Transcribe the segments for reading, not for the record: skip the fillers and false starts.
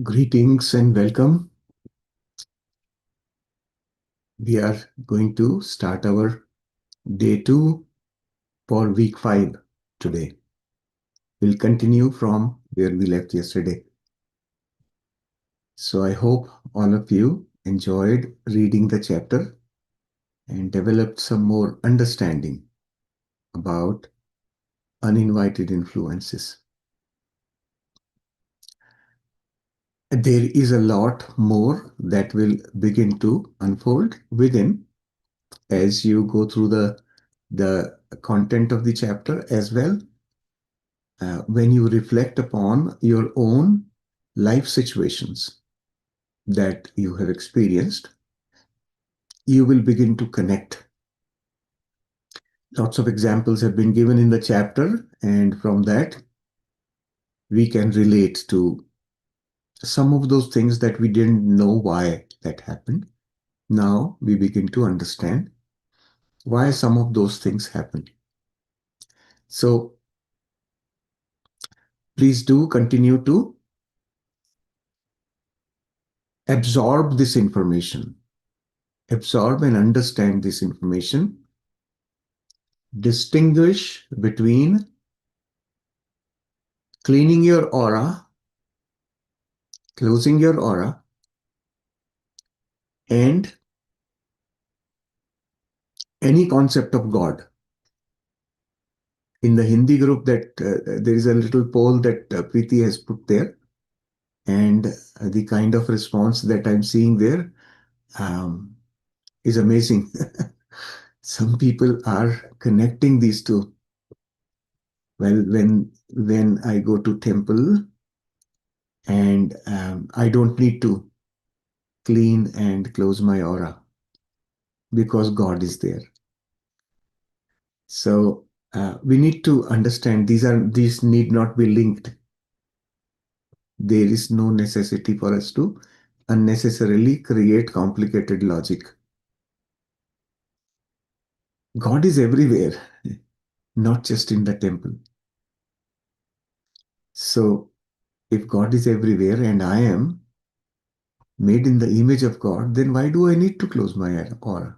Greetings and welcome. We are going to start our day 2 for week 5 today. We'll continue from where we left yesterday. So I hope all of you enjoyed reading the chapter and developed some more understanding about uninvited influences. There is a lot more that will begin to unfold within as you go through the content of the chapter as well. When you reflect upon your own life situations that you have experienced, you will begin to connect. Lots of examples have been given in the chapter, and from that, we can relate to some of those things that we didn't know why that happened. Now we begin to understand why some of those things happen. So please do continue to absorb this information, absorb and understand this information, distinguish between cleaning your aura, closing your aura, and any concept of God. In the Hindi group, that there is a little poll that Preeti has put there, and the kind of response that I'm seeing there um, is amazing. Some people are connecting these two. Well, when I go to temple and I don't need to clean and close my aura because God is there. So we need to understand these need not be linked. There is no necessity for us to unnecessarily create complicated logic. God is everywhere, not just in the temple. So if God is everywhere and I am made in the image of God, then why do I need to close my aura?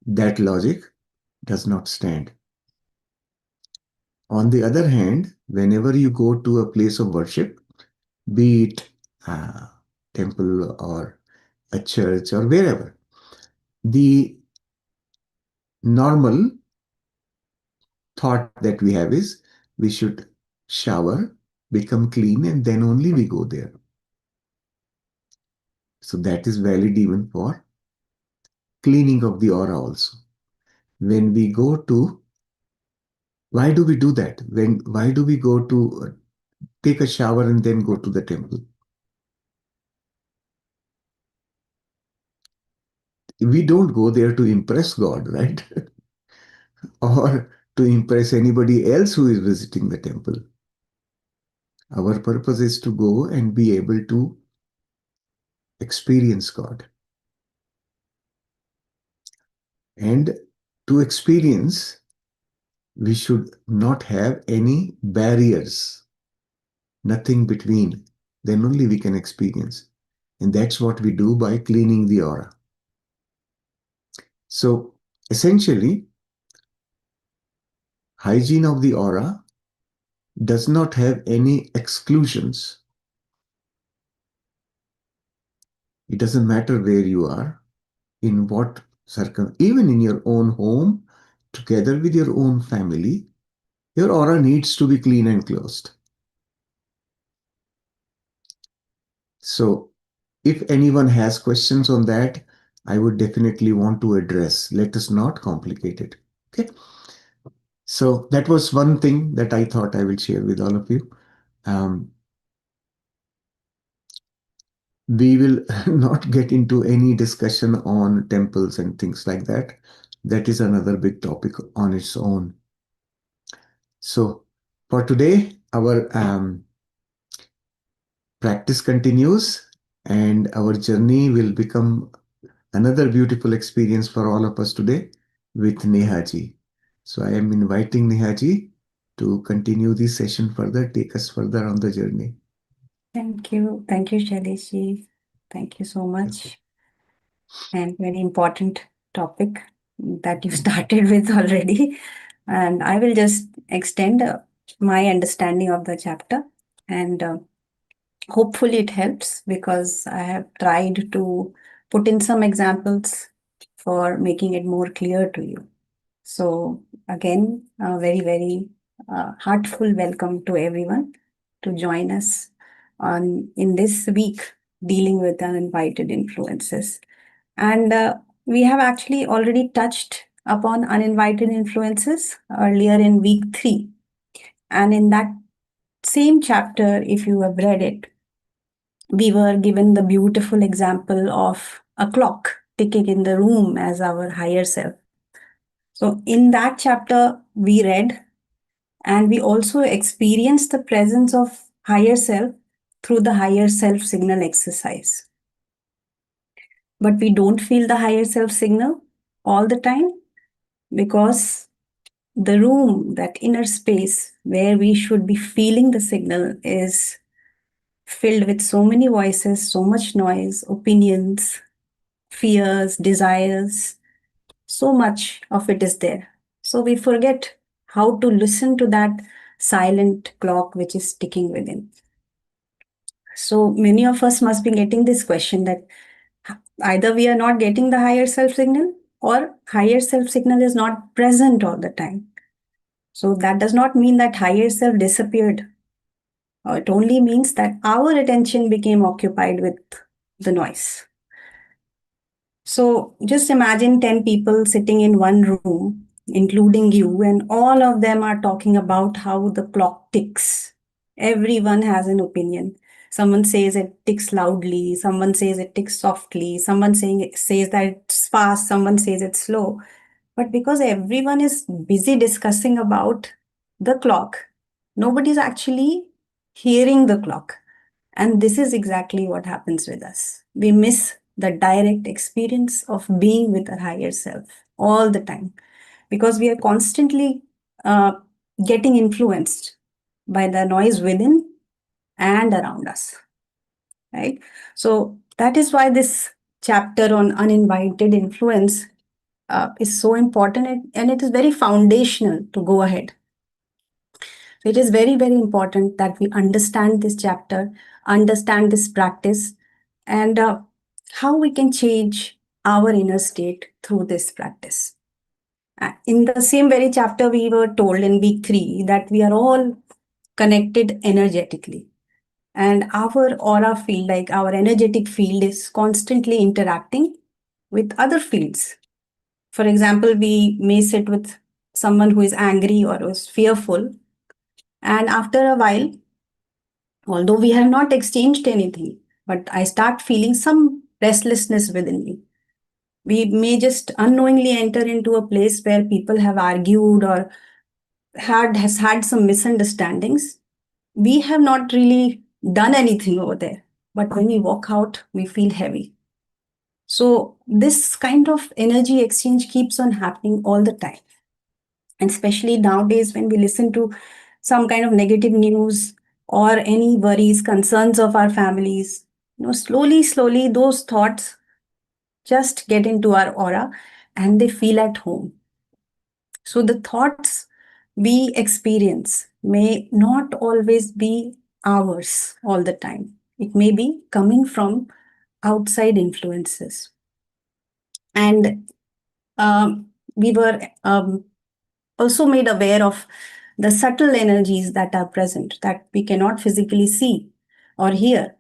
That logic does not stand. On the other hand, whenever you go to a place of worship, be it a temple or a church or wherever, the normal thought that we have is we should shower, become clean, and then only we go there. So that is valid even for cleaning of the aura also. When we go to, why do we do that? Why do we go to take a shower and then go to the temple? We don't go there to impress God, right? Or to impress anybody else who is visiting the temple. Our purpose is to go and be able to experience God. And to experience, we should not have any barriers, nothing between. Then only we can experience. And that's what we do by cleaning the aura. So essentially, hygiene of the aura does not have any exclusions. It doesn't matter where you are, in what even in your own home, together with your own family, your aura needs to be clean and closed. So if anyone has questions on that, I would definitely want to address. Let us not complicate it. Okay. So that was one thing that I thought I will share with all of you. Um, we will not get into any discussion on temples and things like that. That is another big topic on its own. So for today, our practice continues and our journey will become another beautiful experience for all of us today with Nehaji. So I am inviting Nehaji to continue this session further, take us further on the journey. Thank you. Thank you, Shaileshi. Thank you so much. And very important topic that you started with already. And I will just extend my understanding of the chapter. And hopefully it helps because I have tried to put in some examples for making it more clear to you. So, again, a very, very heartful welcome to everyone to join us on in this week dealing with uninvited influences. And we have actually already touched upon uninvited influences earlier in week 3. And in that same chapter, if you have read it, we were given the beautiful example of a clock ticking in the room as our higher self. So, in that chapter, we read and we also experience the presence of higher self through the higher self signal exercise. But we don't feel the higher self signal all the time because the room, that inner space where we should be feeling the signal, is filled with so many voices, so much noise, opinions, fears, desires. So much of it is there. So we forget how to listen to that silent clock which is ticking within. So many of us must be getting this question that either we are not getting the higher self signal or higher self signal is not present all the time. So that does not mean that higher self disappeared. It only means that our attention became occupied with the noise. So just imagine 10 people sitting in one room, including you, and all of them are talking about how the clock ticks. Everyone has an opinion. Someone says it ticks loudly, someone says it ticks softly, someone says that it's fast, someone says it's slow. But because everyone is busy discussing about the clock, nobody's actually hearing the clock. And this is exactly what happens with us. We miss the direct experience of being with our higher self all the time because we are constantly uh, getting influenced by the noise within and around us, right? So that is why this chapter on uninvited influence is so important, and it is very foundational to go ahead. So it is very, very important that we understand this chapter, understand this practice, and how we can change our inner state through this practice. In the same very chapter, we were told in week 3 that we are all connected energetically. And our aura field, like our energetic field, is constantly interacting with other fields. For example, we may sit with someone who is angry or is fearful, and after a while, although we have not exchanged anything, but I start feeling some restlessness within me. We may just unknowingly enter into a place where people have argued or has had some misunderstandings. We have not really done anything over there, but when we walk out, we feel heavy. So this kind of energy exchange keeps on happening all the time. And especially nowadays, when we listen to some kind of negative news or any worries, concerns of our families, slowly, slowly, those thoughts just get into our aura and they feel at home. So the thoughts we experience may not always be ours all the time. It may be coming from outside influences. And we were also made aware of the subtle energies that are present that we cannot physically see or hear,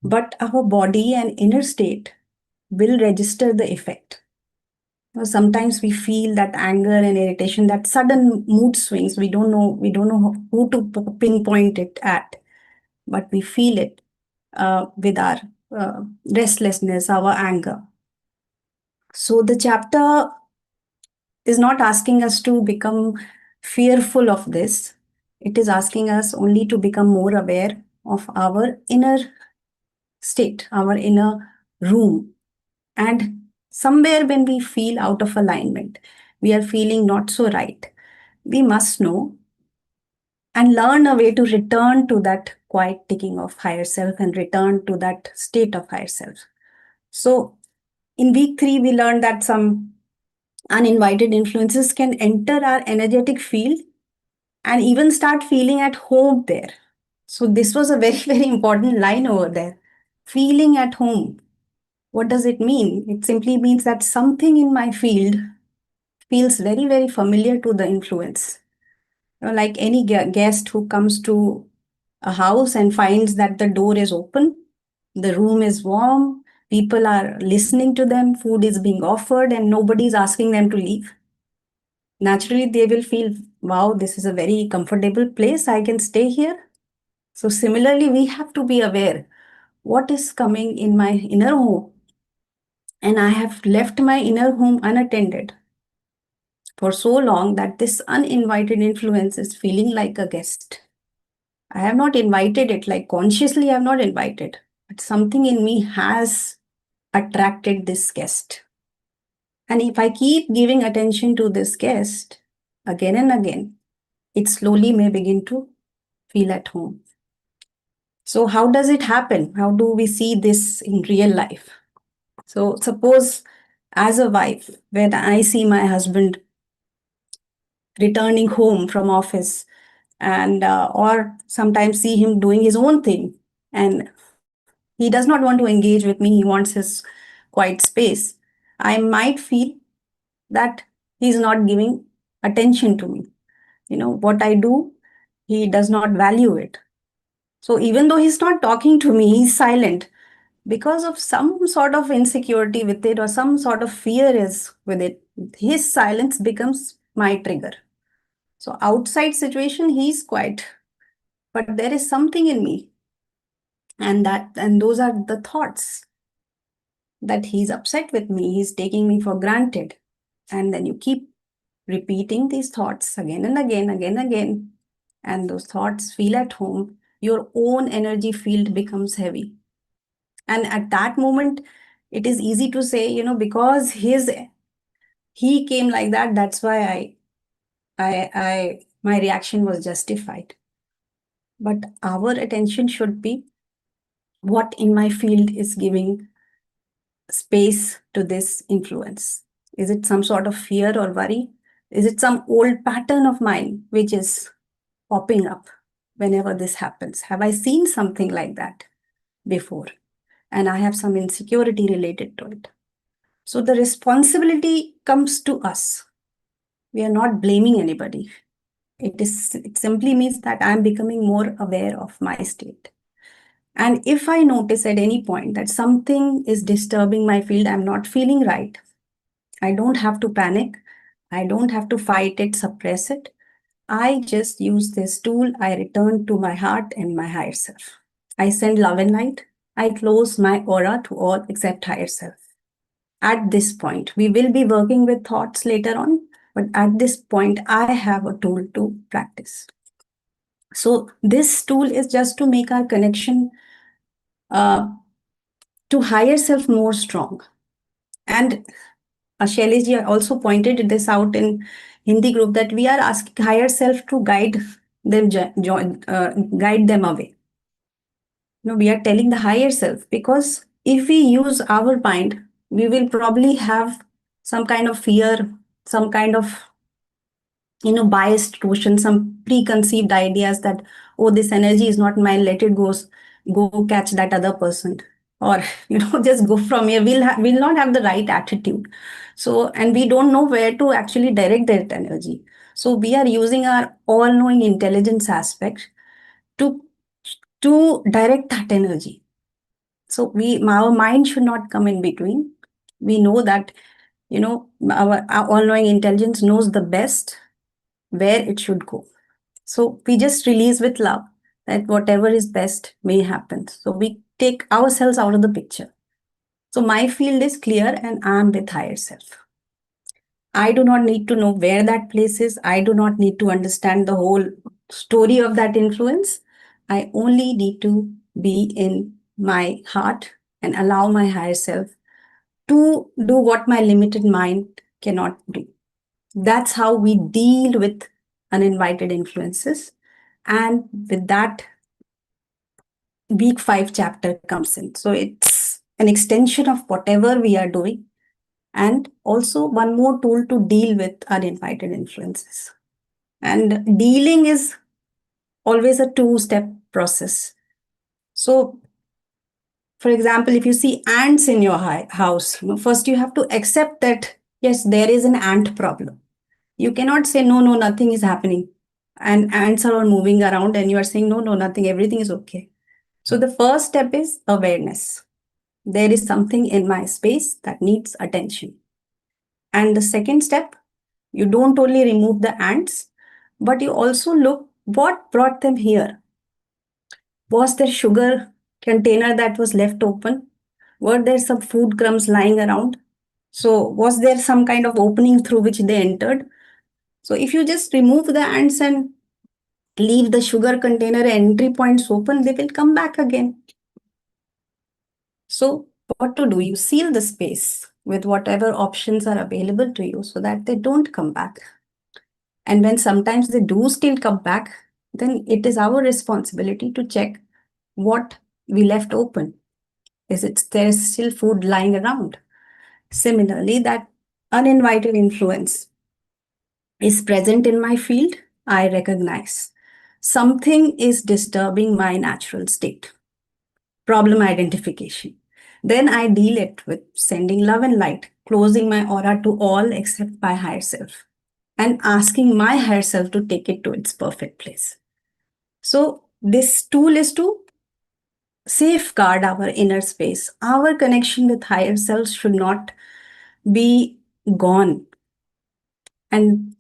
but our body and inner state will register the effect. Sometimes we feel that anger and irritation, that sudden mood swings. We don't know who to pinpoint it at, but we feel it with our restlessness, our anger. So the chapter is not asking us to become fearful of this. It is asking us only to become more aware of our inner state, our inner room. And somewhere when we feel out of alignment, we are feeling not so right, we must know and learn a way to return to that quiet ticking of higher self and return to that state of higher self. So, in week 3, we learned that some uninvited influences can enter our energetic field and even start feeling at home there. So, this was a very, very important line over there. Feeling at home. What does it mean? It simply means that something in my field feels very, very familiar to the influence. Like any guest who comes to a house and finds that the door is open, the room is warm, people are listening to them, food is being offered, and nobody is asking them to leave. Naturally, they will feel, wow, this is a very comfortable place. I can stay here. So, similarly, we have to be aware what is coming in my inner home, and I have left my inner home unattended for so long that this uninvited influence is feeling like a guest. I have not invited it, like consciously, I have not invited, but something in me has attracted this guest. And if I keep giving attention to this guest again and again, it slowly may begin to feel at home. So, how does it happen? How do we see this in real life? So, suppose as a wife, when I see my husband returning home from office and or sometimes see him doing his own thing and he does not want to engage with me, he wants his quiet space, I might feel that he's not giving attention to me. What I do, he does not value it. So even though he's not talking to me, he's silent because of some sort of insecurity with it or some sort of fear is with it. His silence becomes my trigger. So outside situation, he's quiet, but there is something in me, and those are the thoughts that he's upset with me, he's taking me for granted. And then you keep repeating these thoughts again and again, and those thoughts feel at home. Your own energy field becomes heavy. And at that moment, it is easy to say, because he came like that, that's why my reaction was justified. But our attention should be what in my field is giving space to this influence. Is it some sort of fear or worry? Is it some old pattern of mine which is popping up whenever this happens? Have I seen something like that before? And I have some insecurity related to it. So the responsibility comes to us. We are not blaming anybody. It simply means that I'm becoming more aware of my state. And if I notice at any point that something is disturbing my field, I'm not feeling right, I don't have to panic. I don't have to fight it, suppress it. I just use this tool. I return to my heart and my higher self. I send love and light. I close my aura to all except higher self. At this point, we will be working with thoughts later on, but at this point, I have a tool to practice. So, this tool is just to make our connection uh, to higher self more strong. And Shailesh also pointed this out in Hindi group that we are asking higher self to guide them away. We are telling the higher self because if we use our mind, we will probably have some kind of fear, some kind of biased notion, some preconceived ideas that, oh, this energy is not mine, let it go catch that other person, or just go from here. We'll not have the right attitude. So, and we don't know where to actually direct that energy. So we are using our all-knowing intelligence aspect to direct that energy. So our mind should not come in between. We know that our all-knowing intelligence knows the best where it should go. So we just release with love that whatever is best may happen. So we take ourselves out of the picture. So my field is clear and I'm with higher self. I do not need to know where that place is. I do not need to understand the whole story of that influence. I only need to be in my heart and allow my higher self to do what my limited mind cannot do. That's how we deal with uninvited influences. And with that, week 5 chapter comes in. So it's an extension of whatever we are doing, and also one more tool to deal with uninvited influences. And dealing is always a two-step process. So, for example, if you see ants in your house, first you have to accept that yes, there is an ant problem. You cannot say no, no, nothing is happening, and ants are all moving around, and you are saying no, no, nothing, everything is okay. So the first step is awareness. There is something in my space that needs attention. And the second step, you don't only remove the ants, but you also look what brought them here. Was there sugar container that was left open? Were there some food crumbs lying around? So was there some kind of opening through which they entered? So if you just remove the ants and leave the sugar container entry points open, they will come back again. So what to do? You seal the space with whatever options are available to you so that they don't come back. And when sometimes they do still come back, then it is our responsibility to check what we left open. Is it there's still food lying around? Similarly, that uninvited influence is present in my field, I recognize. Something is disturbing my natural state. Problem identification. Then I deal it with sending love and light, closing my aura to all except my higher self, and asking my higher self to take it to its perfect place. So, this tool is to safeguard our inner space. Our connection with higher self should not be gone. And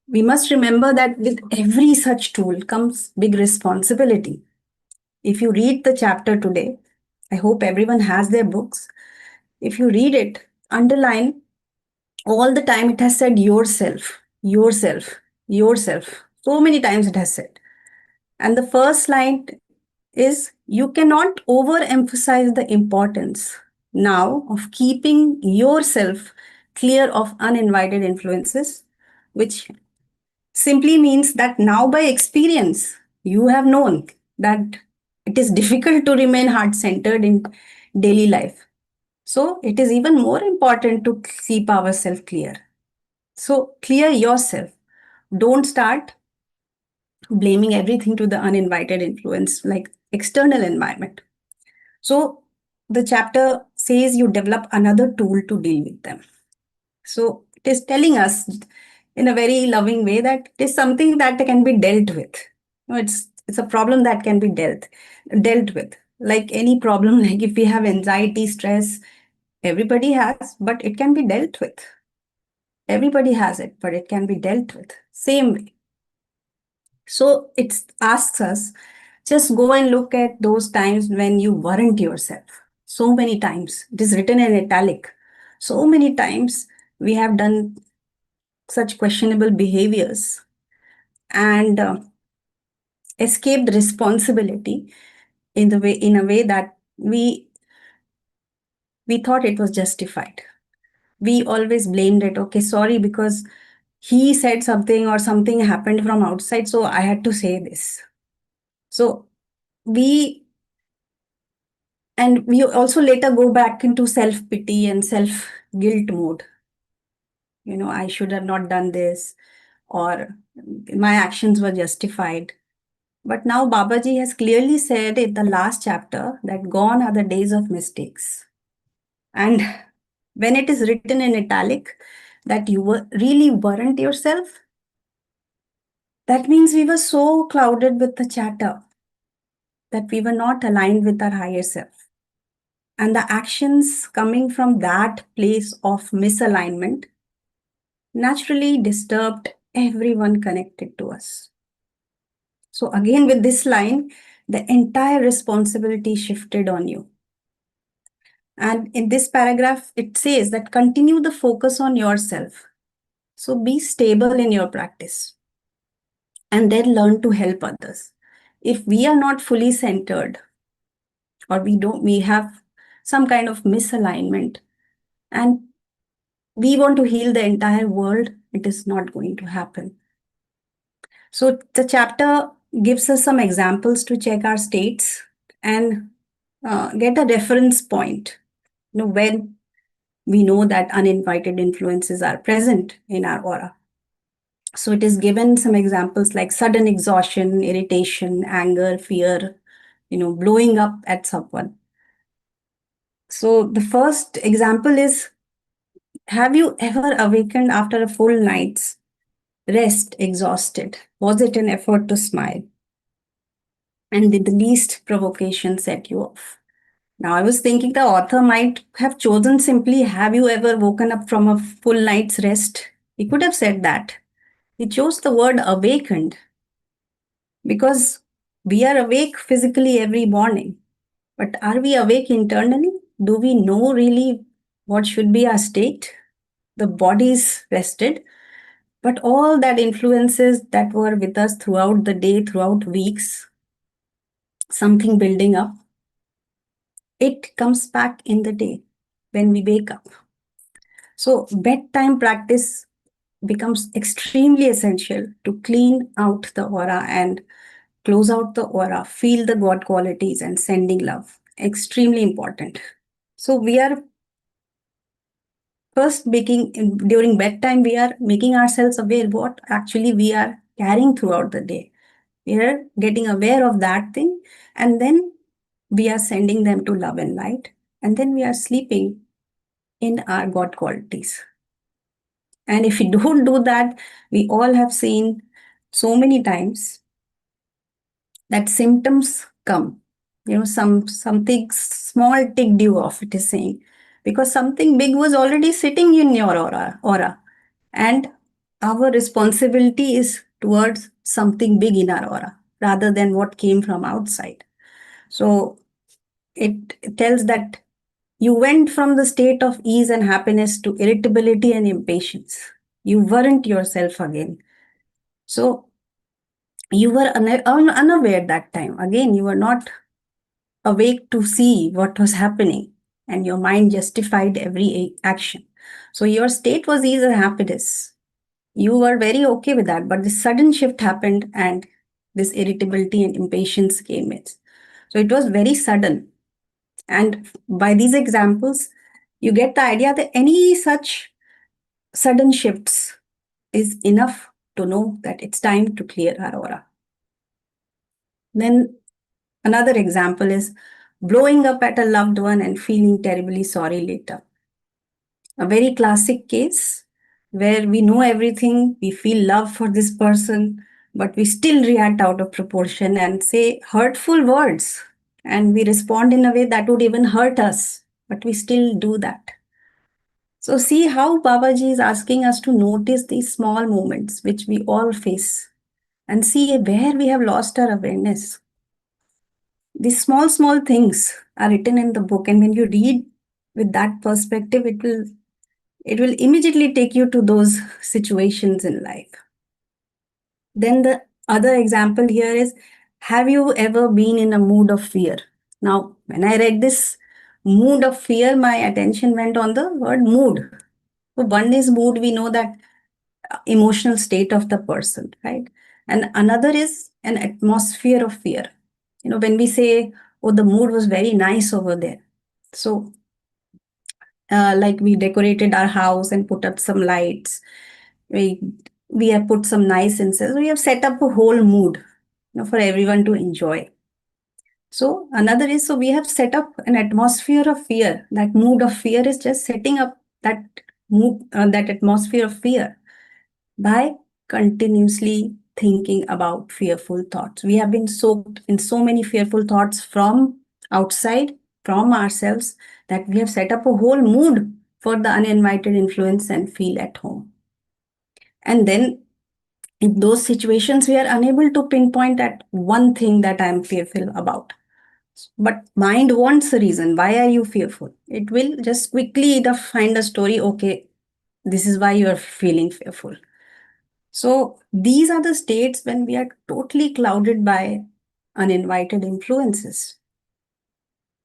we must remember that with every such tool comes big responsibility. If you read the chapter today, I hope everyone has their books. If you read it, underline all the time it has said yourself, yourself, yourself. So many times it has said. And the first line is you cannot overemphasize the importance now of keeping yourself clear of uninvited influences, which simply means that now by experience, you have known that it is difficult to remain heart centered in daily life. So it is even more important to keep ourselves clear. So clear yourself. Don't start blaming everything to the uninvited influence like external environment. So the chapter says you develop another tool to deal with them. So it is telling us in a very loving way that it is something that can be dealt with. It's a problem that can be dealt with. Like any problem, like if we have anxiety, stress, everybody has, but it can be dealt with. Everybody has it, but it can be dealt with. Same way. So it asks us just go and look at those times when you weren't yourself. So many times. It is written in italic. So many times we have done such questionable behaviors and escaped responsibility in a way that we thought it was justified. We always blamed it. Okay, sorry, because he said something or something happened from outside, so I had to say this. So we and we also later go back into self pity and self guilt mode. I should have not done this, or my actions were justified. But now Babaji has clearly said in the last chapter that gone are the days of mistakes. And when it is written in italic that really weren't yourself, that means we were so clouded with the chatter that we were not aligned with our higher self. And the actions coming from that place of misalignment naturally disturbed everyone connected to us. So, again, with this line, the entire responsibility shifted on you. And in this paragraph, it says that continue the focus on yourself. So, be stable in your practice and then learn to help others. If we are not fully centered, or we have some kind of misalignment, and we want to heal the entire world, it is not going to happen. So the chapter gives us some examples to check our states and get a reference point. When we know that uninvited influences are present in our aura. So it is given some examples like sudden exhaustion, irritation, anger, fear, blowing up at someone. So the first example is, have you ever awakened after a full night's rest exhausted? Was it an effort to smile? And did the least provocation set you off? Now, I was thinking the author might have chosen simply, have you ever woken up from a full night's rest? He could have said that. He chose the word awakened because we are awake physically every morning. But are we awake internally? Do we know really what should be our state? The body is rested, but all that influences that were with us throughout the day, throughout weeks, something building up, it comes back in the day when we wake up. So, bedtime practice becomes extremely essential to clean out the aura and close out the aura, feel the God qualities, and sending love. Extremely important. So, we are first making, during bedtime, we are making ourselves aware what actually we are carrying throughout the day. We are getting aware of that thing, and then we are sending them to love and light, and then we are sleeping in our God qualities. And if we don't do that, we all have seen so many times that symptoms come. Something small ticked you off, it is saying, because something big was already sitting in your aura. And our responsibility is towards something big in our aura rather than what came from outside. So it tells that you went from the state of ease and happiness to irritability and impatience. You weren't yourself again. So you were unaware that time. Again, you were not awake to see what was happening, and your mind justified every action. So your state was ease and happiness. You were very okay with that, but this sudden shift happened, and this irritability and impatience came in. So it was very sudden. And by these examples, you get the idea that any such sudden shifts is enough to know that it's time to clear our aura. Then another example is blowing up at a loved one and feeling terribly sorry later. A very classic case where we know everything, we feel love for this person, but we still react out of proportion and say hurtful words. And we respond in a way that would even hurt us, but we still do that. So, see how Babaji is asking us to notice these small moments which we all face and see where we have lost our awareness. These small things are written in the book, and when you read with that perspective, it will immediately take you to those situations in life. Then the other example here is, have you ever been in a mood of fear? Now, when I read this mood of fear, my attention went on the word mood. So one is mood, we know that emotional state of the person, right? And another is an atmosphere of fear. When we say, oh, the mood was very nice over there. So like we decorated our house and put up some lights. We we have put some nice incense. We have set up a whole mood, for everyone to enjoy. So another is, so we have set up an atmosphere of fear. That mood of fear is just setting up that mood, that atmosphere of fear by continuously thinking about fearful thoughts. We have been soaked in so many fearful thoughts from outside, from ourselves, that we have set up a whole mood for the uninvited influence and feel at home. And then in those situations, we are unable to pinpoint at one thing that I am fearful about. But mind wants a reason. Why are you fearful? It will just quickly find a story. Okay, this is why you are feeling fearful. So these are the states when we are totally clouded by uninvited influences.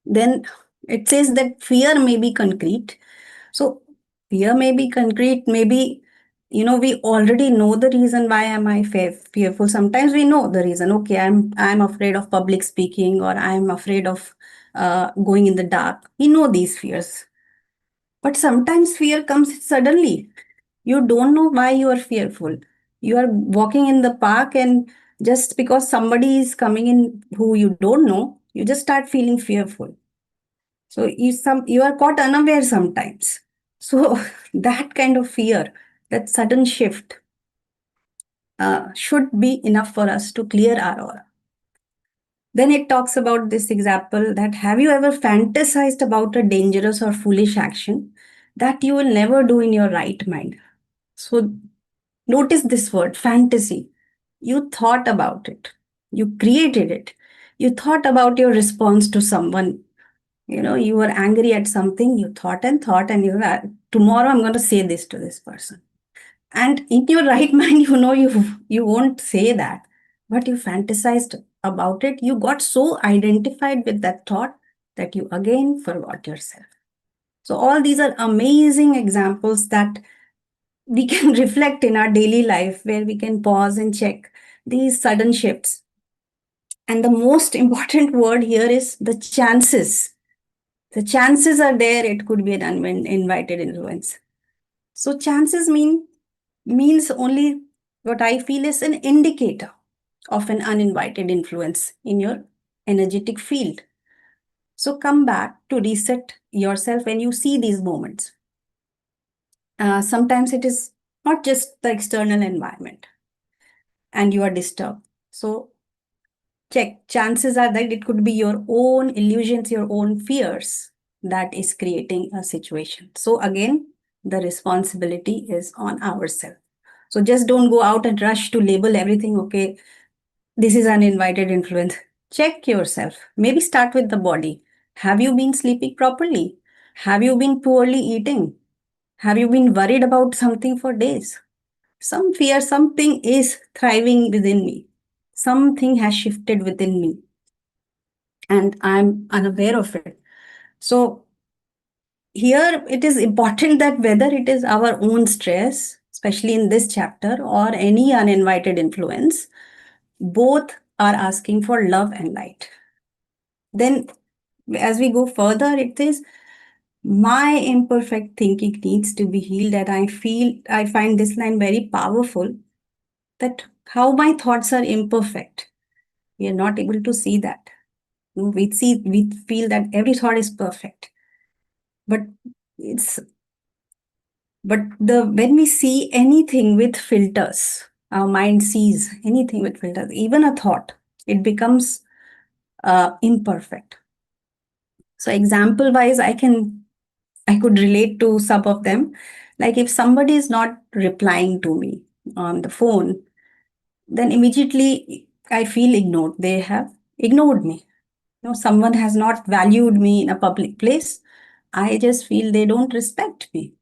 Then it says that fear may be concrete. So fear may be concrete, maybe we already know the reason why am I fearful. Sometimes we know the reason. Okay, I'm afraid of public speaking, or I'm afraid of going in the dark. We know these fears. But sometimes fear comes suddenly. You don't know why you are fearful. You are walking in the park, and just because somebody is coming in who you don't know, you just start feeling fearful. So you are caught unaware sometimes. So that kind of fear, that sudden shift, should be enough for us to clear our aura. Then it talks about this example that, have you ever fantasized about a dangerous or foolish action that you will never do in your right mind? So notice this word, fantasy. You thought about it. You created it. You thought about your response to someone. You were angry at something, you thought, and tomorrow I'm going to say this to this person. And in your right mind, you won't say that, but you fantasized about it. You got so identified with that thought that you again forgot yourself. So all these are amazing examples that we can reflect in our daily life, where we can pause and check these sudden shifts. And the most important word here is the chances. The chances are there it could be an uninvited influence. So chances means only, what I feel is an indicator of an uninvited influence in your energetic field. So come back to reset yourself when you see these moments. Sometimes it is not just the external environment and you are disturbed. So check. Chances are that it could be your own illusions, your own fears that is creating a situation. So again, the responsibility is on ourselves. So just don't go out and rush to label everything. Okay, this is an invited influence. Check yourself. Maybe start with the body. Have you been sleeping properly? Have you been poorly eating? Have you been worried about something for days? Some fear, something is thriving within me. Something has shifted within me and I'm unaware of it. So here it is important that whether it is our own stress, especially in this chapter, or any uninvited influence, both are asking for love and light. Then as we go further, it is my imperfect thinking needs to be healed. And I find this line very powerful, that how my thoughts are imperfect. We are not able to see that. We feel that every thought is perfect. But it's but the when we see anything with filters, our mind sees anything with filters, even a thought, it becomes imperfect. So example wise, I could relate to some of them. Like if somebody is not replying to me on the phone, then immediately I feel ignored. They have ignored me. Someone has not valued me in a public place. I just feel they don't respect me.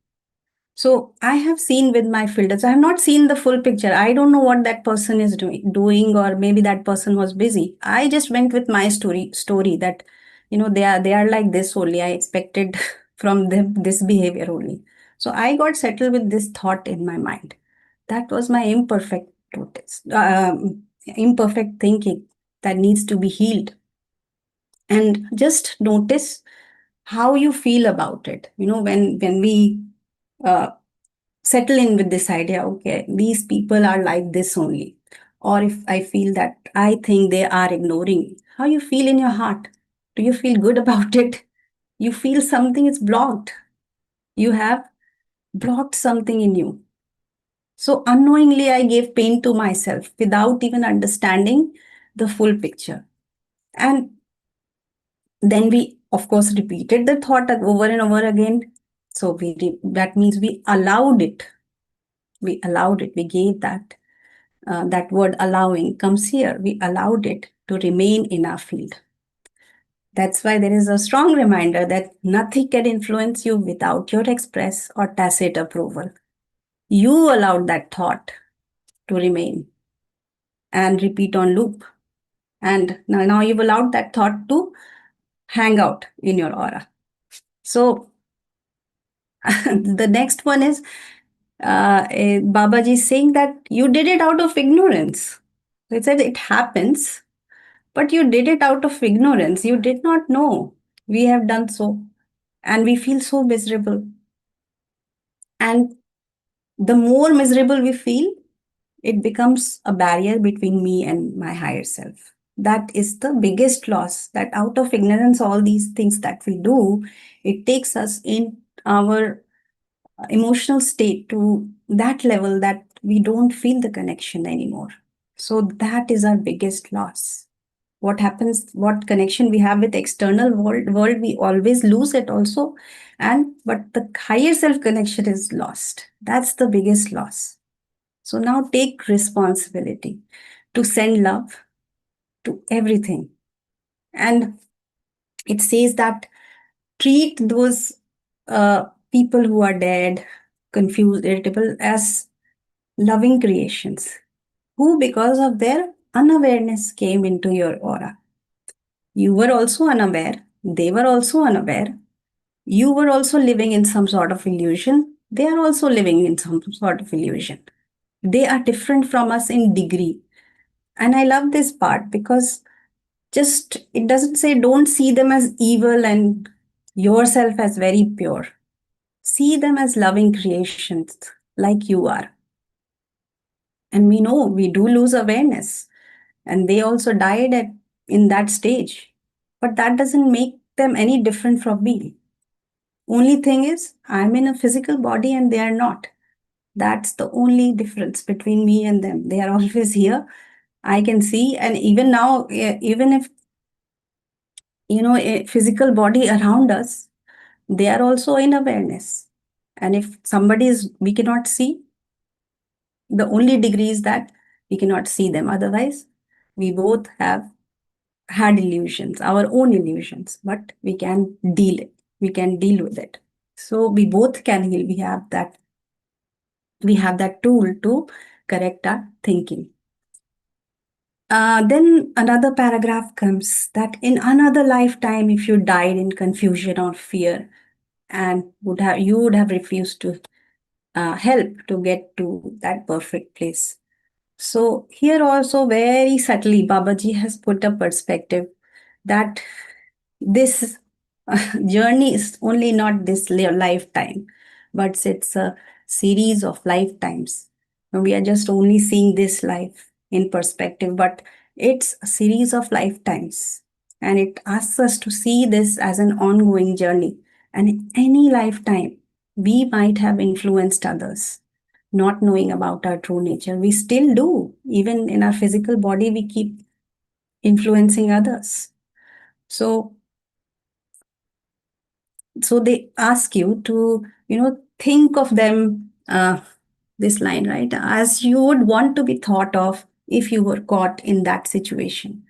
So I have seen with my filters. I have not seen the full picture. I don't know what that person is doing, or maybe that person was busy. I just went with my story that, they are like this only. I expected from them this behavior only. So I got settled with this thought in my mind. That was my imperfect thinking that needs to be healed. And just notice how you feel about it. When we uh, settle in with this idea, okay, these people are like this only. Or if I feel that I think they are ignoring me, how you feel in your heart? Do you feel good about it? You feel something is blocked. You have blocked something in you. So unknowingly, I gave pain to myself without even understanding the full picture. And then we, of course, repeated the thought over and over again. So that means we allowed it. We allowed it. We gave that word allowing comes here. We allowed it to remain in our field. That's why there is a strong reminder that nothing can influence you without your express or tacit approval. You allowed that thought to remain and repeat on loop. And now you've allowed that thought to hang out in your aura. So the next one is Babaji is saying that you did it out of ignorance. He said it happens, but you did it out of ignorance. You did not know we have done so, and we feel so miserable. And the more miserable we feel, it becomes a barrier between me and my higher self. That is the biggest loss, that out of ignorance, all these things that we do, it takes us in our emotional state to that level that we don't feel the connection anymore. So that is our biggest loss. What happens, what connection we have with external world, we always lose it also. And but the higher self connection is lost. That's the biggest loss. So now take responsibility to send love to everything. And it says that treat those people who are dead, confused, irritable as loving creations who, because of their unawareness, came into your aura. You were also unaware, they were also unaware. You were also living in some sort of illusion, they are also living in some sort of illusion. They are different from us in degree. And I love this part because just it doesn't say don't see them as evil and yourself as very pure. See them as loving creations like you are. And we know we do lose awareness, and they also died at in that stage. But that doesn't make them any different from me. Only thing is, I'm in a physical body and they are not. That's the only difference between me and them. They are always here. I can see, and even now, even if a physical body around us, they are also in awareness. And if somebody is we cannot see, the only degree is that we cannot see them. Otherwise, we both have had illusions, our own illusions, but we can deal with it. So we both can heal. We have that tool to correct our thinking. Then another paragraph comes that in another lifetime, if you died in confusion or fear, and you would have refused to help to get to that perfect place. So here also very subtly, Babaji has put a perspective that this journey is only not this lifetime, but it's a series of lifetimes. We are just only seeing this life in perspective, but it's a series of lifetimes. And it asks us to see this as an ongoing journey. And in any lifetime, we might have influenced others, not knowing about our true nature. We still do. Even in our physical body, we keep influencing others. So they ask you to think of them, this line, right, as you would want to be thought of if you were caught in that situation.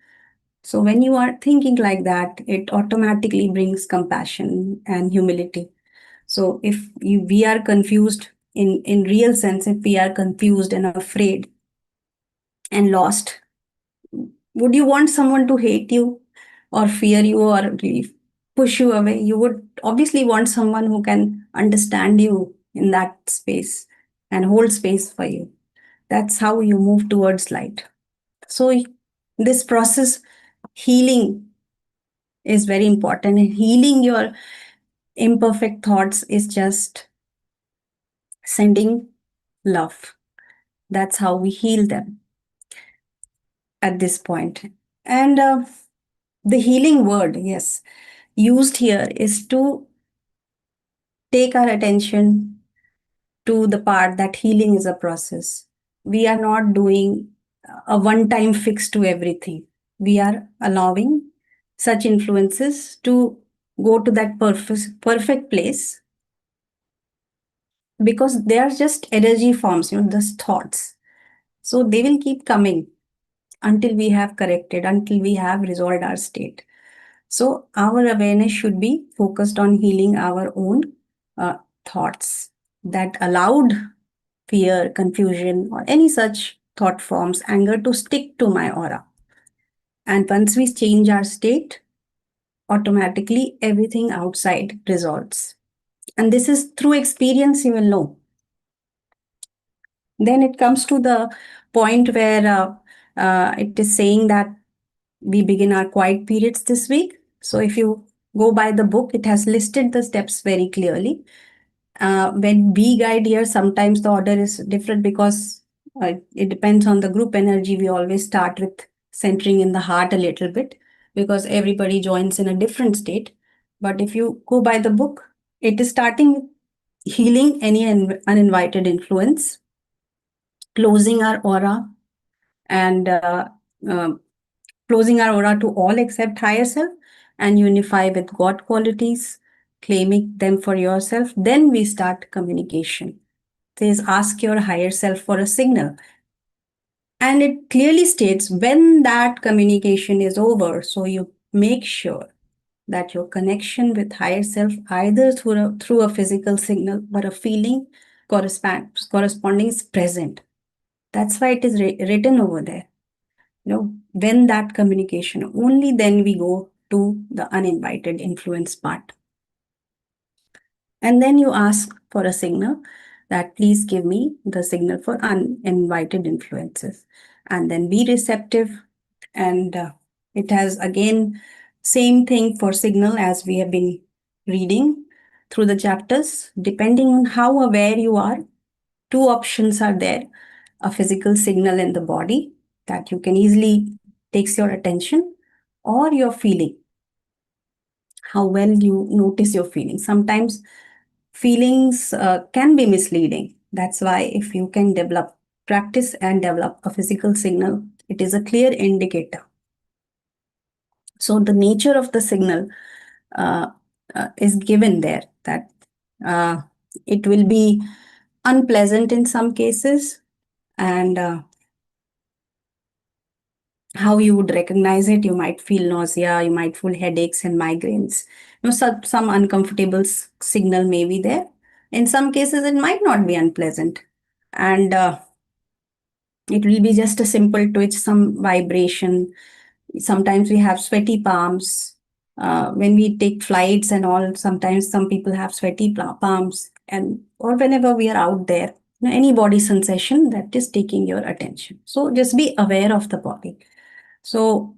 So when you are thinking like that, it automatically brings compassion and humility. So if we are confused in real sense, if we are confused and afraid and lost, would you want someone to hate you or fear you or really push you away? You would obviously want someone who can understand you in that space and hold space for you. That's how you move towards light. So, this process, healing, is very important. Healing your imperfect thoughts is just sending love. That's how we heal them at this point. And the healing word, yes, used here is to take our attention to the part that healing is a process. We are not doing a one time fix to everything. We are allowing such influences to go to that perfect place because they are just energy forms, just thoughts. So they will keep coming until we have corrected, until we have resolved our state. So our awareness should be focused on healing our own uh, thoughts that allowed fear, confusion, or any such thought forms, anger to stick to my aura. And once we change our state, automatically everything outside resolves. And this is through experience, you will know. Then it comes to the point where it is saying that we begin our quiet periods this week. So if you go by the book, it has listed the steps very clearly. When we guide here, sometimes the order is different because it depends on the group energy. We always start with centering in the heart a little bit because everybody joins in a different state. But if you go by the book, it is starting with healing any uninvited influence, closing our aura, and uh, closing our aura to all except higher self, and unify with God qualities, claiming them for yourself. Then we start communication. Says ask your higher self for a signal. And it clearly states when that communication is over. So you make sure that your connection with higher self, either through a physical signal or a feeling corresponding, is present. That's why it is written over there. When that communication, only then we go to the uninvited influence part. And then you ask for a signal that please give me the signal for uninvited influences. And then be receptive. And it has again, same thing for signal as we have been reading through the chapters. Depending on how aware you are, two options are there: a physical signal in the body that you can easily takes your attention, or your feeling, how well you notice your feelings. Sometimes feelings can be misleading. That's why if you can practice and develop a physical signal, it is a clear indicator. So the nature of the signal uh, is given there, that uh, it will be unpleasant in some cases, and how you would recognize it: you might feel nausea, you might feel headaches and migraines. Some uncomfortable signal may be there. In some cases it might not be unpleasant, and it will be just a simple twitch, some vibration. Sometimes we have sweaty palms when we take flights and all. Sometimes some people have sweaty palms, and or whenever we are out there, any body sensation that is taking your attention. So just be aware of the body. So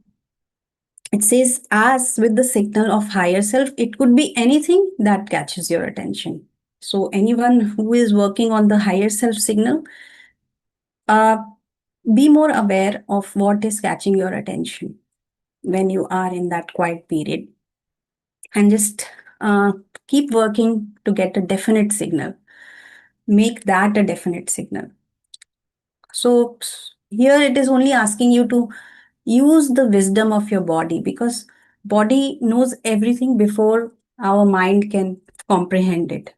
it says, as with the signal of higher self, it could be anything that catches your attention. So anyone who is working on the higher self signal, uh, be more aware of what is catching your attention when you are in that quiet period, and just uh, keep working to get a definite signal. Make that a definite signal. So here it is only asking you to use the wisdom of your body, because body knows everything before our mind can comprehend it.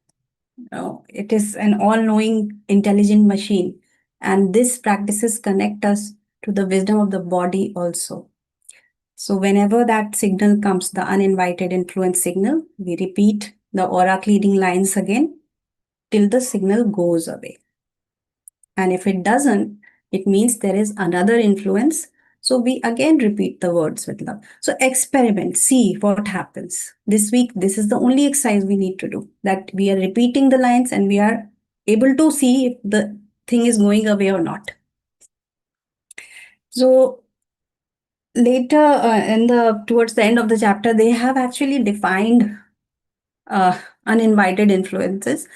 It is an all-knowing intelligent machine, and these practices connect us to the wisdom of the body also. So whenever that signal comes, the uninvited influence signal, we repeat the aura clearing lines again till the signal goes away. And if it doesn't, it means there is another influence. So we again repeat the words with love. So experiment, see what happens. This week, this is the only exercise we need to do, that we are repeating the lines and we are able to see if the thing is going away or not. So later in the towards the end of the chapter, they have actually defined uninvited influences.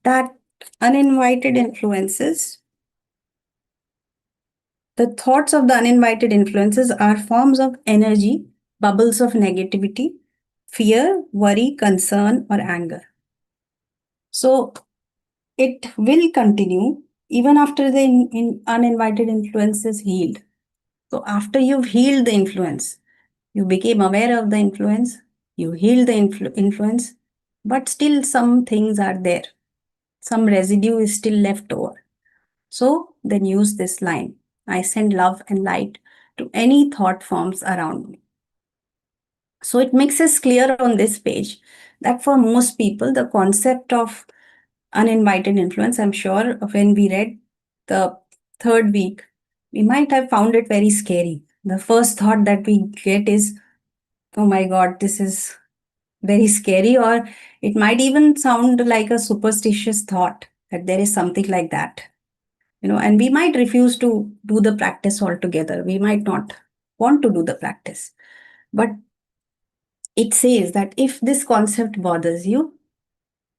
That uninvited influences, the thoughts of the uninvited influences are forms of energy, bubbles of negativity, fear, worry, concern, or anger. So it will continue even after the uninvited influence is healed. So after you've healed the influence, you became aware of the influence, you healed the influence, but still some things are there. Some residue is still left over. So then use this line: I send love and light to any thought forms around me. So it makes us clear on this page that for most people, the concept of uninvited influence, I'm sure when we read the third week, we might have found it very scary. The first thought that we get is, oh my God, this is very scary, or it might even sound like a superstitious thought that there is something like that. And we might refuse to do the practice altogether. We might not want to do the practice. But it says that if this concept bothers you,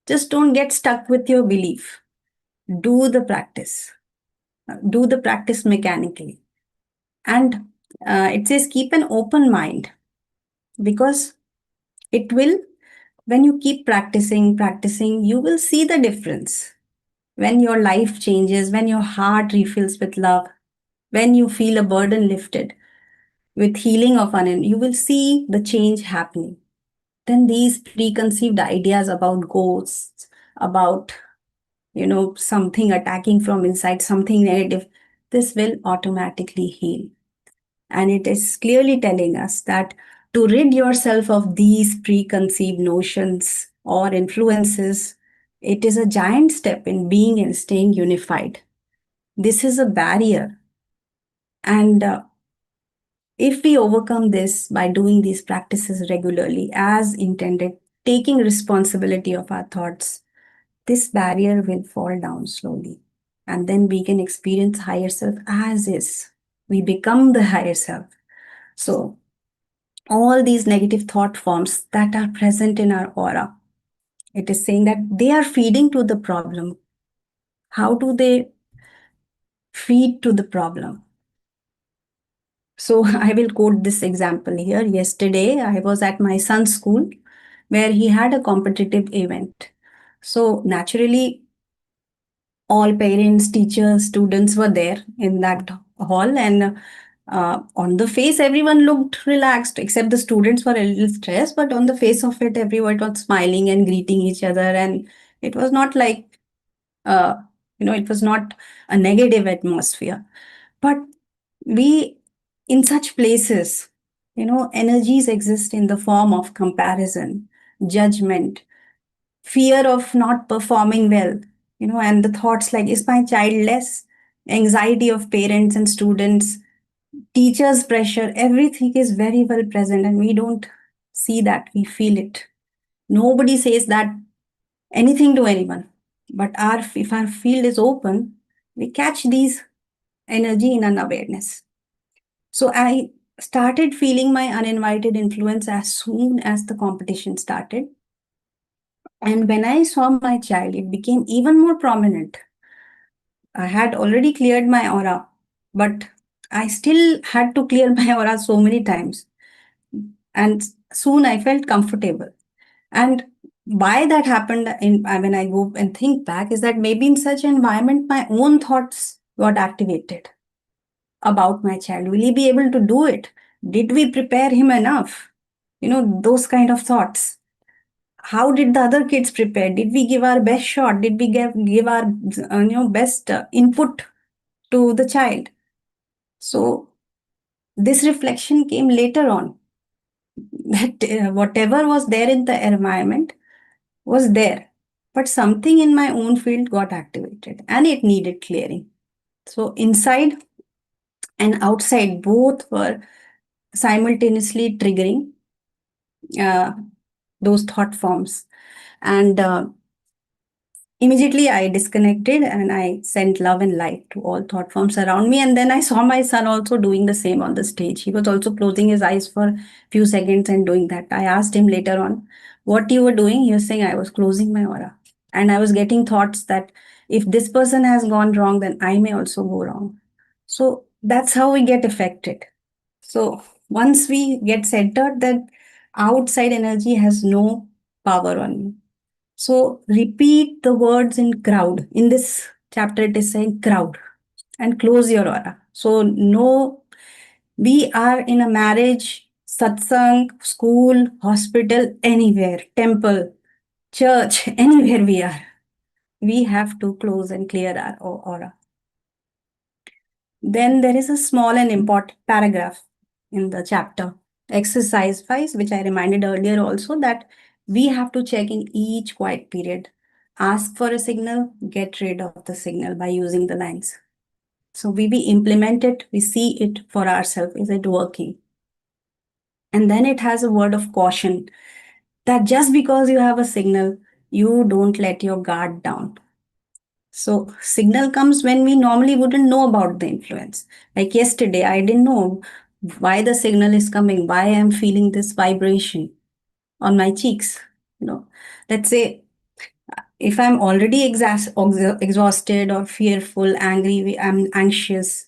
just don't get stuck with your belief. Do the practice. Do the practice mechanically. And it says keep an open mind, because it will, when you keep practicing, you will see the difference. When your life changes, when your heart refills with love, when you feel a burden lifted with healing of you will see the change happening. Then these preconceived ideas about ghosts, about something attacking from inside, something negative, this will automatically heal. And it is clearly telling us that to rid yourself of these preconceived notions or influences, it is a giant step in being and staying unified. This is a barrier. And if we overcome this by doing these practices regularly as intended, taking responsibility of our thoughts, this barrier will fall down slowly. And then we can experience higher self as is. We become the higher self. So, all these negative thought forms that are present in our aura, it is saying that they are feeding to the problem. How do they feed to the problem? So I will quote this example here. Yesterday, I was at my son's school where he had a competitive event. So naturally, all parents, teachers, students were there in that hall, and on the face, everyone looked relaxed, except the students were a little stressed. But on the face of it, everyone was smiling and greeting each other, and it was not like uh, it was not a negative atmosphere. But we, in such places, energies exist in the form of comparison, judgment, fear of not performing well, and the thoughts like, is my child less? Anxiety of parents and students, teachers' pressure, everything is very well present, and we don't see that, we feel it. Nobody says that anything to anyone. But if our field is open, we catch these energy in unawareness. So I started feeling my uninvited influence as soon as the competition started. And when I saw my child, it became even more prominent. I had already cleared my aura, but I still had to clear my aura so many times. And soon I felt comfortable. And why that happened when I go and think back is that maybe in such environment, my own thoughts got activated about my child. Will he be able to do it? Did we prepare him enough? Those kind of thoughts. How did the other kids prepare? Did we give our best shot? Did we give our best input to the child? So this reflection came later on, that whatever was there in the environment was there, but something in my own field got activated and it needed clearing. So inside and outside both were simultaneously triggering uh, those thought forms. And immediately I disconnected and I sent love and light to all thought forms around me. And then I saw my son also doing the same on the stage. He was also closing his eyes for a few seconds and doing that. I asked him later on, what you were doing? He was saying, I was closing my aura. And I was getting thoughts that if this person has gone wrong, then I may also go wrong. So that's how we get affected. So once we get centered, that outside energy has no power on you. So repeat the words in crowd. In this chapter, it is saying crowd and close your aura. So no, we are in a marriage, satsang, school, hospital, anywhere, temple, church, anywhere we are. We have to close and clear our aura. Then there is a small and important paragraph in the chapter, exercise 5, which I reminded earlier also, that we have to check in each quiet period. Ask for a signal, get rid of the signal by using the lines. So we implement it, we see it for ourselves. Is it working? And then it has a word of caution that just because you have a signal, you don't let your guard down. So signal comes when we normally wouldn't know about the influence. Like yesterday, I didn't know why the signal is coming, why I'm feeling this vibration on my cheeks. You know, let's say if I'm already exhausted or fearful, angry, I'm anxious,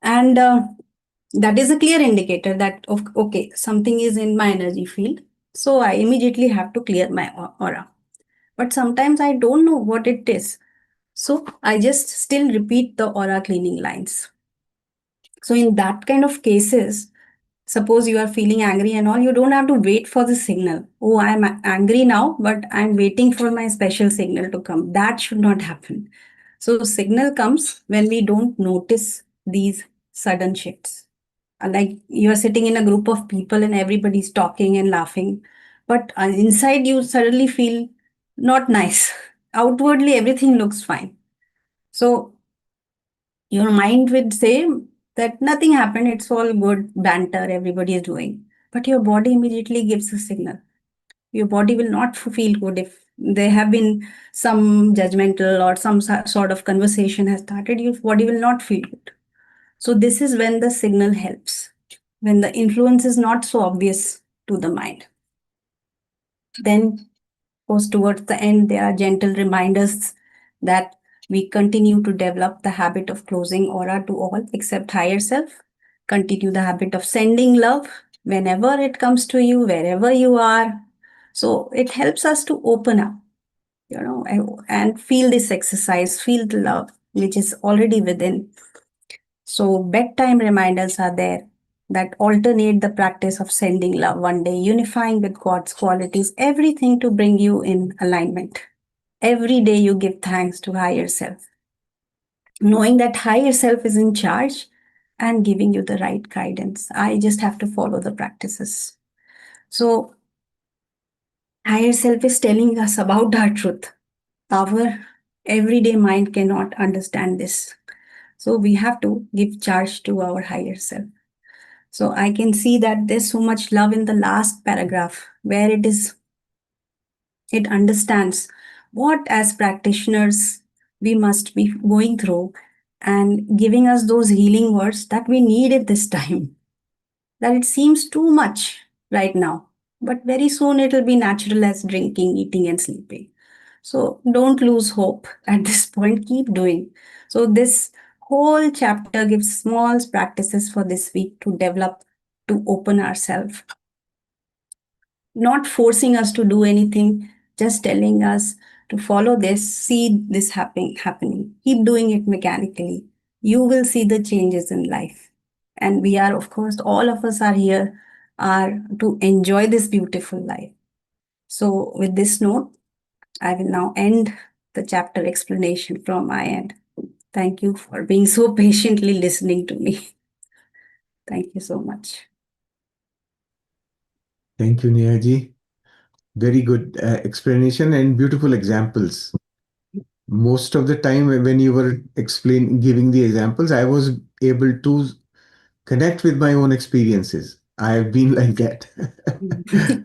and that is a clear indicator that okay, something is in my energy field. So I immediately have to clear my aura. But sometimes I don't know what it is. So I just still repeat the aura cleaning lines. So in that kind of cases, suppose you are feeling angry and all, you don't have to wait for the signal. Oh, I'm angry now, but I'm waiting for my special signal to come. That should not happen. So signal comes when we don't notice these sudden shifts. Like you are sitting in a group of people and everybody's talking and laughing, but inside you suddenly feel not nice. Outwardly, everything looks fine. So your mind would say that nothing happened, it's all good banter, everybody is doing. But your body immediately gives a signal. Your body will not feel good if there have been some judgmental or some sort of conversation has started, your body will not feel good. So, this is when the signal helps, when the influence is not so obvious to the mind. Then course, towards the end, there are gentle reminders that we continue to develop the habit of closing aura to all except higher self. Continue the habit of sending love whenever it comes to you, wherever you are. So it helps us to open up, and feel this exercise, feel the love which is already within. So bedtime reminders are there that alternate the practice of sending love one day, unifying with God's qualities, everything to bring you in alignment. Every day you give thanks to higher self, knowing that higher self is in charge and giving you the right guidance. I just have to follow the practices. So higher self is telling us about our truth. Our everyday mind cannot understand this. So we have to give charge to our higher self. So I can see that there's so much love in the last paragraph where it understands what as practitioners we must be going through and giving us those healing words that we need at this time. That it seems too much right now, but very soon it will be natural as drinking, eating, and sleeping. So don't lose hope at this point, keep doing. So, this whole chapter gives small practices for this week to develop, to open ourselves, not forcing us to do anything, just telling us to follow this, see this happening. Keep doing it mechanically. You will see the changes in life. And we are, of course, all of us are here are to enjoy this beautiful life. So with this note, I will now end the chapter explanation from my end. Thank you for being so patiently listening to me. Thank you so much. Thank you, Nehaji. Very good explanation and beautiful examples. Most of the time, when you were giving the examples, I was able to connect with my own experiences. I have been like that.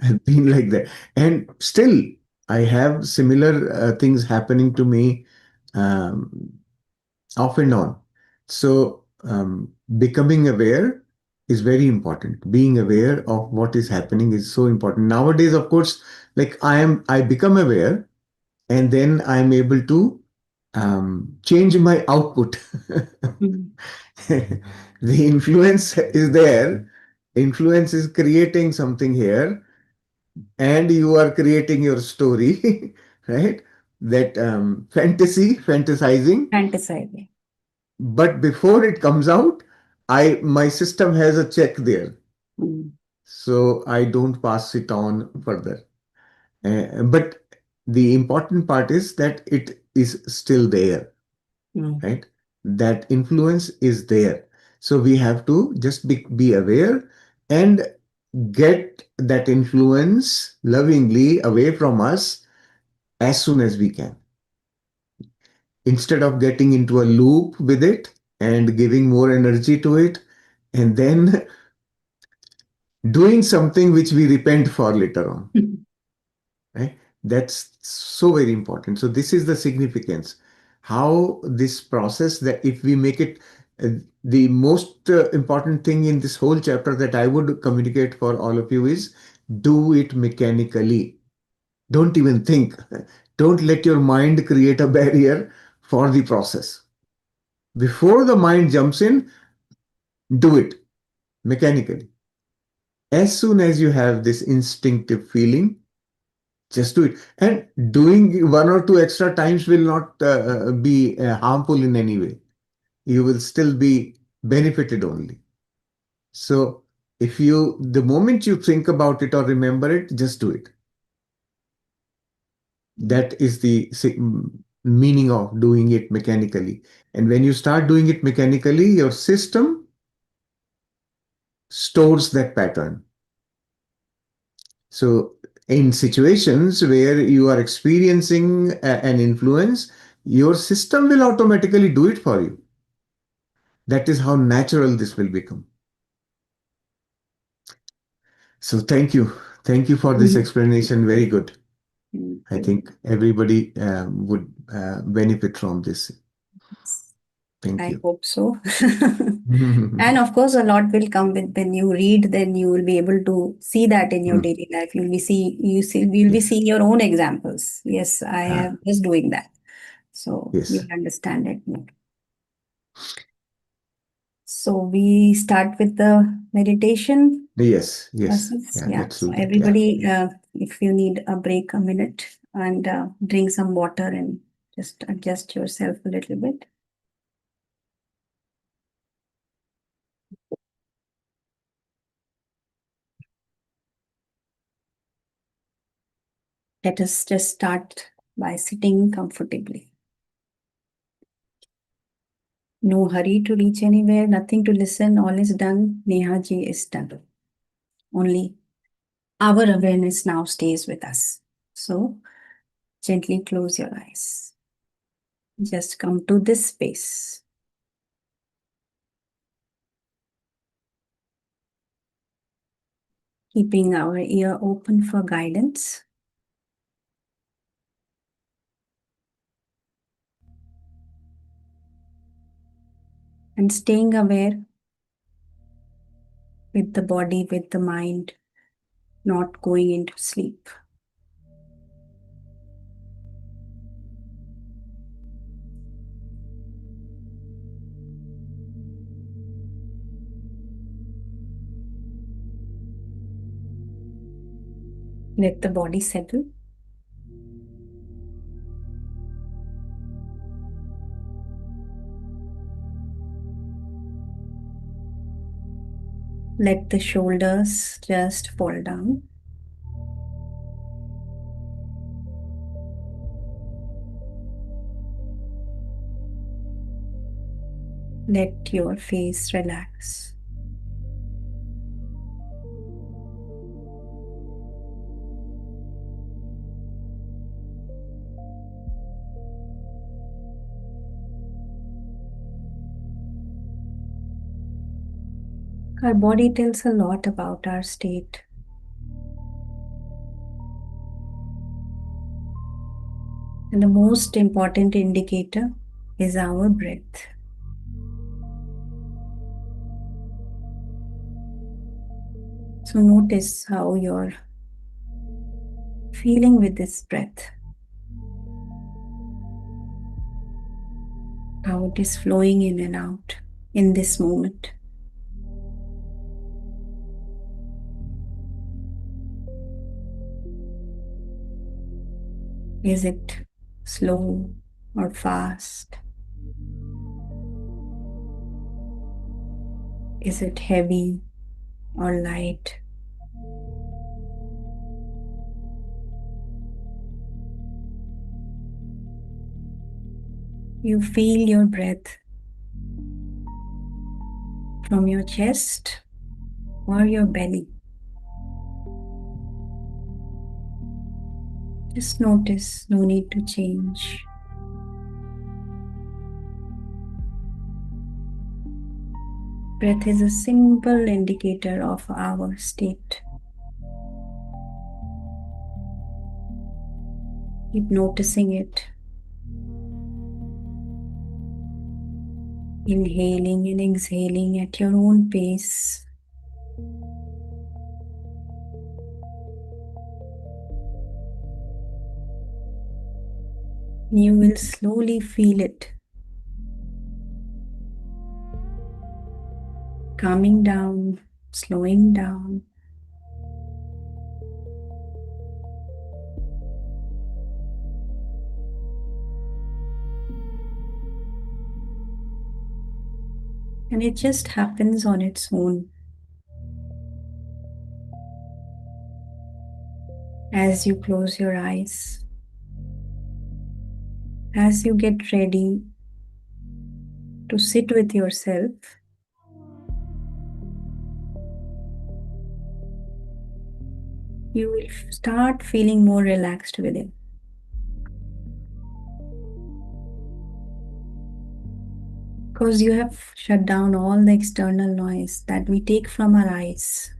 I've been like that. And still, I have similar things happening to me um, off and on. So, becoming aware is very important. Being aware of what is happening is so important. Nowadays, of course, like I become aware and then I'm able to change my output. The influence is there. Influence is creating something here, and you are creating your story, right? That fantasizing. Fantasizing. But before it comes out, I my system has a check there, Mm. so I don't pass it on further. But the important part is that it is still there, Mm. right? That influence is there. So we have to just be aware and get that influence lovingly away from us as soon as we can. Instead of getting into a loop with it and giving more energy to it, and then doing something which we repent for later on, right? That's so very important. So this is the significance. how this process, that if we make it, the most important thing in this whole chapter that I would communicate for all of you is do it mechanically. Don't even think. Don't let your mind create a barrier for the process. Before the mind jumps in, do it mechanically. As soon as you have this instinctive feeling, just do it. And doing one or two extra times will not be harmful in any way. You will still be benefited only. So if you, the moment you think about it or remember it, just do it. That is the meaning of doing it mechanically. And when you start doing it mechanically, your system stores that pattern. So in situations where you are experiencing an influence, your system will automatically do it for you. That is how natural this will become. So thank you. Thank you for this Mhm. explanation. Very good. Thank I you. think everybody would benefit from this. Thank I you. hope so. And of course, a lot will come with when you read, then you will be able to see that in your Mm, daily life. You'll be yes. seeing your own examples. Yes, I Ah, am just doing that. So yes. you'll understand it more. So we start with the meditation Yes. Yes. process. Yeah. Yeah. Let's So do that. Yeah. everybody, if you need a break, a minute, and drink some water and just adjust yourself a little bit. Let us just start by sitting comfortably. No hurry to reach anywhere, nothing to listen, all is done. Neha ji is done. Only our awareness now stays with us. So gently close your eyes. Just come to this space. Keeping our ear open for guidance. And staying aware with the body, with the mind, not going into sleep. Let the body settle. Let the shoulders just fall down. Let your face relax. Our body tells a lot about our state. And the most important indicator is our breath. So notice how you're feeling with this breath, how it is flowing in and out in this moment. Is it slow or fast? Is it heavy or light? You feel your breath from your chest or your belly. Just notice, no need to change. Breath is a simple indicator of our state. Keep noticing it. Inhaling and exhaling at your own pace. You will slowly feel it calming down, slowing down. And it just happens on its own. As you close your eyes, as you get ready to sit with yourself, you will start feeling more relaxed within. Because you have shut down all the external noise that we take from our eyes.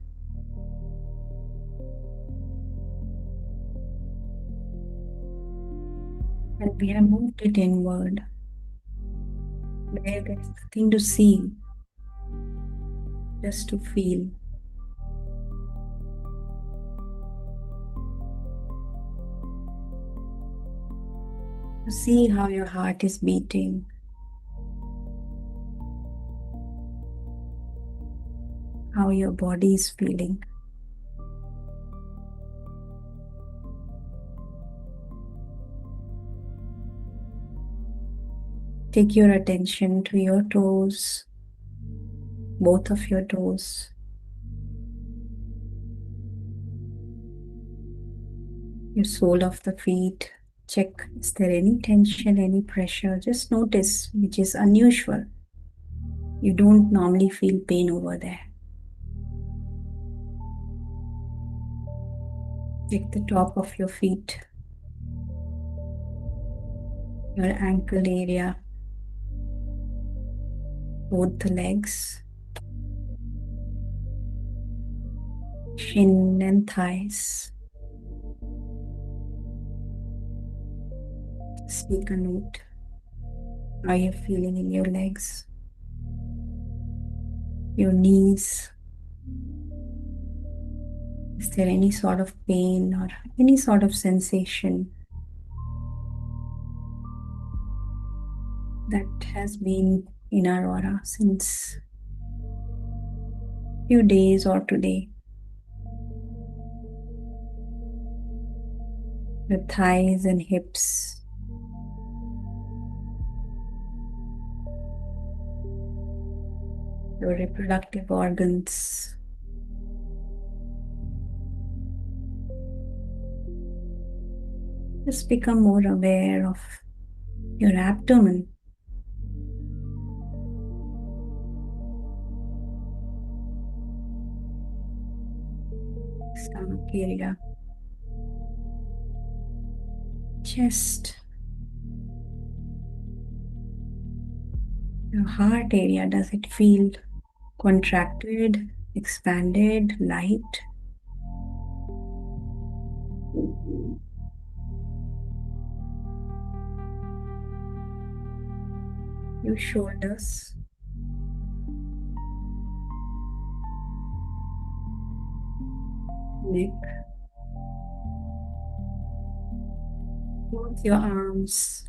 And we have moved it inward, where there's nothing to see, just to feel. To see how your heart is beating, how your body is feeling. Take your attention to your toes, both of your toes, your sole of the feet. Check, is there any tension, any pressure? Just notice which is unusual. You don't normally feel pain over there. Check the top of your feet, your ankle area, both the legs, shin and thighs. Speak a note. How are you feeling in your legs, your knees? Is there any sort of pain or any sort of sensation that has been in our aura since few days or today? Your thighs and hips, your reproductive organs. Just become more aware of your abdomen, stomach area, chest, your heart area. Does it feel contracted, expanded, light? Your shoulders, neck, both your arms,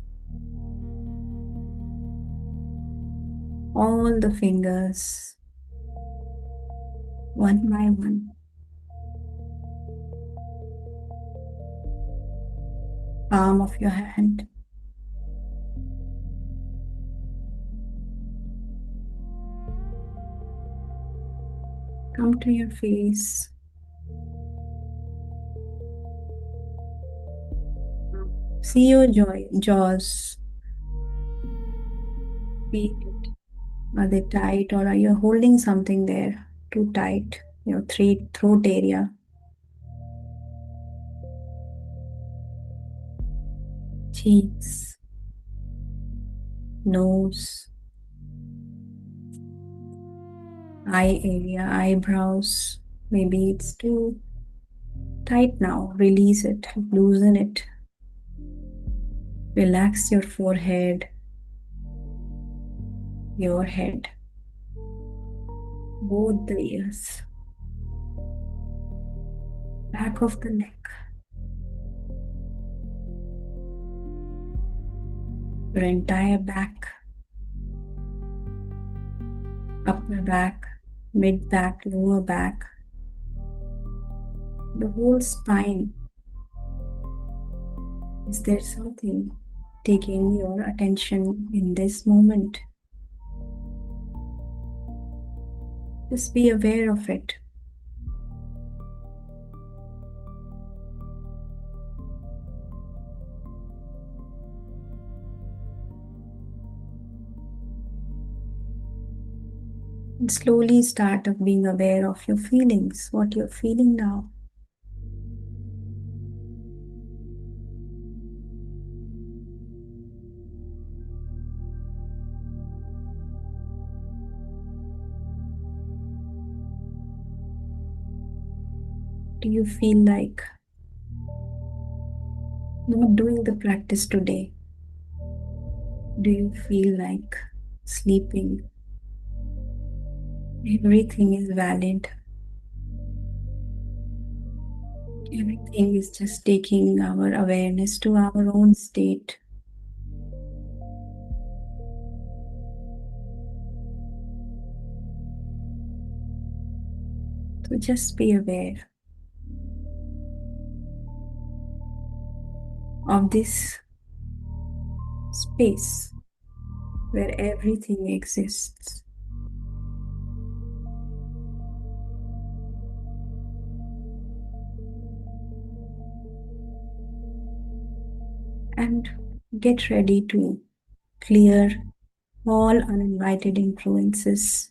all the fingers, one by one. Palm of your hand. Come to your face. See your jaws. Feel it. Are they tight or are you holding something there too tight? Your throat area. Cheeks. Nose. Eye area, eyebrows. Maybe it's too tight now. Release it, loosen it. Relax your forehead. your head, both the ears, back of the neck, your entire back, upper back, mid back, lower back, the whole spine. Is there something taking your attention in this moment? Just be aware of it. And slowly start of being aware of your feelings, what you're feeling now. Do you feel like not doing the practice today? Do you feel like sleeping? Everything is valid. Everything is just taking our awareness to our own state. So just be aware of this space where everything exists. And get ready to clear all uninvited influences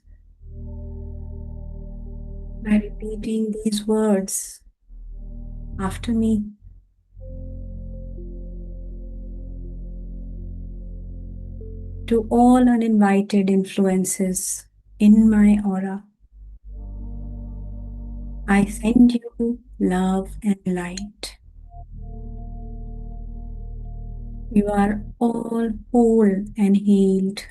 by repeating these words after me. To all uninvited influences in my aura, I send you love and light. You are all whole and healed.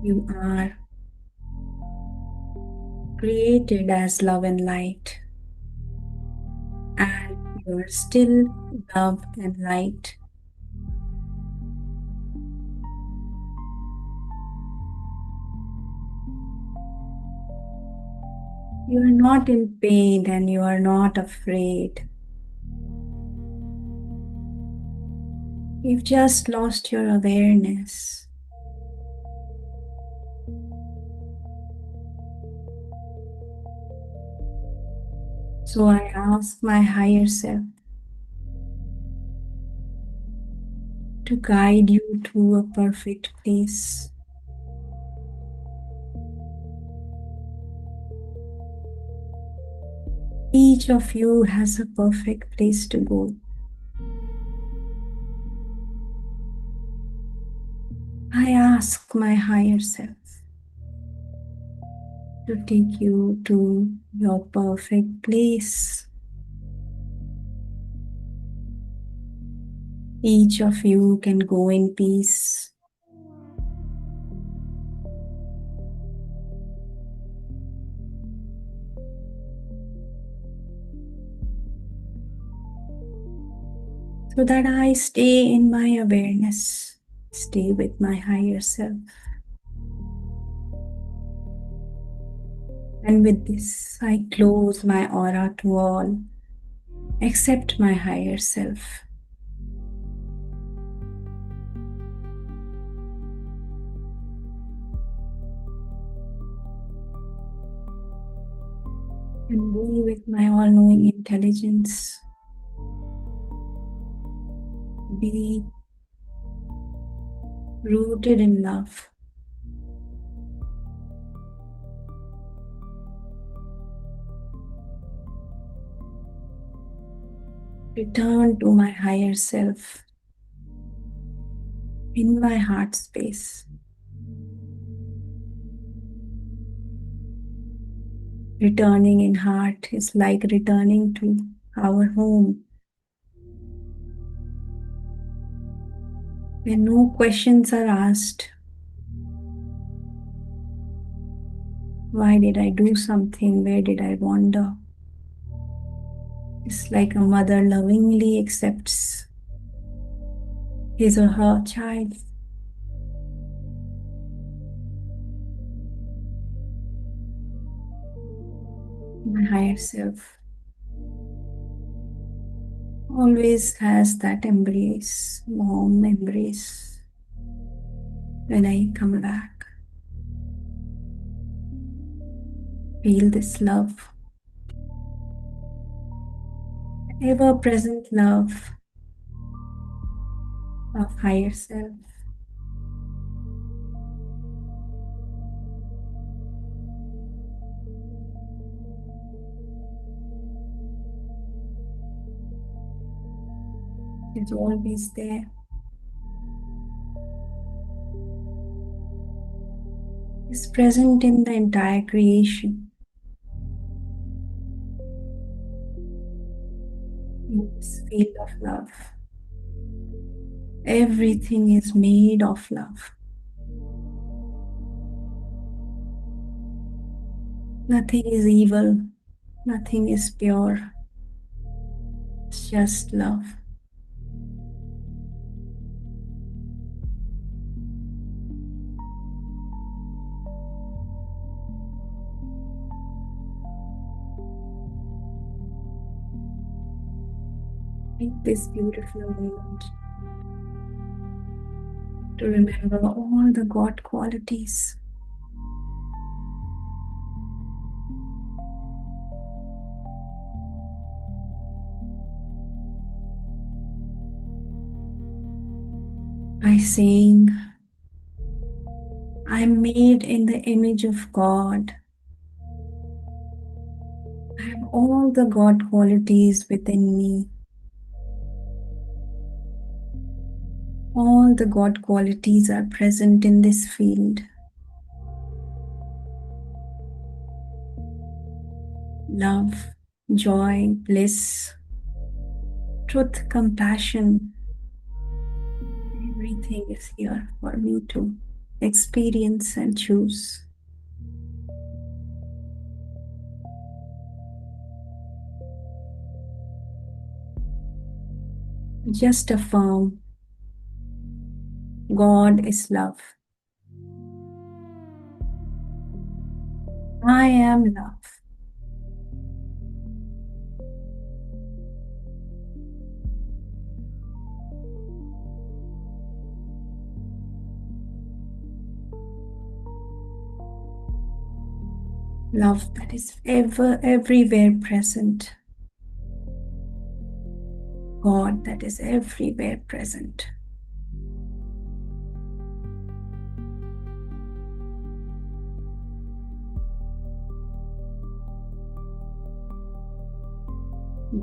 You are created as love and light, and you are still love and light. You are not in pain and you are not afraid. You've just lost your awareness. So I ask my higher self to guide you to a perfect place. Each of you has a perfect place to go. I ask my higher self to take you to your perfect place. Each of you can go in peace. So that I stay in my awareness, stay with my higher self. And with this, I close my aura to all except my higher self. And be with my all-knowing intelligence. Be rooted in love. Return to my higher self in my heart space. Returning in heart is like returning to our home. where no questions are asked. Why did I do something? Where did I wander? It's like a mother lovingly accepts his or her child. My higher self always has that embrace, warm embrace, when I come back. Feel this love, ever present love of higher self. Is always there. Is present in the entire creation. In this field of love. Everything is made of love. Nothing is evil. Nothing is pure. It's just love. Take this beautiful moment to remember all the God qualities. By saying, I am made in the image of God. I have all the God qualities within me. All the God qualities are present in this field. Love, joy, bliss, truth, compassion. Everything is here for me to experience and choose. Just affirm, God is love. I am love. Love that is everywhere present. God that is everywhere present.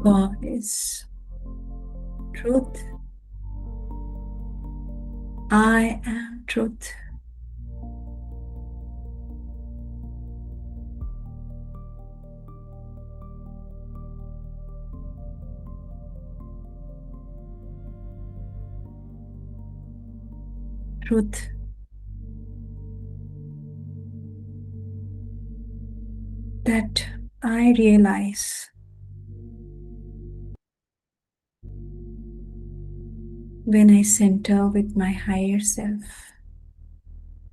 God is truth. I am truth. Truth. That I realize when I center with my higher self,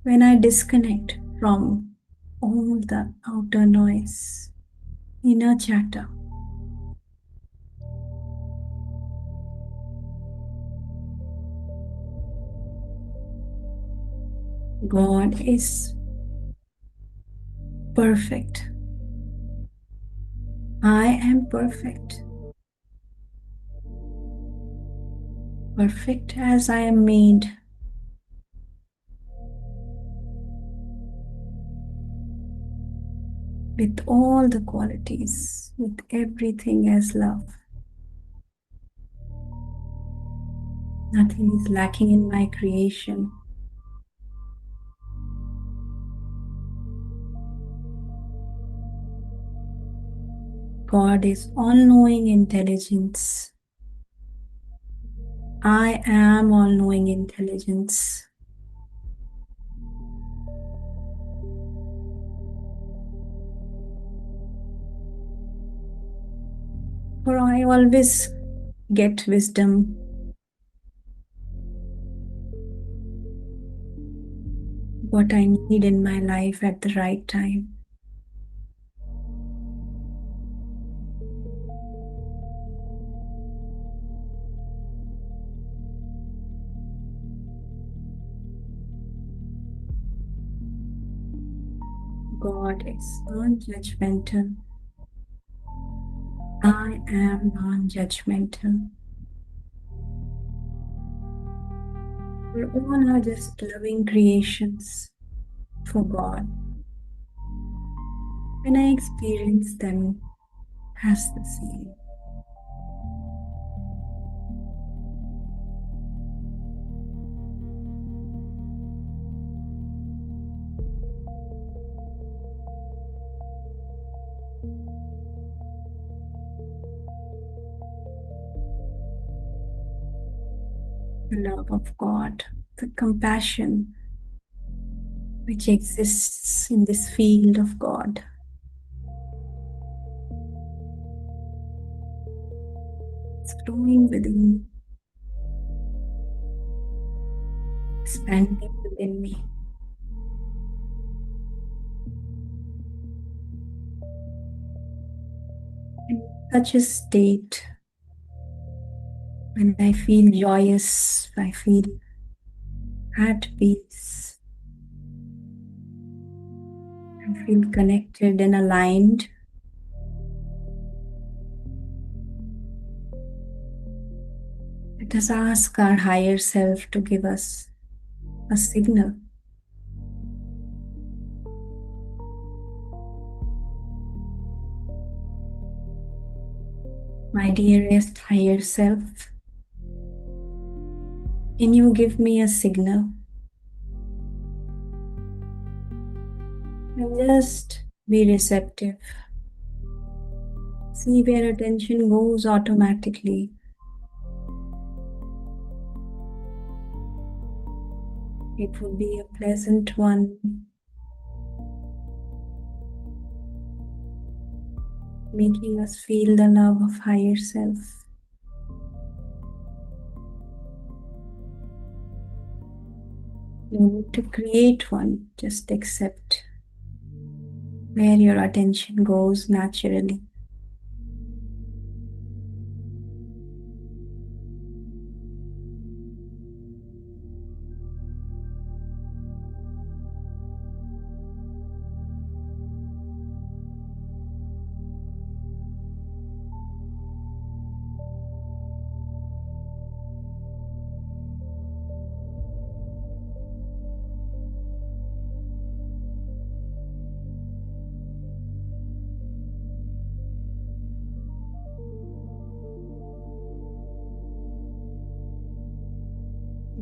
when I disconnect from all the outer noise, inner chatter. God is perfect. I am perfect. Perfect as I am made. With all the qualities, with everything as love. Nothing is lacking in my creation. God is all-knowing intelligence. I am all-knowing intelligence. For I always get wisdom. What I need in my life at the right time. God is non-judgmental. I am non-judgmental. We all are just loving creations for God. When I experience them as the same. The love of God, the compassion which exists in this field of God. It's growing within, expanding within me. In such a state, when I feel joyous, I feel at peace, I feel connected and aligned. Let us ask our higher self to give us a signal. My dearest higher self, can you give me a signal? And just be receptive. See where attention goes automatically. It would be a pleasant one, making us feel the love of higher self. You need to create one, just accept where your attention goes naturally.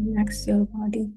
Relax your body.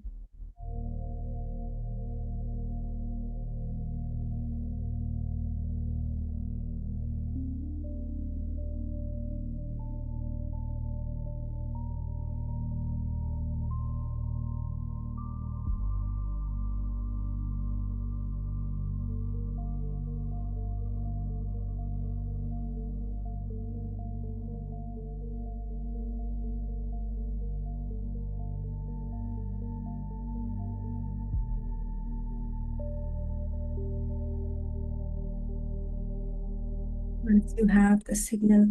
Once you have the signal,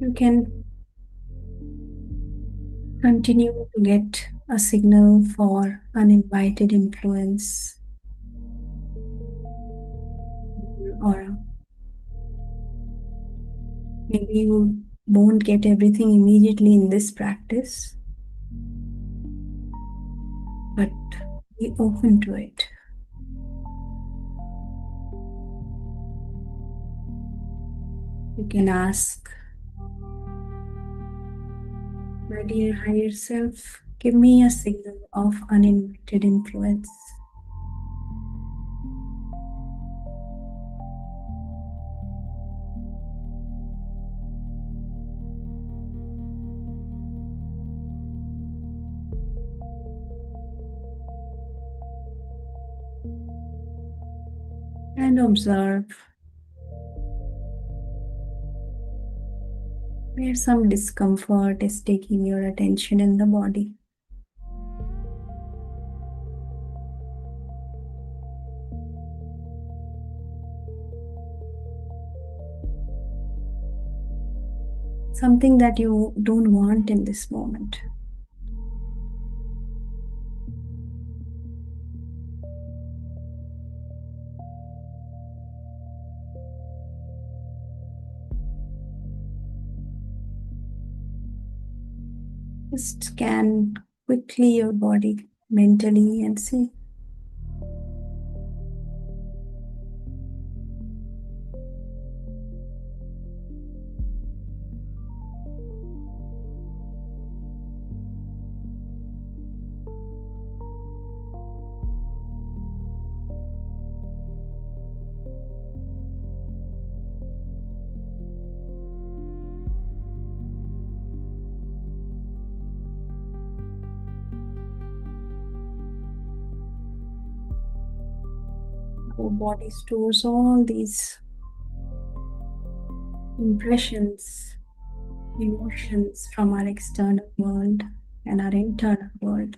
you can continue to get a signal for uninvited influence in your aura. Maybe you won't get everything immediately in this practice, but be open to it. You can ask, my dear higher self, give me a signal of uninvited influence. And observe where some discomfort is taking your attention in the body. Something that you don't want in this moment. Just scan quickly your body mentally and see. Our body stores all these impressions, emotions from our external world and our internal world.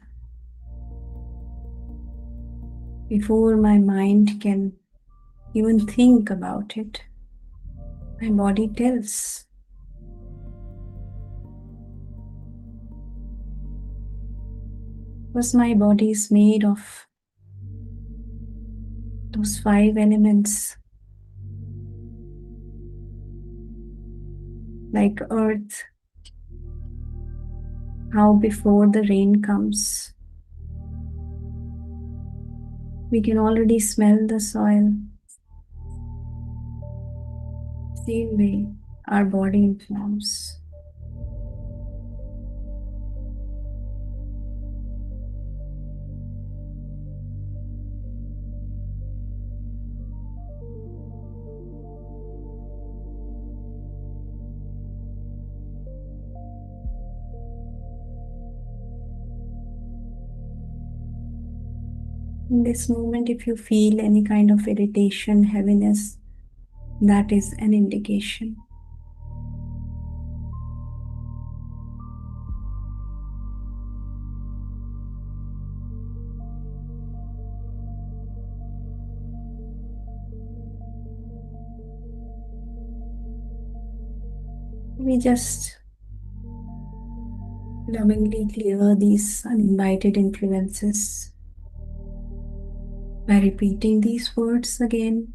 Before my mind can even think about it, my body tells. Because my body is made of those 5 elements, like earth, how before the rain comes, we can already smell the soil. Same way, our body informs. In this moment, if you feel any kind of irritation, heaviness, that is an indication. We just lovingly clear these uninvited influences by repeating these words again.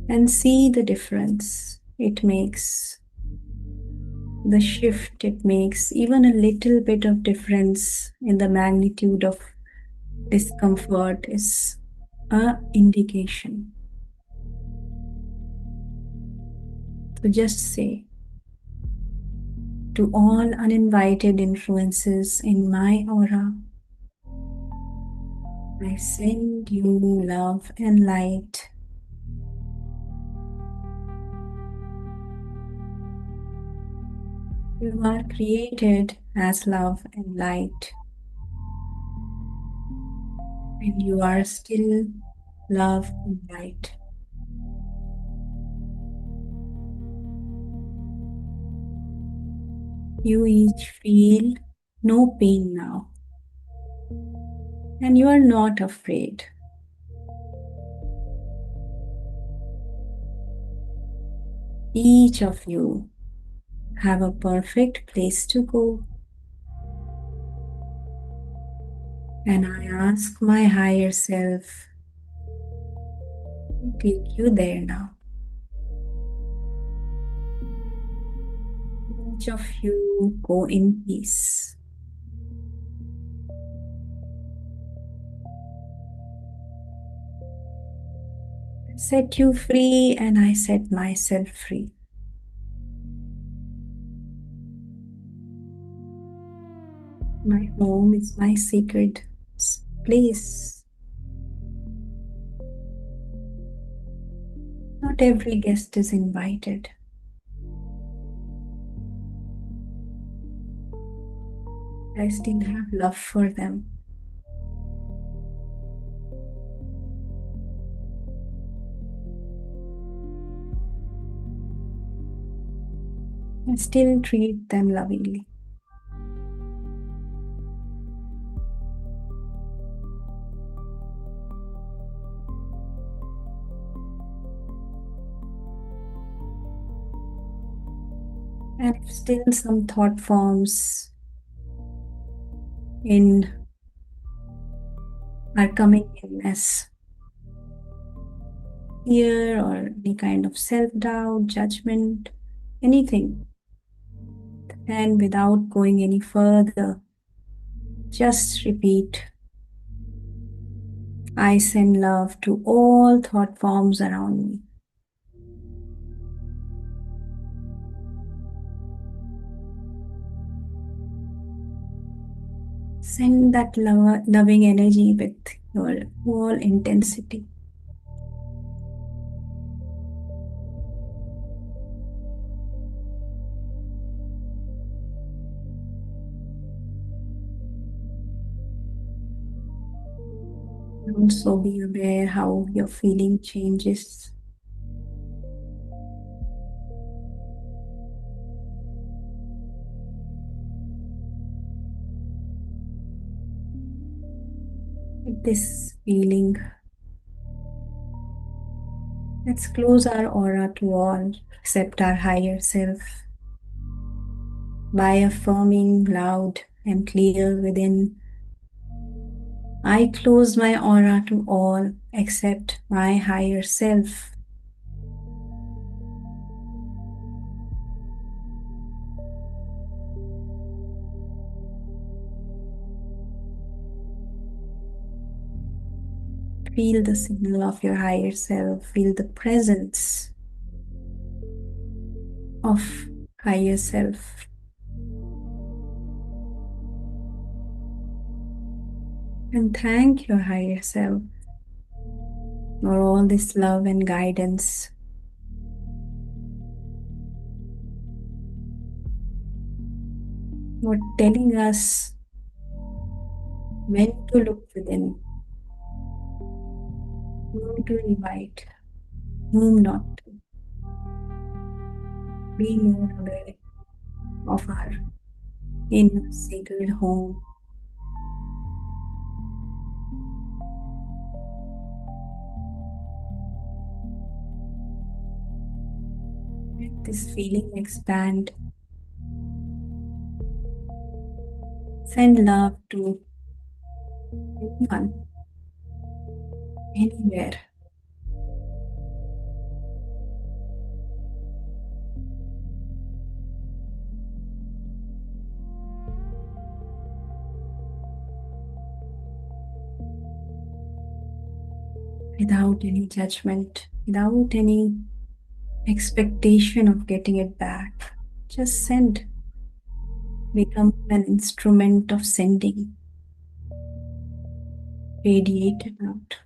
And see the difference it makes, the shift it makes, even a little bit of difference in the magnitude of discomfort is a indication. So just say, to all uninvited influences in my aura, I send you love and light. You are created as love and light, and you are still love and light. You each feel no pain now, and you are not afraid. Each of you have a perfect place to go, and I ask my higher self to take you there now. Each of you go in peace. Set you free, and I set myself free. My home is my sacred place. Not every guest is invited. I still have love for them. I still treat them lovingly. And if still some thought forms in are coming in as fear or any kind of self-doubt, judgment, anything, and without going any further, just repeat, I send love to all thought forms around me. Send that loving energy with your whole intensity. Also be aware how your feeling changes. With this feeling, let's close our aura to all except our higher self by affirming loud and clear within, I close my aura to all except my higher self. Feel the signal of your higher self. Feel the presence of higher self. And thank your higher self for all this love and guidance. For telling us when to look within, whom to invite, whom not to. Be more aware of our inner sacred home. Let this feeling expand. Send love to anyone, anywhere, without any judgment, without any expectation of getting it back. Just send. Become an instrument of sending. Radiate it out.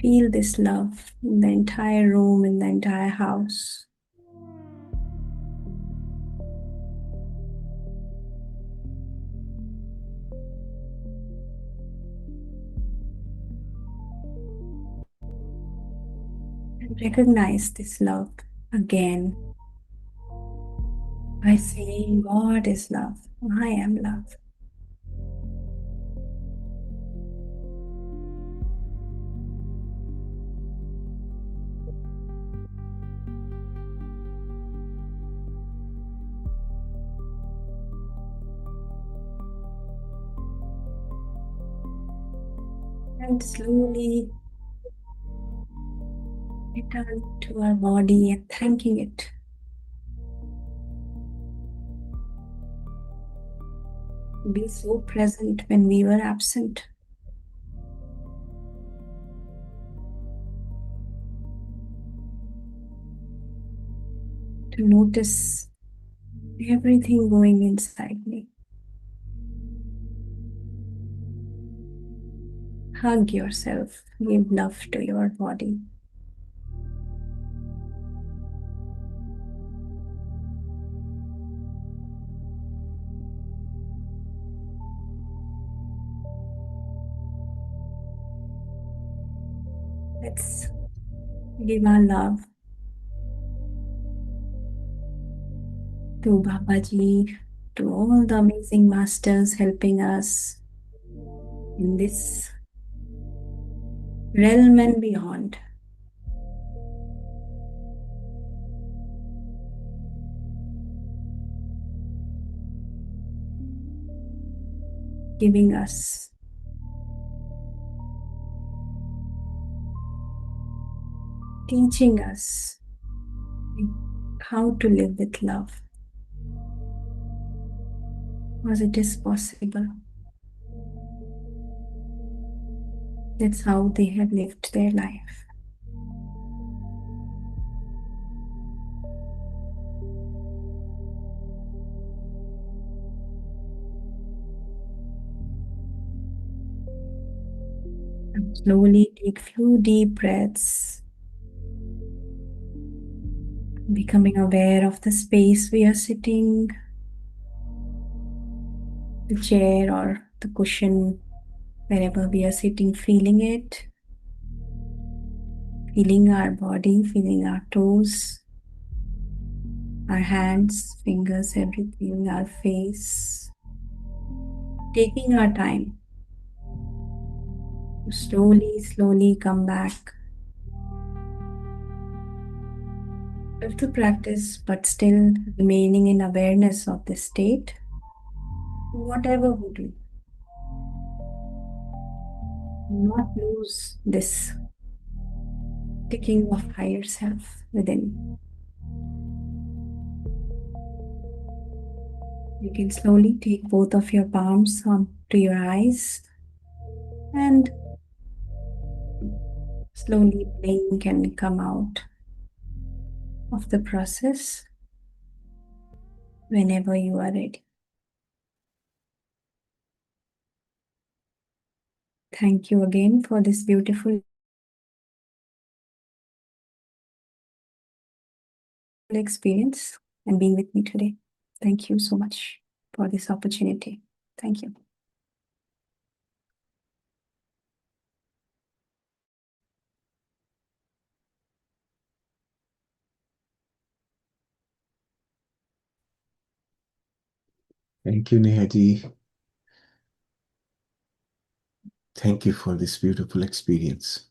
Feel this love in the entire room, in the entire house. And recognize this love again by saying, God is love. I am love. And slowly return to our body and thanking it. Be so present when we were absent. To notice everything going inside me. Hug yourself. Give love to your body. let's give our love to Babaji, to all the amazing masters helping us in this realm and beyond. Giving us teaching us how to live with love, because it is possible. That's how they have lived their life. And slowly take few deep breaths, becoming aware of the space we are sitting, the chair or the cushion, wherever we are sitting, feeling it, feeling our body, feeling our toes, our hands, fingers, everything, our face. Taking our time to slowly come back with the practice, but still remaining in awareness of the state, whatever we do. Not lose this ticking of higher self within. You can slowly take both of your palms onto your eyes and slowly blink and come out of the process whenever you are ready. Thank you again for this beautiful experience and being with me today. Thank you so much for this opportunity. Thank you. Thank you, Nehaji. Thank you for this beautiful experience.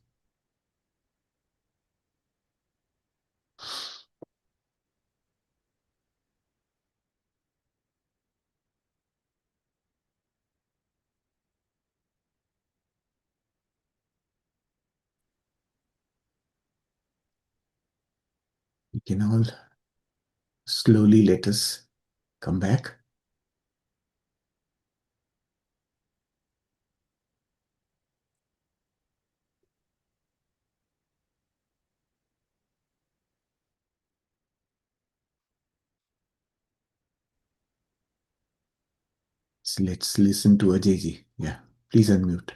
We can all slowly let us come back. So let's listen to Ajayji. Yeah, please unmute.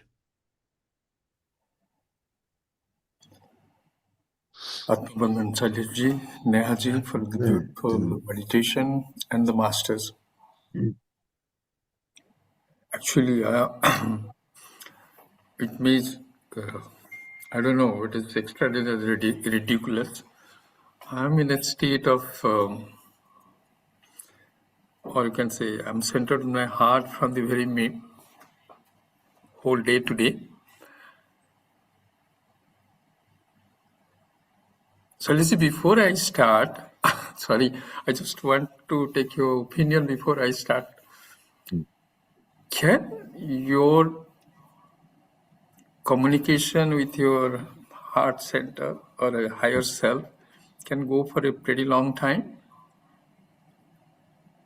Atmabandan Salifji, Nehaji for the beautiful meditation and the masters. Actually, it means, I don't know, it is extraordinarily ridiculous. I'm in a state of, or you can say, I'm centered in my heart from the very whole day today. So, listen, before I start, sorry, I just want to take your opinion before I start. Can your communication with your heart center or a higher self can go for a pretty long time?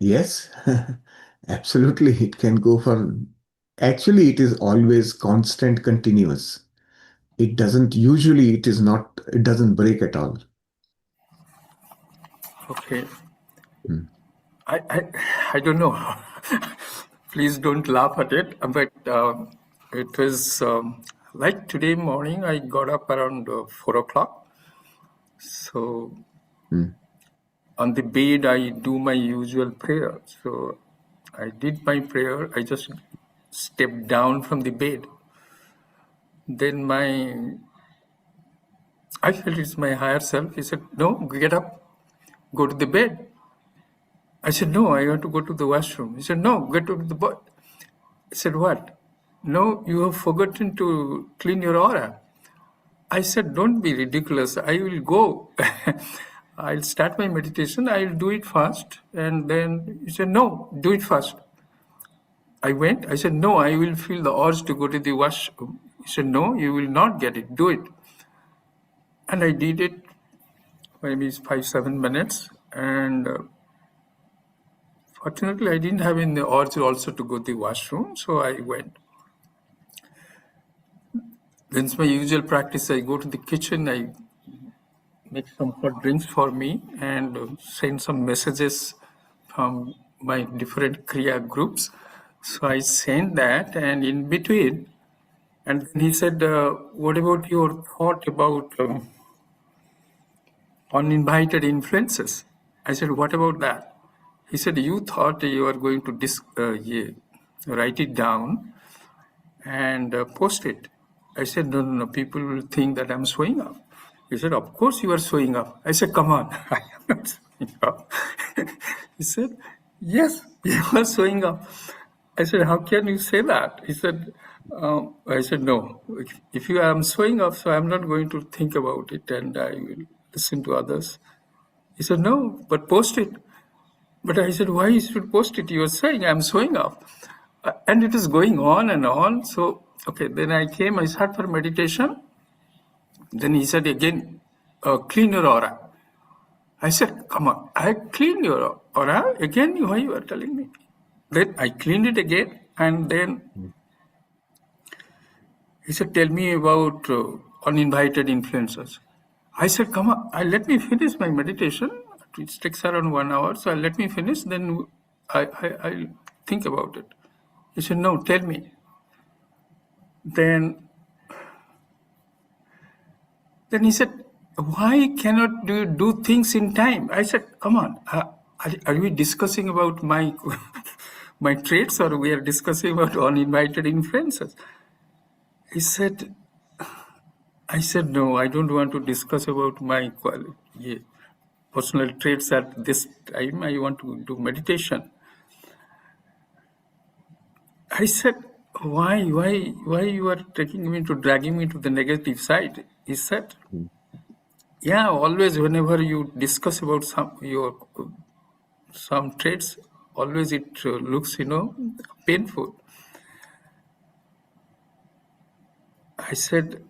Yes, absolutely. It can go for, actually, it is always constant, continuous. It doesn't, usually, it is not, it doesn't break at all. Okay. Hmm. I don't know. Please don't laugh at it. But it was like today morning, I got up around 4 o'clock. So Hmm. on the bed, I do my usual prayer. So I did my prayer. I just stepped down from the bed. Then my I felt it's my higher self. He said, no, get up, go to the bed. I said, no, I want to go to the washroom. He said, no, get to the bed. I said, what? No, you have forgotten to clean your aura. I said, don't be ridiculous. I will go. I'll start my meditation. I'll do it fast. And then he said, no, do it fast. I went. I said, no, I will feel the urge to go to the washroom. He said, no, you will not get it. Do it. And I did it maybe 5-7 minutes. And fortunately, I didn't have any urge also to go to the washroom. So I went. Then it's my usual practice. I go to the kitchen. I make some hot drinks for me and send some messages from my different Kriya groups. So I sent that, and in between, and then he said, what about your thought about uninvited influences? I said, what about that? He said, you thought you are going to write it down and post it. I said, no, people will think that I'm showing up. He said, of course you are showing up. I said, come on, I am not showing up. He said, yes, you are showing up. I said, how can you say that? He said, I said, no, if you am showing up, so I'm not going to think about it and I will listen to others. He said, no, but post it. But I said, why you should post it? You are saying I'm showing up. And it is going on and on. So, okay, then I sat for meditation. Then he said again, clean your aura. I said, come on, I cleaned your aura. Again, why you are telling me? Then I cleaned it again. And then he said, tell me about uninvited influences. I said, come on, let me finish my meditation. It takes around 1 hour. So let me finish. Then I'll think about it. He said, no, tell me. Then he said, why cannot you do things in time? I said, come on, are we discussing about my my traits, or we are discussing about uninvited influences? He said, I said, no, I don't want to discuss about my personal traits at this time. I want to do meditation. I said, why you are dragging me to the negative side? He said, yeah, always whenever you discuss about some traits, always it looks, painful. I said,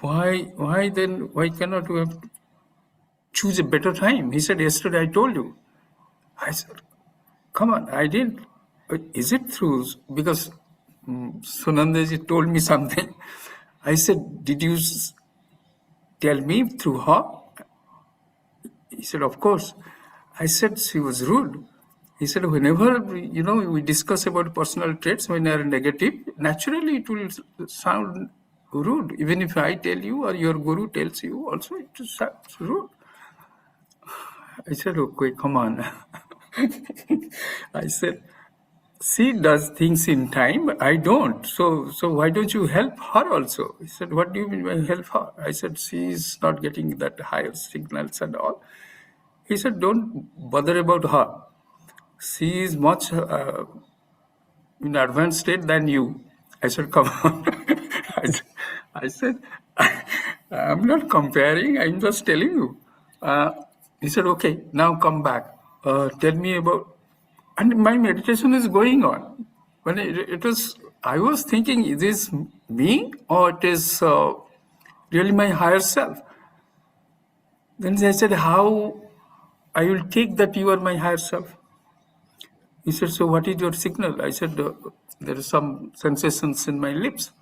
why cannot we choose a better time? He said, yesterday I told you. I said, come on, I didn't. Is it true? Because Sunandaji told me something. I said, did you tell me through her? He said, of course. I said, she was rude. He said, whenever, we discuss about personal traits, when they are negative, naturally it will sound rude. Even if I tell you or your guru tells you also, it sounds rude. I said, okay, come on. I said, she does things in time, I don't. So why don't you help her also? He said, what do you mean by help her? I said, she is not getting that higher signals and all. He said, don't bother about her. She is much in advanced state than you. I said, come on. I said, I'm not comparing, I'm just telling you. He said, okay, now come back. Tell me about, and my meditation is going on. When it was, I was thinking, is this me or it is really my higher self? Then I said, how I will take that you are my higher self? He said, so what is your signal? I said, there are some sensations in my lips.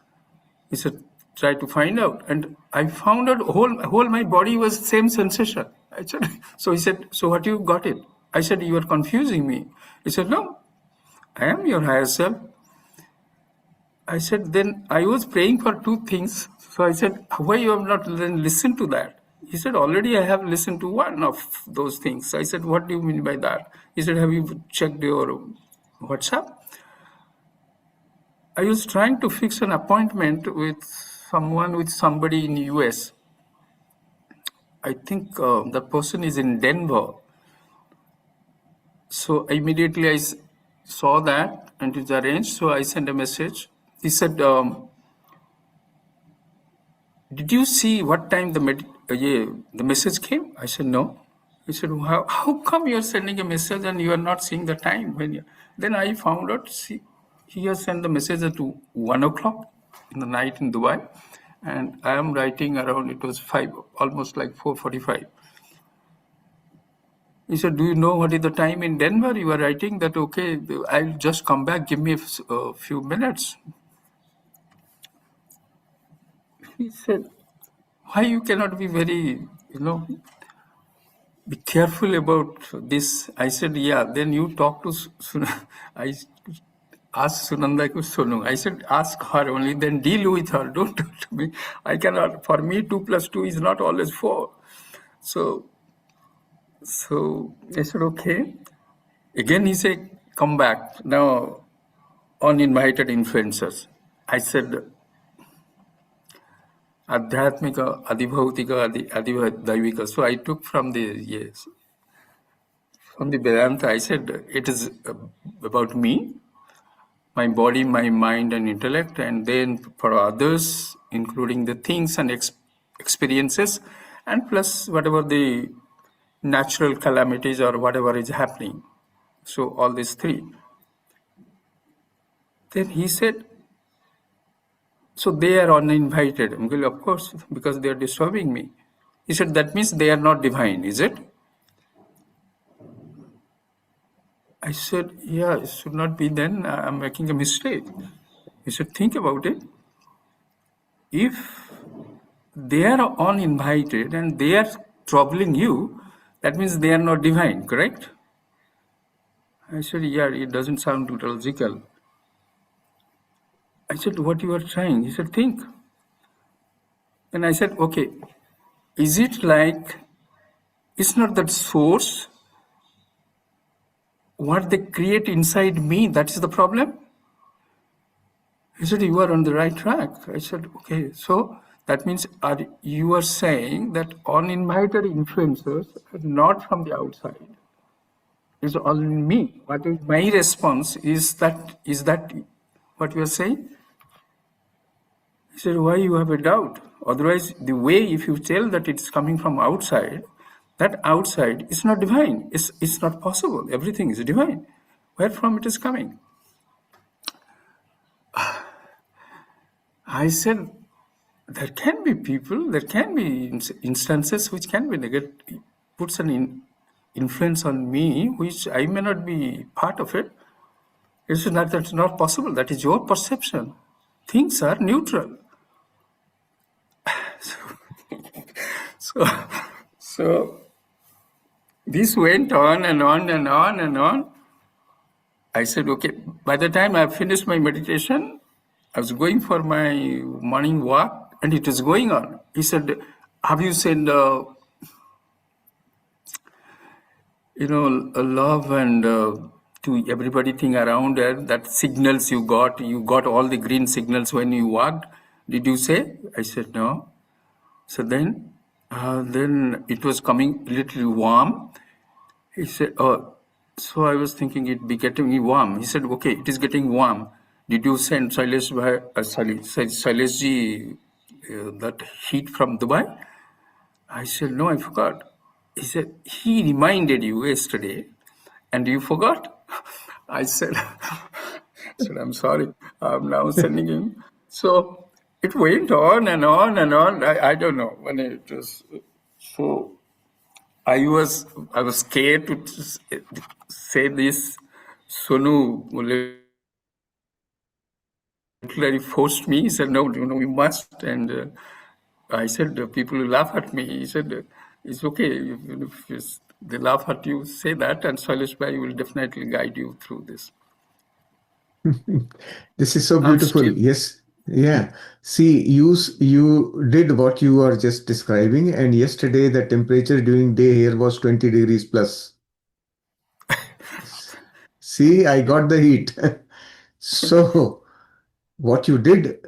He said, try to find out. And I found out whole my body was same sensation. I said, so he said, so what you got it? I said, you are confusing me. He said, no, I am your higher self. I said, then I was praying for two things. So I said, why you have not then listened to that? He said, already I have listened to one of those things. I said, what do you mean by that? He said, have you checked your WhatsApp? I was trying to fix an appointment with somebody in the US. I think that person is in Denver. So immediately I saw that and it's arranged. So I sent a message. He said, "Did you see what time the message came?" I said, "No." He said, how come you're sending a message and you are not seeing the time? Then I found out, see, he has sent the message at 1 o'clock in the night in Dubai. And I am writing around, it was 5, almost like 4:45. He said, "Do you know what is the time in Denver?" You are writing that, okay, I'll just come back, give me a few minutes. He said, why you cannot be very, be careful about this? I said, yeah, then you talk to I asked Sunanda to Sonu. I said, ask her only, then deal with her. Don't talk to me. I cannot, for me, 2 plus 2 is not always 4. So I said, okay. Again, he said, come back. Now, uninvited influencers. I said, Adhyatmika, Adibhautika, Adivadaivika. So I took from the Vedanta, I said, it is about me, my body, my mind and intellect, and then for others, including the things and experiences, and plus whatever the natural calamities or whatever is happening. So all these three. Then he said, so they are uninvited. Well, of course, because they are disturbing me. He said, that means they are not divine, is it? I said, yeah, it should not be then. I'm making a mistake. He said, think about it. If they are uninvited and they are troubling you, that means they are not divine, correct? I said, yeah, it doesn't sound logical. I said, what you are trying? He said, think. And I said, okay, is it like, it's not that source, what they create inside me, that is the problem? He said, you are on the right track. I said, okay, so that means you are saying that uninvited influencers are not from the outside. It's all in me. What is my response? Is that what you are saying? He said, why you have a doubt? Otherwise, the way if you tell that it's coming from outside, that outside is not divine. It's not possible. Everything is divine. Where from it is coming? I said, there can be people, there can be instances which can be negative, puts an influence on me, which I may not be part of it. That's not possible. That is your perception. Things are neutral. So, so this went on and on and on and on. I said, okay, by the time I finished my meditation, I was going for my morning walk and it was going on. He said, have you sent, love and to everybody thing around there, that signals you got all the green signals when you walked. Did you say? I said, no. So then it was coming a little warm. He said, oh, so I was thinking it'd be getting warm. He said, okay, it is getting warm. Did you send Shailesh that heat from Dubai? I said, no, I forgot. He said, he reminded you yesterday and you forgot? I said, I'm sorry. I'm now sending him. So it went on and on and on. I don't know when it was. So I was scared to say this. Sonu literally forced me. He said, no, you must. And I said, people will laugh at me. He said, it's okay. If they laugh at you, say that, and Sailesh Bhai will definitely guide you through this. This is so I'm beautiful. still, Yes. Yeah. See, you did what you were just describing, and yesterday the temperature during day here was 20 degrees plus. See, I got the heat. So what you did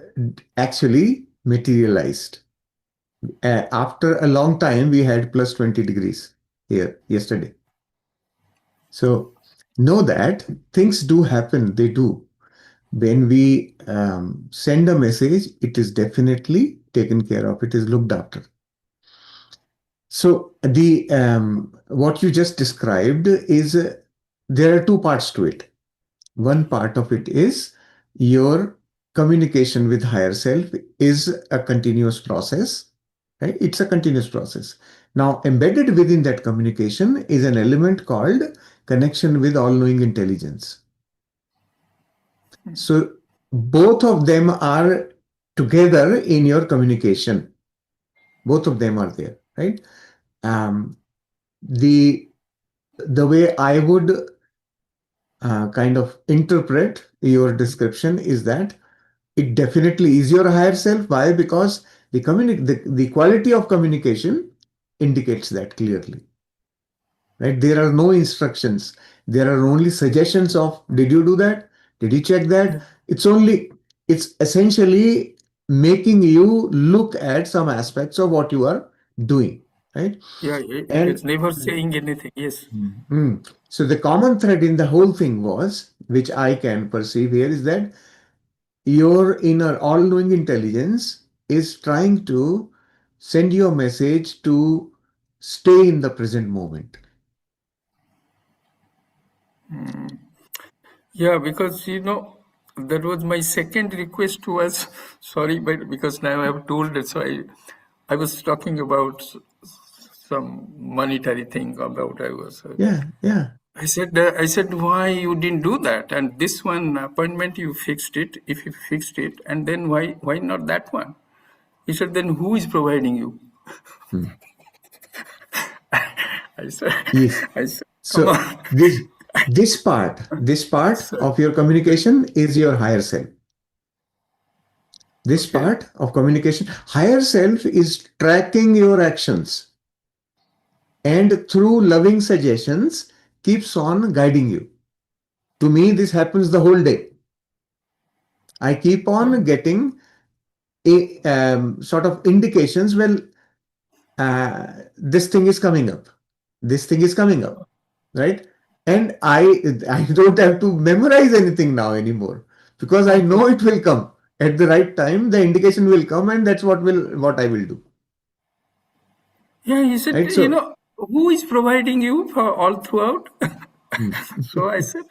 actually materialized. After a long time, we had plus 20 degrees here yesterday. So know that things do happen. They do. When we send a message, it is definitely taken care of. It is looked after. So the what you just described is there are two parts to it. One part of it is your communication with higher self is a continuous process, right? It's a continuous process. Now, embedded within that communication is an element called connection with all-knowing intelligence. So both of them are together in your communication. Both of them are there, right? Um, the the way I would kind of interpret your description is that it definitely is your higher self. Why? Because the quality of communication indicates that clearly, right? There are no instructions. There are only suggestions of, did you do that? Did you check that? Yeah, It's essentially making you look at some aspects of what you are doing, right? yeah, it is And never saying anything. Yes. so the common thread in the whole thing was, which I can perceive here, is that your inner all-knowing intelligence is trying to send you a message to stay in the present moment. Yeah, because that was my second request was sorry, but because now I have told it, so I was talking about some monetary thing about I was. Yeah, yeah. I said why you didn't do that, and this one appointment you fixed it. If you fixed it, and then why not that one? He said, then who is providing you? Hmm. I said, Yes. I said, come So on. this part So, of your communication is your higher self. This okay. part of communication, higher self is tracking your actions and through loving suggestions keeps on guiding you. To me, this happens the whole day. I keep on getting sort of indications. Well, this thing is coming up. This thing is coming up, right? And I don't have to memorize anything now anymore because I know it will come at the right time. The indication will come, and that's what I will do, Yeah, he said, right? So, who is providing you for all throughout? hmm, So I said,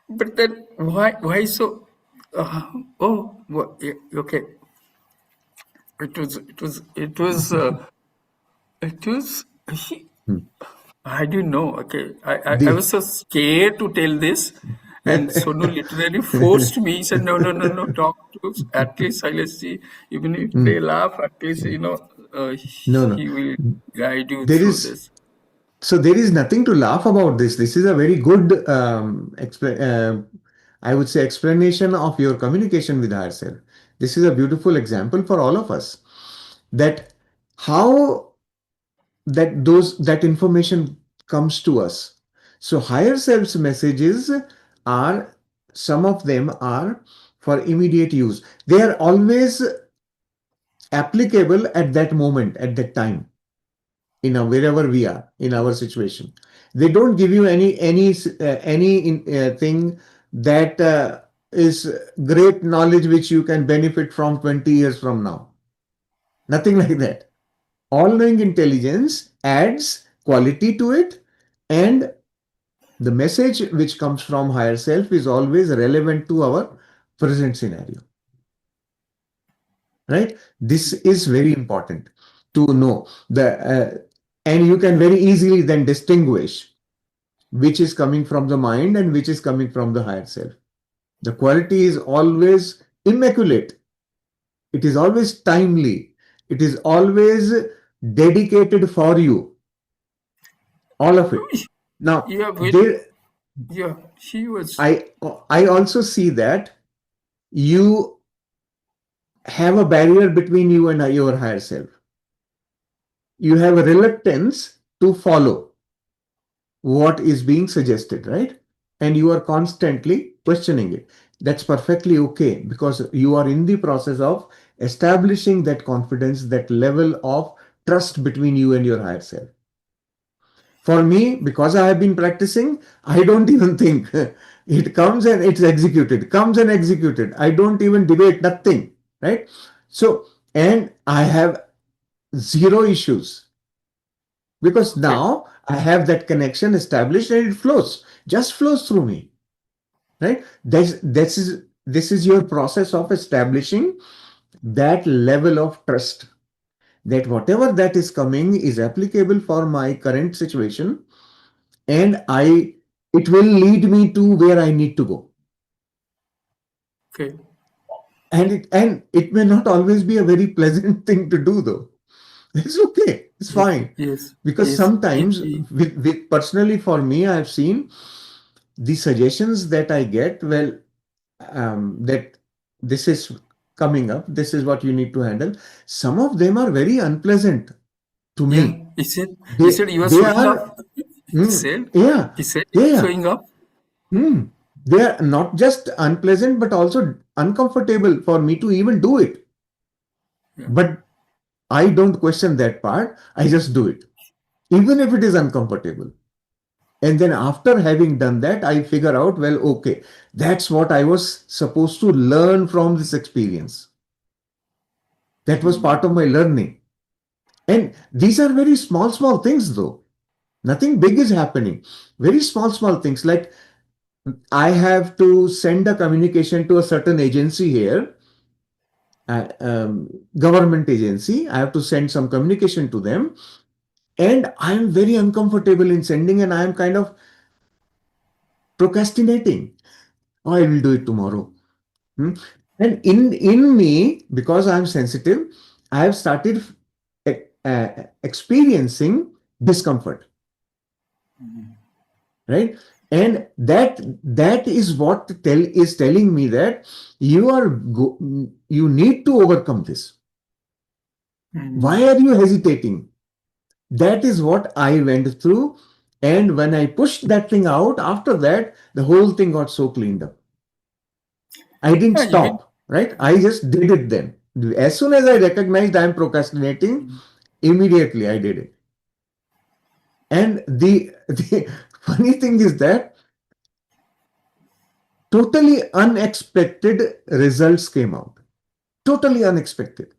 but then why so? Uh, yeah, okay. It was. hmm. I didn't know. Okay, I was the so scared to tell this, and Sonu literally forced me. He said, no. Talk to at least Silas. Even if Hmm. they laugh, at least No, no. he will guide you There through is this. So there is nothing to laugh about this. This is a very good, I would say, explanation of your communication with higher self. This is a beautiful example for all of us that how that information comes to us. So higher self's messages are, some of them are for immediate use. They are always applicable at that moment, at that time, wherever we are in our situation. They don't give you any thing that is great knowledge which you can benefit from 20 years from now. Nothing like that. All knowing intelligence adds quality to it, and the message which comes from higher self is always relevant to our present scenario, right? This is very important to know and you can very easily then distinguish which is coming from the mind and which is coming from the higher self. The quality is always immaculate. It is always timely. It is always dedicated for you. All of it. Now, Yeah, there, yeah, she was. I I also see that you have a barrier between you and your higher self. You have a reluctance to follow what is being suggested, right? and you are constantly questioning it. That's perfectly okay because you are in the process of establishing that confidence, that level of trust between you and your higher self. For me, because I have been practicing, I don't even think. It comes and it's executed, comes and executed. I don't even debate, nothing, right? So, and I have zero issues because Okay. now I have that connection established and it flows, just flows through me, right? This is your process of establishing that level of trust that whatever that is coming is applicable for my current situation, and it will lead me to where I need to go. Okay. And it may not always be a very pleasant thing to do, though. It's okay. It's Yes. fine. Yes. Because Yes. sometimes, personally for me, I've seen the suggestions that I get, well, that this is coming up, this is what you need to handle. Some of them are very unpleasant to Yeah. me. He said you are They showing are, up. He said, yeah, he said you are yeah. showing up. Hmm. They are not just unpleasant, but also uncomfortable for me to even do it. Yeah. But I don't question that part. I just do it, even if it is uncomfortable. And then after having done that, I figure out, well, okay, that's what I was supposed to learn from this experience. That was part of my learning. And these are very small, small things, though. Nothing big is happening. Very small, small things like I have to send a communication to a certain agency here, government agency. I have to send some communication to them, and I am very uncomfortable in sending, and I am kind of procrastinating. Oh, I will do it tomorrow. Hmm? And in me, because I'm sensitive, I have started experiencing discomfort, right? And that is what is telling me that you need to overcome this. Why are you hesitating? That is what I went through. And when I pushed that thing out, after that, the whole thing got so cleaned up. I didn't Yeah, even stop, right? I just did it then. As soon as I recognized I'm procrastinating, immediately I did it. And the funny thing is that totally unexpected results came out. Totally unexpected.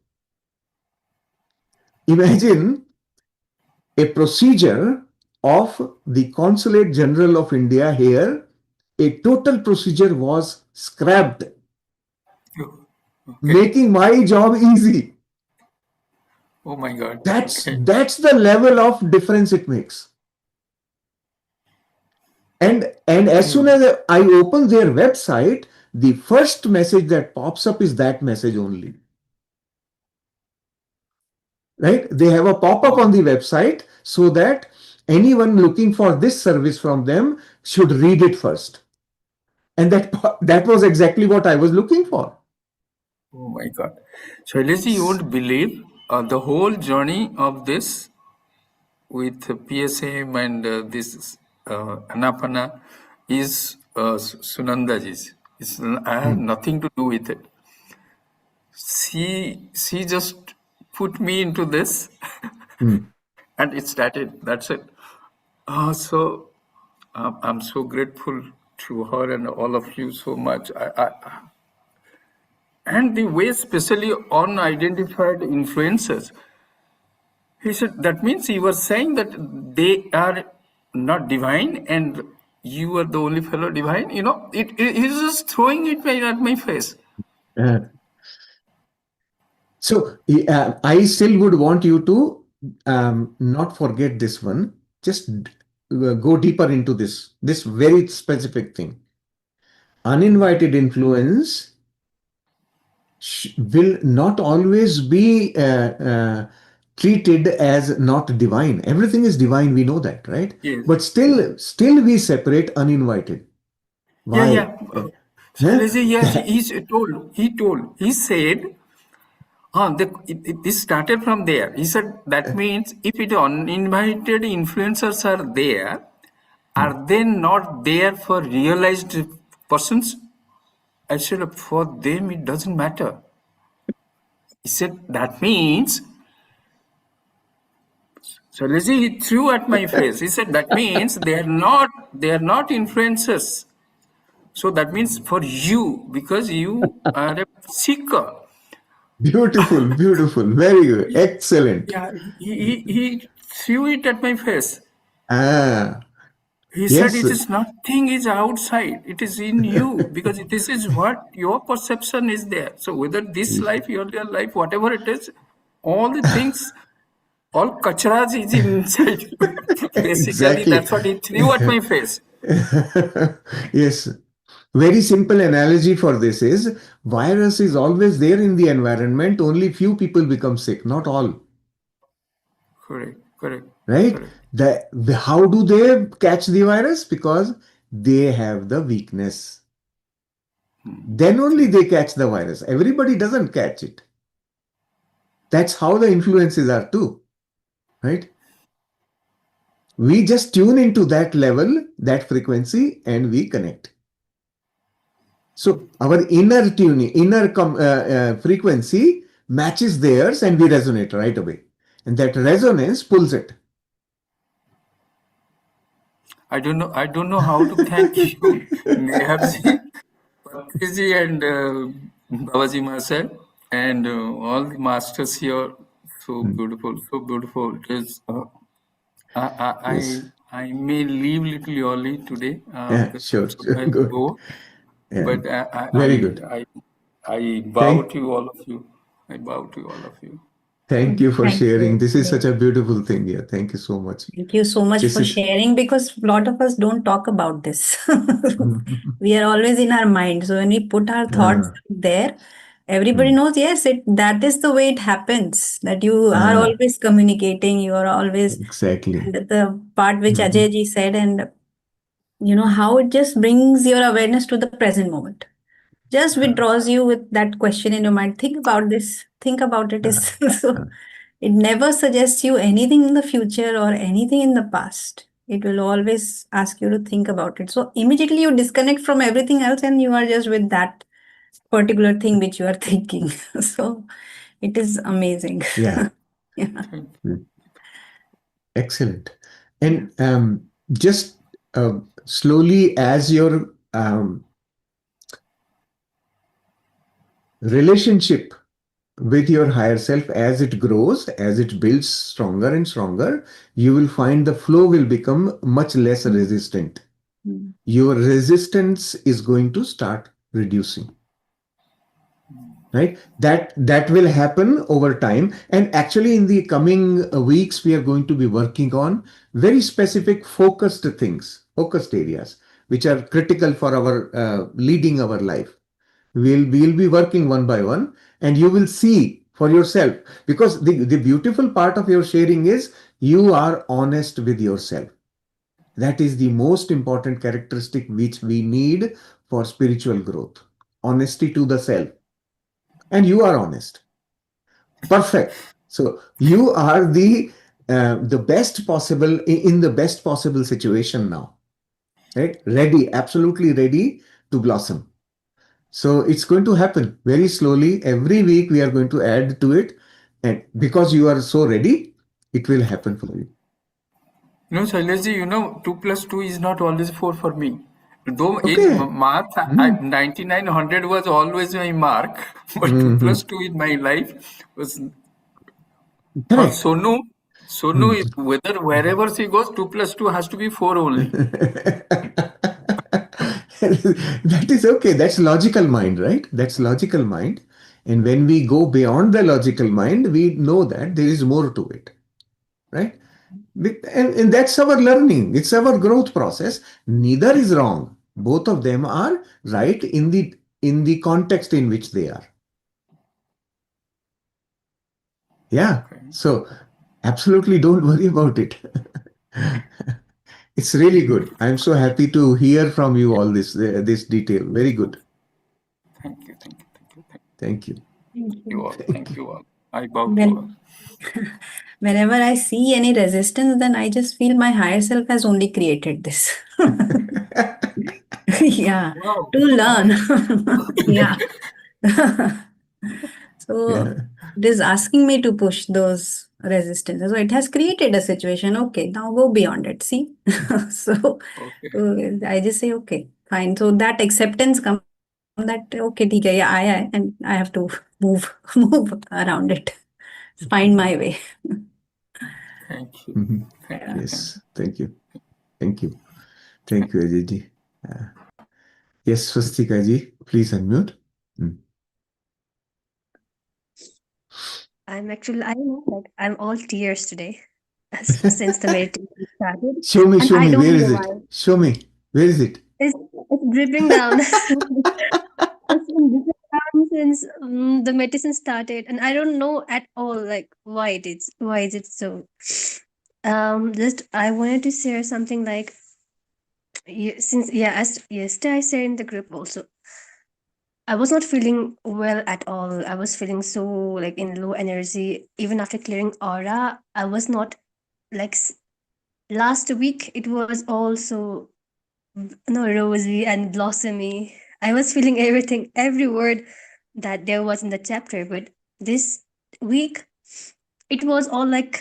Imagine a procedure of the Consulate General of India here, a total procedure was scrapped, okay. making my job easy. Oh my God. That's Okay. that's the level of difference it makes. And as soon Mm. as I open their website, the first message that pops up is that message only. Right? They have a pop-up on Wow. the website so that anyone looking for this service from them should read it first. And that was exactly what I was looking for. Oh my God. Shailesh, you won't believe the whole journey of this with PSM and this Anapana is Sunandaji's. I have Hmm. nothing to do with it. She just put me into this Hmm. and it started. That's it. So I'm so grateful to her and all of you so much. And the way, especially unidentified influencers, he said, that means you were saying that they are not divine and you are the only fellow divine. He's just throwing it at my face. Uh, so I still would want you to not forget this one. Just go deeper into this very specific thing. Uninvited influence will not always be treated as not divine. Everything is divine, we know that, right? Yes. But still we separate uninvited. Yeah, Why? yeah. Huh? Shailaji, yes, That, he said, this started from there. He said, that means if it uninvited influencers are there, Are they not there for realized persons? I said, for them it doesn't matter. He said, that means, so Lizzie, he threw at my face. He said, that means they are not influencers. So that means for you, because you are a seeker. Beautiful, beautiful, very good, excellent. Yeah, he threw it at my face. Ah, He said, yes, it is nothing is outside. It is in you, because this is what your perception is there. So whether this life, your life, whatever it is, all the things, all kachras is inside you. Basically, exactly. that's what he threw at my face. Yes. Very simple analogy for this is virus is always there in the environment. Only few people become sick, not all. Correct, correct, Right? correct. How do they catch the virus? Because they have the weakness. Then only they catch the virus. Everybody doesn't catch it. That's how the influences are too. Right? We just tune into that level, that frequency, and we connect. So our inner tuning, frequency matches theirs, and we resonate right away. And that resonance pulls it. I don't know how to thank you, Nehabji, Patriji, and Babaji Master, and all the masters here. So Mm. beautiful, so beautiful. It is. Yes. I may leave little early today Yeah, because sure. so I Good. go, Yeah. but Very good. I bow Thank to all of you. I bow to all of you. thank you for Thank sharing. you. This is such a beautiful thing. Yeah. Thank you so much. Thank you so much This for is sharing because a lot of us don't talk about this. Mhm. We are always in our mind. So when we put our thoughts Ah, there, everybody mm, knows, yes, that is the way it happens, that you are ah, always communicating, you are always, exactly. and the part which Mhm. Ajay ji said, and how it just brings your awareness to the present moment. Just Ah, withdraws you with that question in your mind. Think about this. Think about it. ah, So ah. it never suggests you anything in the future or anything in the past. It will always ask you to think about it. So immediately you disconnect from everything else and you are just with that particular thing which you are thinking. So it is amazing. Yeah. Yeah. Thank Mm. Excellent. Yeah. And just slowly, as your relationship with your higher self, as it grows, as it builds stronger and stronger, you will find the flow will become much less Mm. resistant. Mm. Your resistance is going to start reducing. Right, that will happen over time, and actually in the coming weeks we are going to be working on very specific focused areas which are critical for our leading our life. We'll be working one by one, and you will see for yourself, because the beautiful part of your sharing is you are honest with yourself. That is the most important characteristic which we need for spiritual growth. Honesty to the self, and you are honest. Perfect. So you are the best possible, in the best possible situation now, right? Ready, absolutely ready to blossom. So it's going to happen very slowly. Every week we are going to add to it, and because you are so ready, it will happen for you. No, Shailaji, 2 plus 2 is not always 4 for me. Though in Okay. math, Hmm. 9900 was always my mark, but 2 plus Mhm. 2 in my life was for Correct. Sonu. Hmm. Sonu, whether wherever she goes, 2 plus 2 has to be 4 only. That is okay. That's logical mind, right? That's logical mind. And when we go beyond the logical mind, we know that there is more to it, right? And that's our learning. It's our growth process. Neither is wrong. Both of them are right in the context in which they are. Yeah. Okay. So absolutely don't worry about it. It's really good. I'm so happy to hear from you all this detail. Very good. Thank you, thank you, thank you, Thank you. Thank you you. all. Thank Thank you. you all. I bow to Well, all. Whenever I see any resistance, then I just feel my higher self has only created this. Yeah, Wow. to learn. Yeah. So Yeah. it is asking me to push those resistances. So it has created a situation. Okay, now go beyond it. See? So Okay. I just say, okay, fine. So that acceptance comes that, okay, ठीक है, ये आया है, and I have to move, move around it, find my way. Thank you. Mhm. Thank you. Yeah. Thank Yes. Thank you. Thank you. Thank you, Ajay ji. Uh, yes, Swastika ji, please unmute. Mm. I know, like, I'm all tears today since the meditation started. Show me, And show I me. Where don't know is it? why. Show me. Where is it? It's dripping down. It's been dripping down since the medicine started. And I don't know at all, like, why is it so? Just, I wanted to share something like, as yesterday I shared in the group also. I was not feeling well at all. I was feeling so like in low energy. Even after clearing aura, I was not like last week. It was also no rosy and blossomy. I was feeling everything, every word that there was in the chapter. But this week, it was all like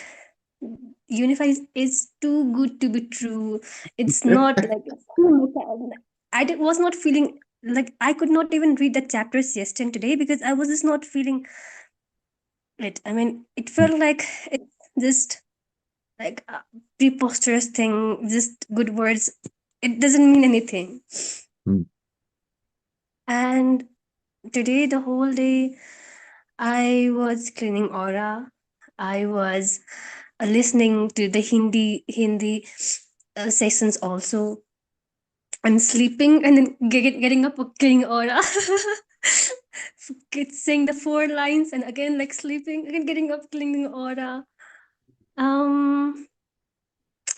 unify is too good to be true. It's not like it's too much. Was not feeling like I could not even read the chapters yesterday and today because I was just not feeling it. I mean, it felt like it's just like a preposterous thing, just good words. It doesn't mean anything. Mm. And today, the whole day, I was cleaning aura. I was listening to the Hindi sessions also. I'm sleeping and then getting up, cleaning aura. Saying the four lines and again like sleeping, again getting up, cleaning aura. Um,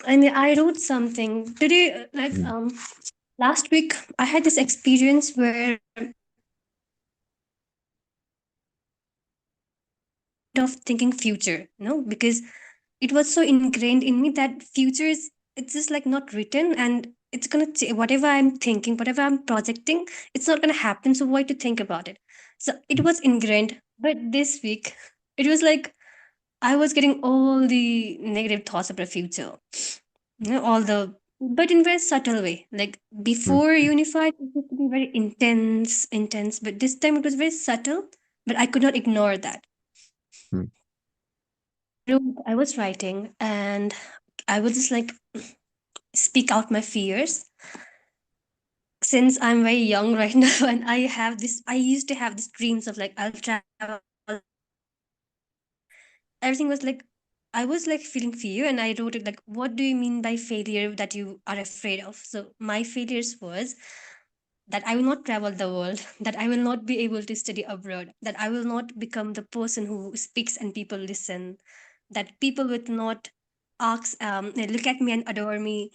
and I wrote something today, Mm. last week. I had this experience where of thinking future, because it was so ingrained in me that future is it's just like not written and it's gonna whatever I'm thinking, whatever I'm projecting, it's not gonna happen. So why to think about it? So it was ingrained. But this week, it was like I was getting all the negative thoughts about the future, all the but in very subtle way. Like Mm. before Unified, it used to be very intense. But this time it was very subtle. But I could not ignore that. Mm. I was writing and I would just like speak out my fears since I'm very young right now and I used to have these dreams of like I'll travel. Everything was like I was like feeling fear and I wrote it like what do you mean by failure that you are afraid of? So my failures was that I will not travel the world, that I will not be able to study abroad, that I will not become the person who speaks and people listen, that people would not look at me and adore me,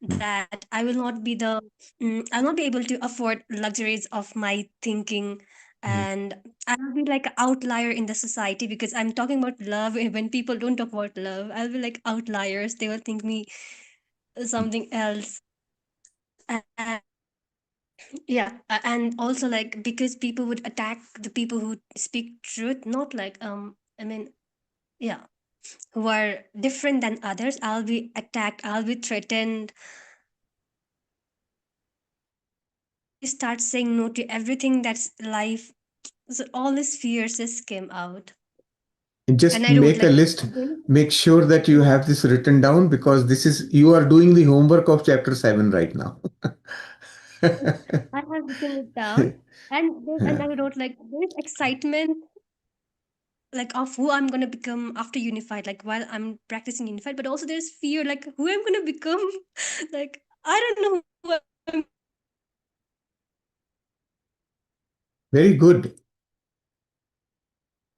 Mm. that I will not be I'll not be able to afford luxuries of my thinking, Mm. and I'll be like an outlier in the society because I'm talking about love. And when people don't talk about love, I'll be like outliers. They will think me something else. And yeah, and also like because people would attack the people who speak truth, not like I mean, yeah, who are different than others. I'll be attacked, I'll be threatened. Start saying no to everything that's life. So all these fears just came out. And And just I wrote make a like list. Make sure that you have this written down because this is you are doing the homework of chapter 7 right now. I have written it down. And I wrote like there's excitement like of who I'm gonna become after Unified, like while I'm practicing Unified, but also there's fear like who I'm gonna become. Like I don't know who I'm. Very good.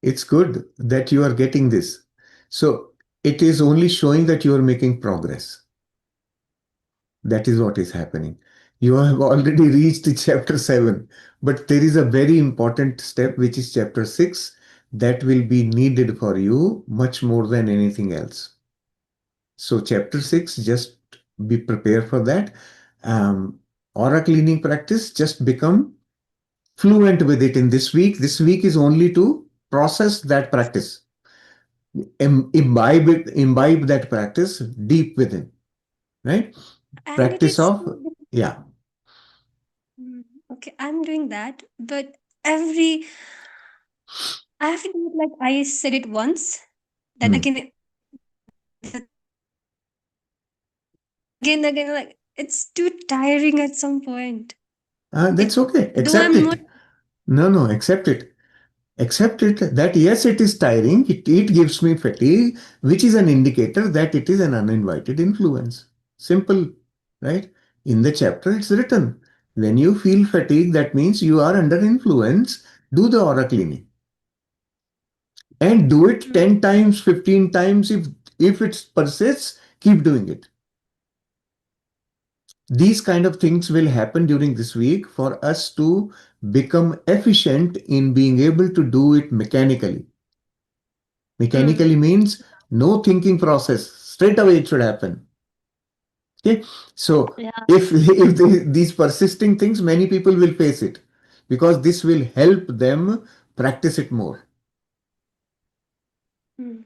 It's good that you are getting this. So it is only showing that you are making progress. That is what is happening. You have already reached chapter 7, but there is a very important step, which is chapter 6, that will be needed for you much more than anything else. So chapter 6, just be prepared for that. Um, Aura cleaning practice, just become fluent with it in this week. This week is only to process that practice, imbibe that practice deep within, right? And it Practice is of, yeah. okay, I'm doing that, but every I have to do it like I said it once, then Hmm. again, again, like it's too tiring at some point. That's It okay. though Accept I'm not. it. No, accept it. Accept it that yes, it is tiring. It gives me fatigue, which is an indicator that it is an uninvited influence. Simple, right? In the chapter, it's written. When you feel fatigue, that means you are under influence. Do the aura cleaning and do it Mm, 10 times, 15 times. If it persists, keep doing it. These kind of things will happen during this week for us to become efficient in being able to do it mechanically. mm, Mechanically means no thinking process. Straight away it should happen. Okay. So yeah. if these persisting things, many people will face it because this will help them practice it more. Mm.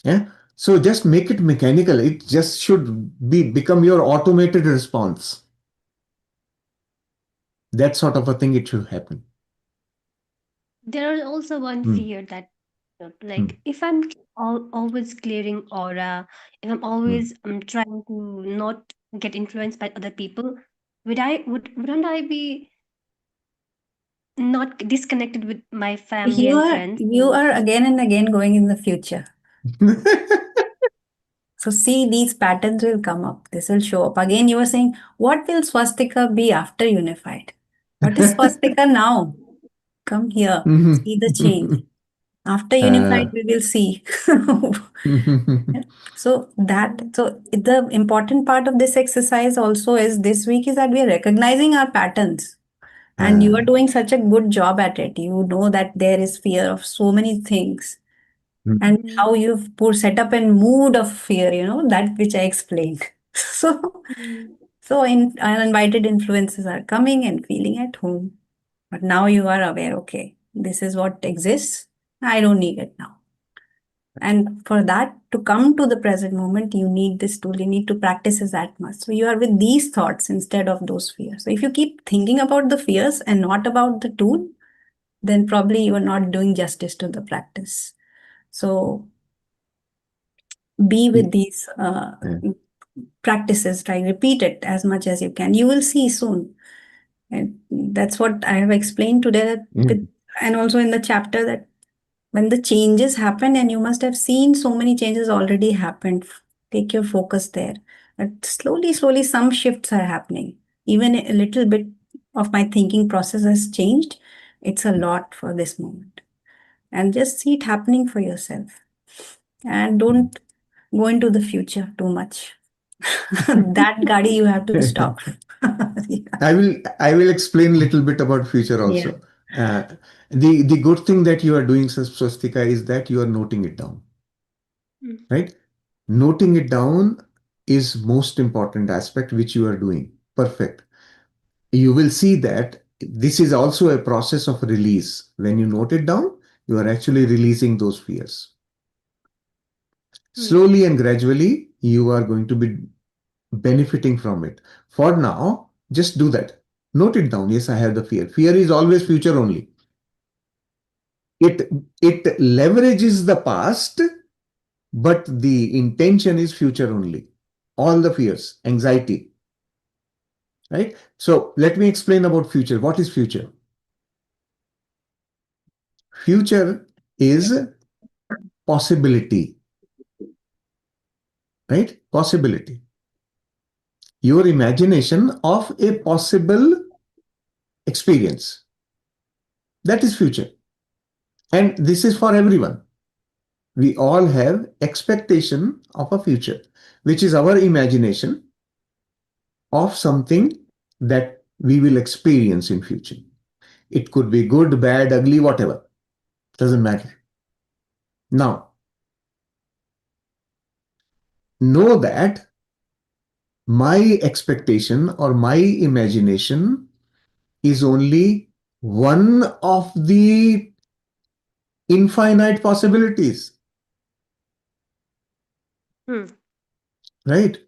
Yeah. So just make it mechanical. It just should become your automated response. That sort of a thing it should happen. There is also one Hmm. fear that Hmm. like if I'm always clearing aura, if I'm Hmm. always trying to not get influenced by other people, wouldn't I be not disconnected with my family You and are friends? you are again and again going in the future. So see, these patterns will come up. This will show up. Again, you were saying, what will swastika be after unified? What is swastika now? Come here, see the change. After unified, Uh, we will see. So the important part of this exercise also is this week is that we are recognizing our patterns. And you are uh, doing such a good job at it. You know that there is fear of so many things and how Mm, you've set up a mood of fear, that which I explained. So, mm, so uninvited influences are coming and feeling at home. But now you are aware, okay, this is what exists. I don't need it now. And for that to come to the present moment, you need this tool. You need to practice it that much. So you are with these thoughts instead of those fears. So if you keep thinking about the fears and not about the tool, then probably you are not doing justice to the practice. So be with y- these practices, try repeat it as much as you can. You will see soon. And that's what I have explained today with, and also in the chapter that when the changes happen, and you must have seen so many changes already happened, take your focus there. But slowly, some shifts are happening. Even a little bit of my thinking process has changed. It's a lot for this moment. And just see it happening for yourself. And don't go into the future too much. That gadi you have to stop. Yeah. I will explain a little bit about future Yeah. also. Uh, the good thing that you are doing, Swastika, is that you are noting it down, mm, right? Noting it down is most important aspect which you are doing. Perfect. You will see that this is also a process of release. When you note it down, you are actually releasing those fears. mm. Slowly and gradually, you are going to be benefiting from it. For now, just do that. Note it down. Yes, I have the fear. Fear is always future only. It it leverages the past, but the intention is future only. All the fears, anxiety, right? So let me explain about future. What is future? Future is possibility, right? Possibility. Your imagination of a possible experience. That is future. And this is for everyone. We all have expectation of a future, which is our imagination of something that we will experience in future. It could be good, bad, ugly, whatever. Doesn't matter. Now, know that my expectation or my imagination is only one of the infinite possibilities, Hmm. right?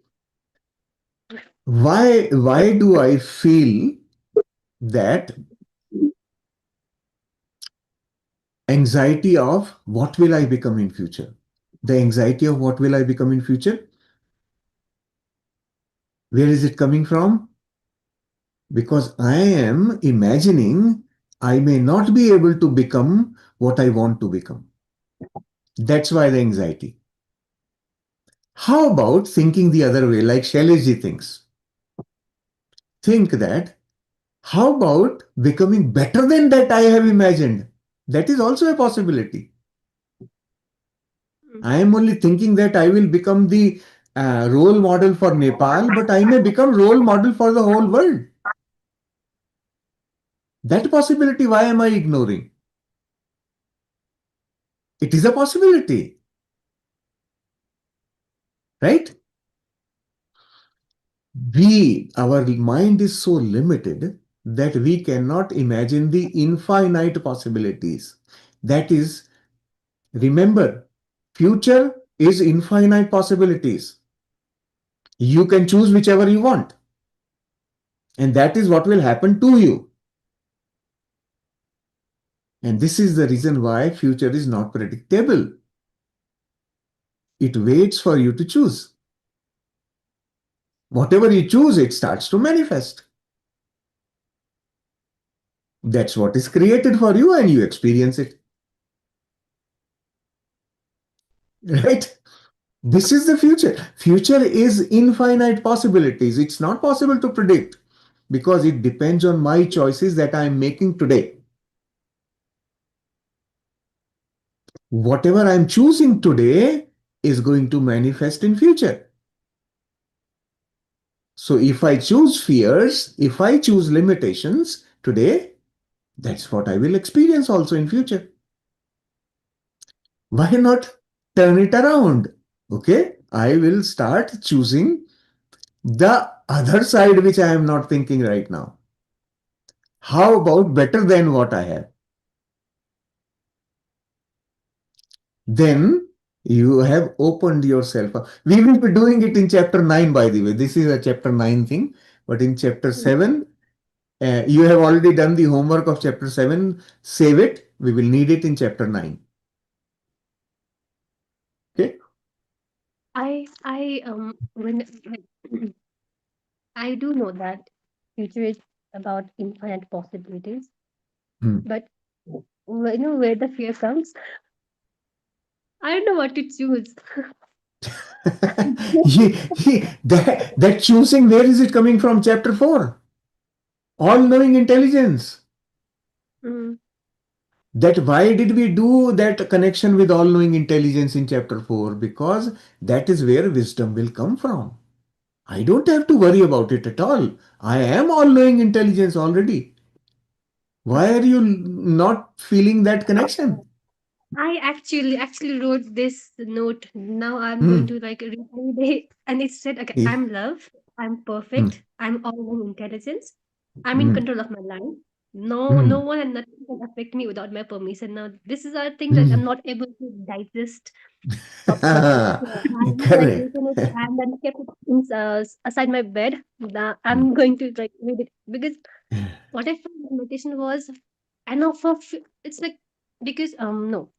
Why do I feel that anxiety of what will I become in future? The anxiety of what will I become in future? Where is it coming from? Because I am imagining I may not be able to become what I want to become. That's why the anxiety. How about thinking the other way, like Shaileji thinks? Think that, how about becoming better than that I have imagined? That is also a possibility. Hmm. I am only thinking that I will become the role model for Nepal, but I may become role model for the whole world. That possibility, why am I ignoring? It is a possibility, right? Our mind is so limited that we cannot imagine the infinite possibilities. That is, remember, future is infinite possibilities. You can choose whichever you want, and that is what will happen to you. And this is the reason why future is not predictable. It waits for you to choose. Whatever you choose, it starts to manifest. That's what is created for you, and you experience it. Right? This is the future. Future is infinite possibilities. It's not possible to predict because it depends on my choices that I'm making today. Whatever I'm choosing today is going to manifest in future. So if I choose fears, if I choose limitations today, that's what I will experience also in future. Why not turn it around? Okay, I will start choosing the other side which I am not thinking right now. How about better than what I have? Then you have opened yourself up. We will be doing it in chapter 9, by the way. This is a chapter 9 thing. But in chapter Hmm. 7, you have already done the homework of chapter 7. Save it. We will need it in chapter 9. Okay? When I do know that future is about infinite possibilities, Hmm. but where the fear comes, I don't know what to choose. that choosing, where is it coming from? Chapter 4. All knowing intelligence. Mm. That why did we do that connection with all knowing intelligence in chapter 4? Because that is where wisdom will come from. I don't have to worry about it at all. I am all knowing intelligence already. Why are you not feeling that connection? I actually wrote this note. Now I'm going Hmm. to like read every day, and it said, "Okay, Eh, I'm love. I'm hmm, perfect. I'm all intelligence. I'm in hmm, control of my life. No hmm, one and nothing can affect me without my permission." Now this is a thing that hmm. I'm not able to digest properly. So I was like Correct. written it and then kept it aside my bed. Now Hmm, I'm going to like read it because what I found in meditation was enough of it's like because no,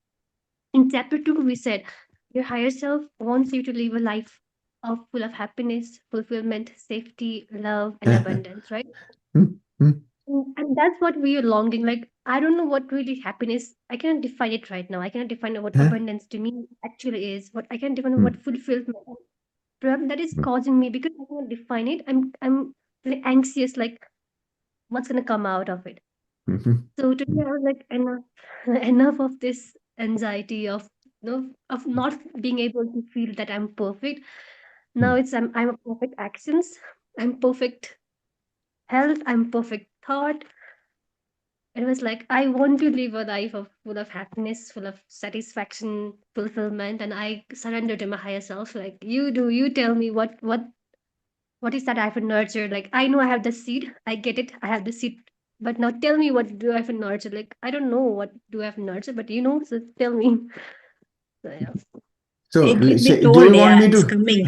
in chapter 2, we said your higher self wants you to live a life of full of happiness, fulfillment, safety, love, and abundance, right? hmm, hmm, And that's what we are longing. Like, I don't know what really happiness. I cannot define it right now. I cannot define what huh, abundance to me actually is. What I can define hmm, what fulfillment. Problem that is causing me because I cannot define it. I'm really anxious. Like, what's gonna come out of it? hmm, hmm, So today I was like enough, enough of this anxiety of of not being able to feel that I'm perfect. hmm, Now it's I'm a perfect actions, I'm perfect health, I'm perfect thought, It was like I want to live a life of full of happiness, full of satisfaction, fulfillment, and I surrender to my higher self. Like you do, you tell me what is that I have to nurture. Like I know I have the seed, I get it, I have the seed, but now tell me what do I have to nurture. Like I don't know what do I have to nurture, but you know, so tell me. So yeah. So, We do you told, want yeah, me it's to? coming.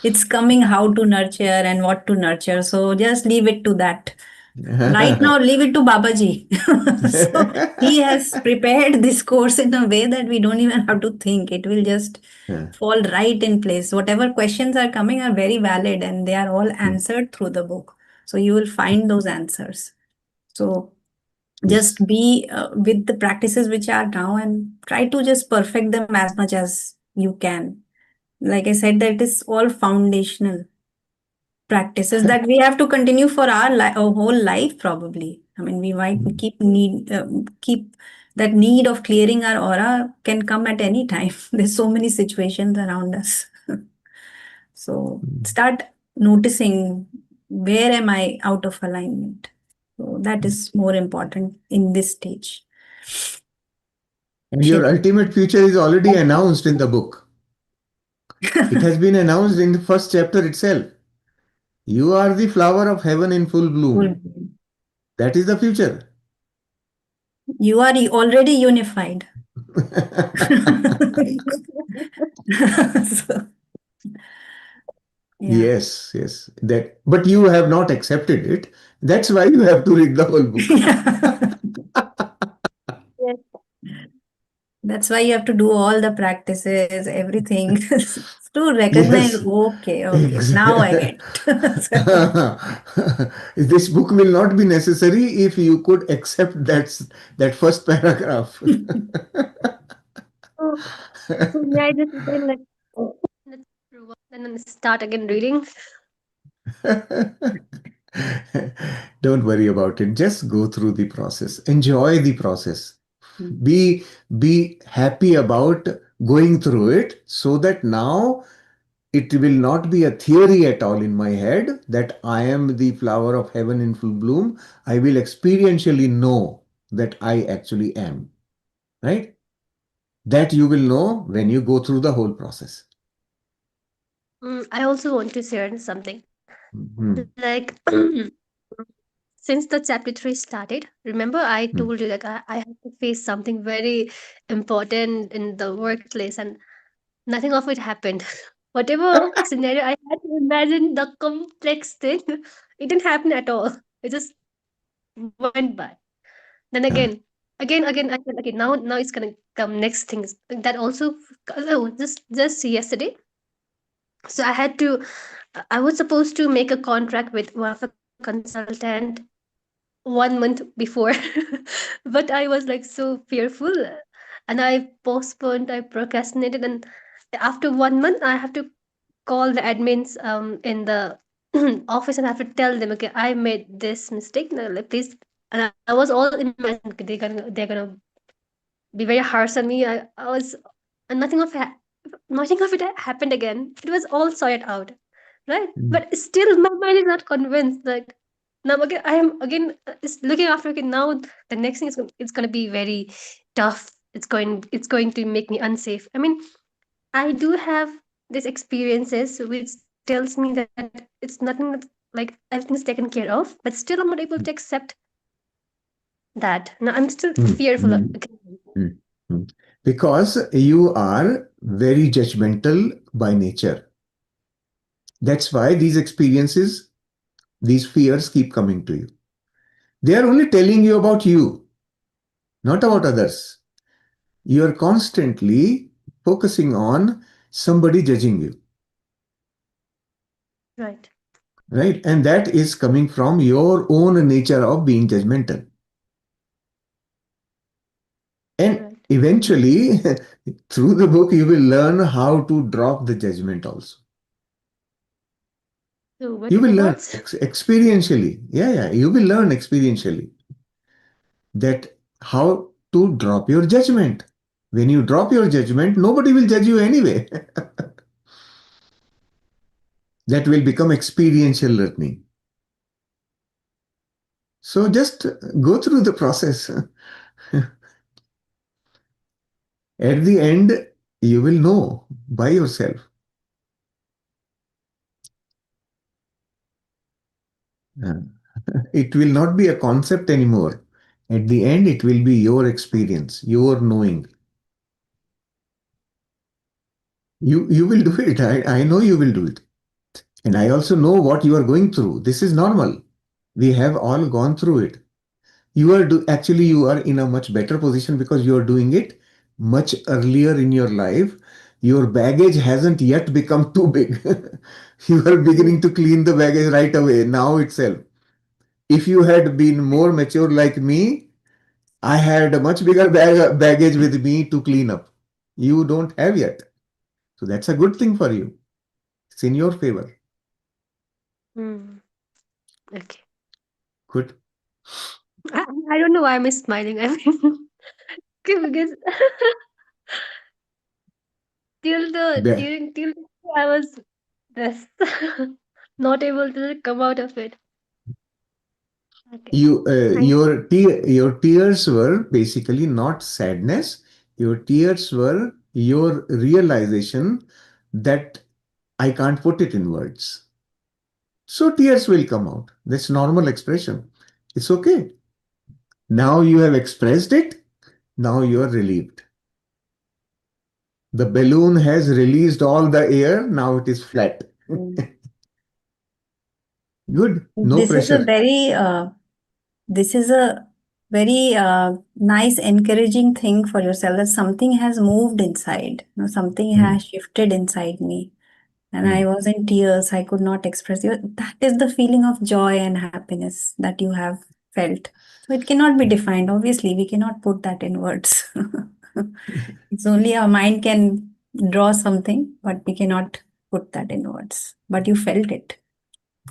It's coming how to nurture and what to nurture. So just leave it to that. Right now, leave it to Babaji. So he has prepared this course in a way that we don't even have to think. It will just Yeah. fall right in place. Whatever questions are coming are very valid and they are all answered through the book. So you will find those answers. So Yes. just be with the practices which are now and try to just perfect them as much as you can. Like I said, that is all foundational practices that we have to continue for our whole life probably. I mean, we might keep that need of clearing our aura can come at any time. There's so many situations around us. So start noticing, where am I out of alignment? So that is more important in this stage. And your Shiv. ultimate future is already announced in the book. It has been announced in the first chapter itself. You are the flower of heaven in full bloom. That is the future. You are already unified. So, yeah. Yes, yes. That, but you have not accepted it. That's why you have to read the whole book. Yes. That's why you have to do all the practices, everything to recognize, Yes, okay, now I exactly. get it. So, This book will not be necessary if you could accept that first paragraph. So, so may I just say like let's through and then start again reading. Don't worry about it. Just go through the process. Enjoy the process. Be be happy about going through it so that now it will not be a theory at all in my head that I am the flower of heaven in full bloom. I will experientially know that I actually am. Right? That you will know when you go through the whole process. I also want to share something. Hmm. Like since the chapter 3 started, remember I Hmm. told you like I have to face something very important in the workplace and nothing of it happened. Whatever scenario I had to imagine, the complex thing, it didn't happen at all. It just went by. Then again. Okay, now it's gonna come next things that also. Oh, just yesterday. So I was supposed to make a contract with one of a consultant 1 month before, but I was like so fearful, and I postponed, I procrastinated, and after 1 month, I have to call the admins in the office and I have to tell them, okay, I made this mistake. Now, like, please, and I was all imagining okay, they're gonna be very harsh on me. I was and nothing of it happened again. It was all sorted out, right? Hmm. But still, my mind is not convinced. Like now again, I am again is looking after. Okay, now the next thing is it's going to be very tough. It's going to make me unsafe. I mean, I do have these experiences which tells me that it's nothing like everything's taken care of, but still I'm not able to accept that. Now I'm still Hmm. fearful. Hmm. Hmm. Hmm. Because you are very judgmental by nature. That's why these experiences, these fears keep coming to you. They are only telling you about you, not about others. You are constantly focusing on somebody judging you, Right. right? And that is coming from your own nature of being judgmental. And Right. eventually, through the book, you will learn how to drop the judgment also. So what are You your will learn thoughts? experientially. Yeah, yeah. You will learn experientially that how to drop your judgment. When you drop your judgment, nobody will judge you anyway. That will become experiential learning. So just go through the process. At the end, you will know by yourself. Uh, It will not be a concept anymore. At the end, it will be your experience, your knowing. You will do it. I know you will do it. And I also know what you are going through. This is normal. We have all gone through it. Actually you are in a much better position because you are doing it much earlier in your life. Your baggage hasn't yet become too big. You are beginning to clean the baggage right away now itself. If you had been more mature like me, I had a much bigger baggage with me to clean up. You don't have yet. So that's a good thing for you. It's in your favor. Hmm. Okay. Good. I, I don't know why I'm smiling. I mean, because Ba- during I was this not able to come out of it. Okay. Thank your tears were basically not sadness. Your tears were your realization that I can't put it in words. So tears will come out. That's normal expression. It's okay. Now you have expressed it. Now you are relieved. The balloon has released all the air. Now it is flat. Mm. Good. No This is a pressure. very this is a very nice encouraging thing for yourself that something has moved inside. You know, something Hmm. has shifted inside me. And Hmm. I was in tears. I could not express you. That is the feeling of joy and happiness that you have felt. So it cannot be defined. Obviously, we cannot put that in words. It's only our mind can draw something, but we cannot put that in words. But you felt it.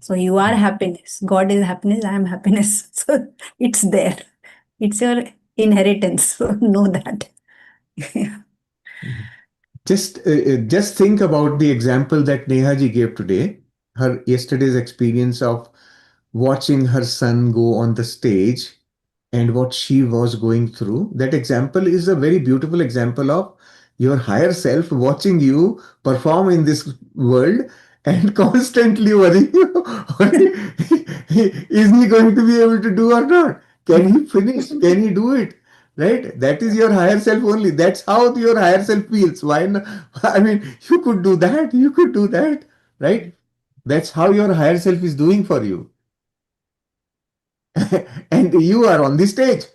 So you are happiness. God is happiness. I am happiness. So it's there. It's your inheritance. So know that. Just think about the example that Nehaji gave today. Her yesterday's experience of watching her son go on the stage and what she was going through. That example is a very beautiful example of your higher self watching you perform in this world and constantly worrying you. Is he going to be able to do or not? Can he finish? Can he do it? Right? That is your higher self only. That's how your higher self feels. Why not? I mean, you could do that. You could do that. Right? That's how your higher self is doing for you. And you are on the stage.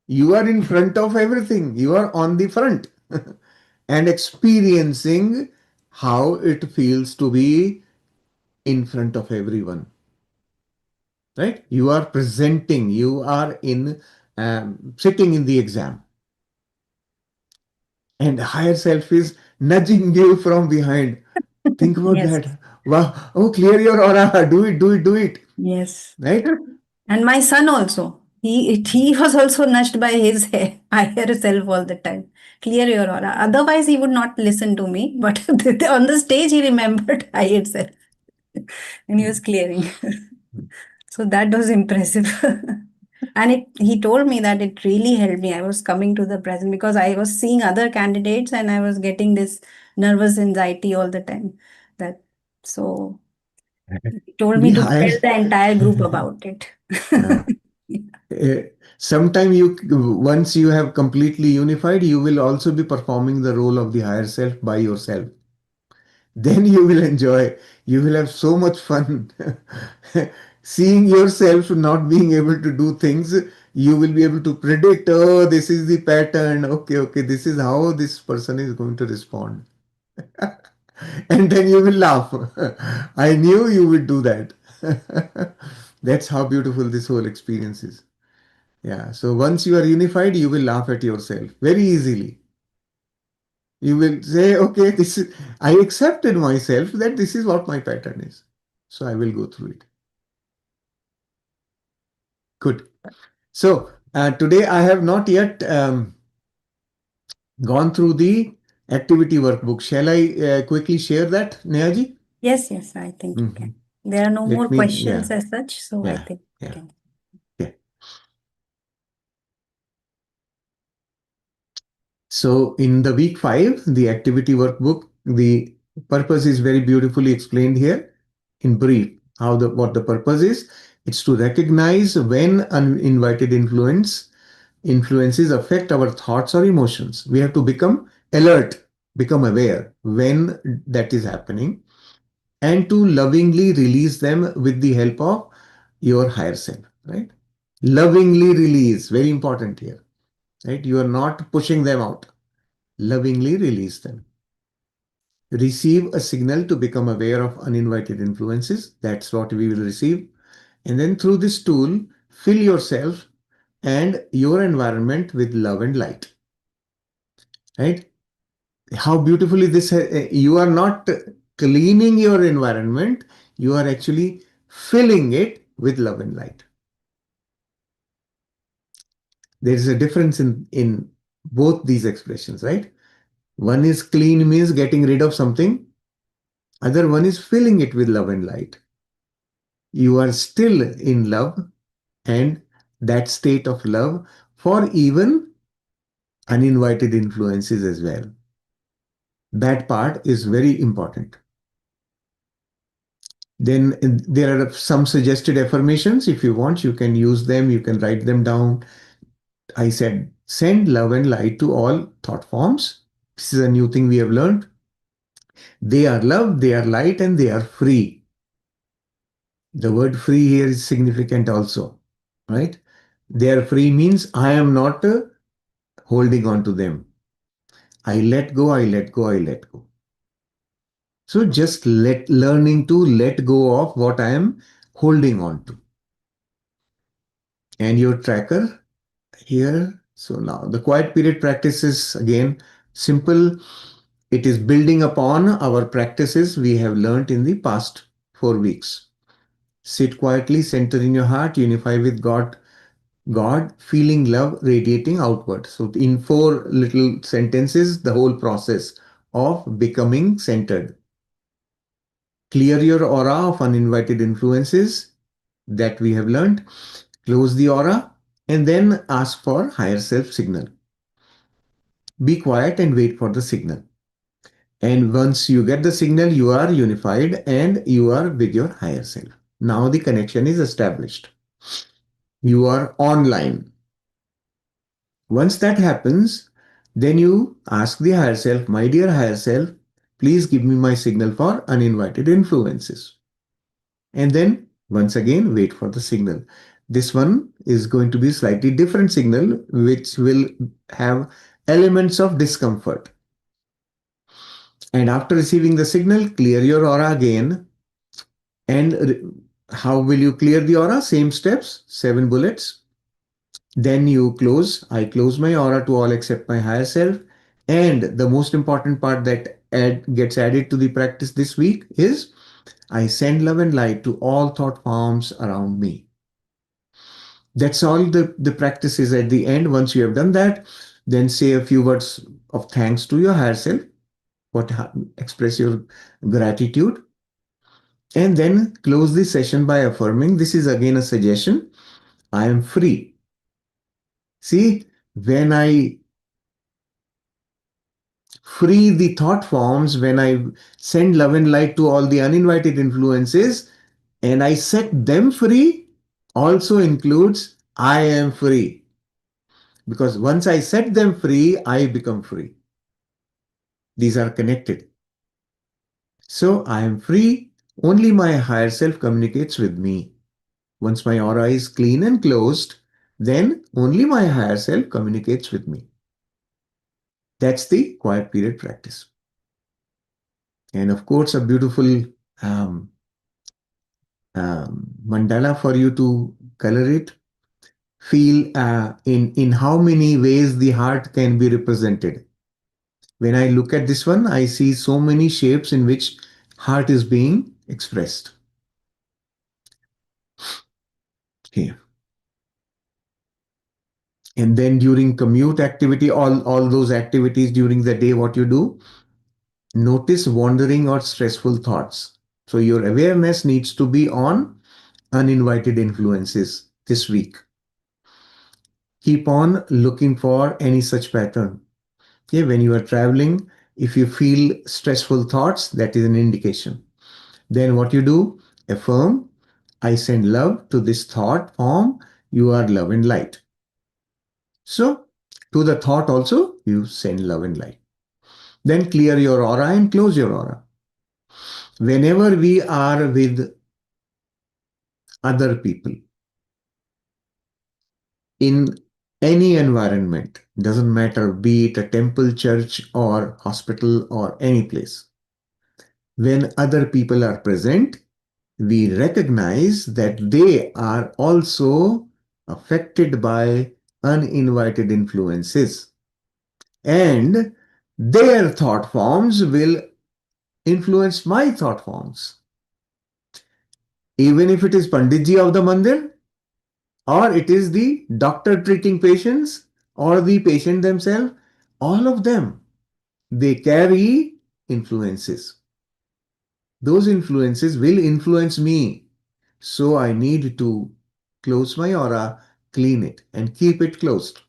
You are in front of everything. You are on the front and experiencing how it feels to be in front of everyone. Right? You are presenting. You are in sitting in the exam, and higher self is nudging you from behind. Think about Yes. that. Wow! Oh, clear your aura. Do it. Do it. Do it. Yes. Right? And my son also. He was also nudged by his higher self all the time. Clear your aura. Otherwise, he would not listen to me. But on the stage, he remembered higher self, and he was clearing. So that was impressive. And he told me that it really helped me. I was coming to the present because I was seeing other candidates and I was getting this nervous anxiety all the time. That so he told The me to higher. tell the entire group about it. Uh, Sometime once you have completely unified, you will also be performing the role of the higher self by yourself. Then you will enjoy. You will have so much fun. Seeing yourself not being able to do things, you will be able to predict, oh, this is the pattern. Okay, okay, this is how this person is going to respond. And then you will laugh. I knew you would do that. That's how beautiful this whole experience is. Yeah. So once you are unified, you will laugh at yourself very easily. You will say, okay, I accepted myself that this is what my pattern is. So I will go through it. Good. So today I have not yet gone through the activity workbook. Shall I quickly share that, Nehaji? Yes, yes, I think you Hmm. can. There are no more Let me, questions yeah, as such, so I yeah, think you yeah. can. Yeah. So in the week 5, the activity workbook, the purpose is very beautifully explained here in brief. What the purpose is? It's to recognize when uninvited influences affect our thoughts or emotions. We have to become alert, become aware when that is happening, and to lovingly release them with the help of your higher self, right? Lovingly release, very important here, right? You are not pushing them out. Lovingly release them. Receive a signal to become aware of uninvited influences. That's what we will receive. And then through this tool, fill yourself and your environment with love and light, right? How beautifully this, you are not cleaning your environment, you are actually filling it with love and light. There is a difference in both these expressions, right? One is clean means getting rid of something, other one is filling it with love and light. You are still in love, and that state of love for even uninvited influences as well. That part is very important. Then there are some suggested affirmations. If you want, you can use them, you can write them down. I said, send love and light to all thought forms. This is a new thing we have learned. They are love, they are light, and they are free. The word free here is significant also, right? They are free means I am not holding on to them. I let go, I let go, I let go. So just learning to let go of what I am holding on to. And your tracker here. So now the quiet period practice is again simple. It is building upon our practices we have learned in the past 4 weeks. Sit quietly, center in your heart, unify with God, feeling love radiating outward. So in 4 little sentences, the whole process of becoming centered. Clear your aura of uninvited influences that we have learned. Close the aura and then ask for higher self signal. Be quiet and wait for the signal. And once you get the signal, you are unified and you are with your higher self. Now the connection is established. You are online. Once that happens, then you ask the higher self, my dear higher self, please give me my signal for uninvited influences. And then once again, wait for the signal. This one is going to be slightly different signal, which will have elements of discomfort. And after receiving the signal, clear your aura again. And how will you clear the aura? Same steps, 7 bullets. Then you close. I close my aura to all except my higher self. And the most important part that gets added to the practice this week is I send love and light to all thought forms around me. That's all the practice is at the end. Once you have done that, then say a few words of thanks to your higher self. Express your gratitude. And then close the session by affirming, this is again a suggestion, I am free. See, when I free the thought forms, when I send love and light to all the uninvited influences and I set them free, also includes I am free. Because once I set them free, I become free. These are connected. So I am free. Only my higher self communicates with me. Once my aura is clean and closed, then only my higher self communicates with me. That's the quiet period practice. And of course, a beautiful mandala for you to color it. Feel in how many ways the heart can be represented. When I look at this one, I see so many shapes in which heart is being expressed. Okay. And then during commute activity, all those activities during the day, what you do, notice wandering or stressful thoughts. So your awareness needs to be on uninvited influences this week. Keep on looking for any such pattern. Okay, when you are traveling, if you feel stressful thoughts, that is an indication. Then what you do? Affirm, I send love to this thought form. You are love and light. So, to the thought also, you send love and light. Then clear your aura and close your aura. Whenever we are with other people in any environment, doesn't matter, be it a temple, church, or hospital, or any place, when other people are present, we recognize that they are also affected by uninvited influences, and their thought forms will influence my thought forms. Even if it is Panditji of the mandir, or it is the doctor treating patients, or the patient themselves, all of them, they carry influences. Those influences will influence me. So I need to close my aura, clean it, and keep it closed.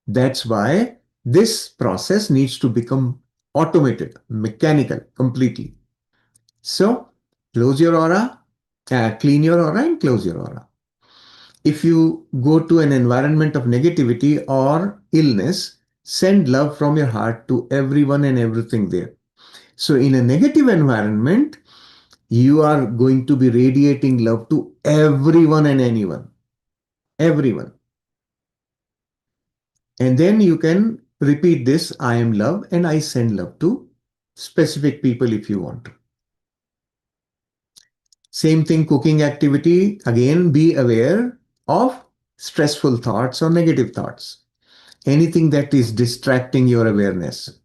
That's why this process needs to become automated, mechanical, completely. So close your aura, clean your aura, and close your aura. If you go to an environment of negativity or illness, send love from your heart to everyone and everything there. So in a negative environment, you are going to be radiating love to everyone and anyone. Everyone. And then you can repeat this, I am love and I send love to specific people if you want to. Same thing, cooking activity. Again, be aware of stressful thoughts or negative thoughts. Anything that is distracting your awareness,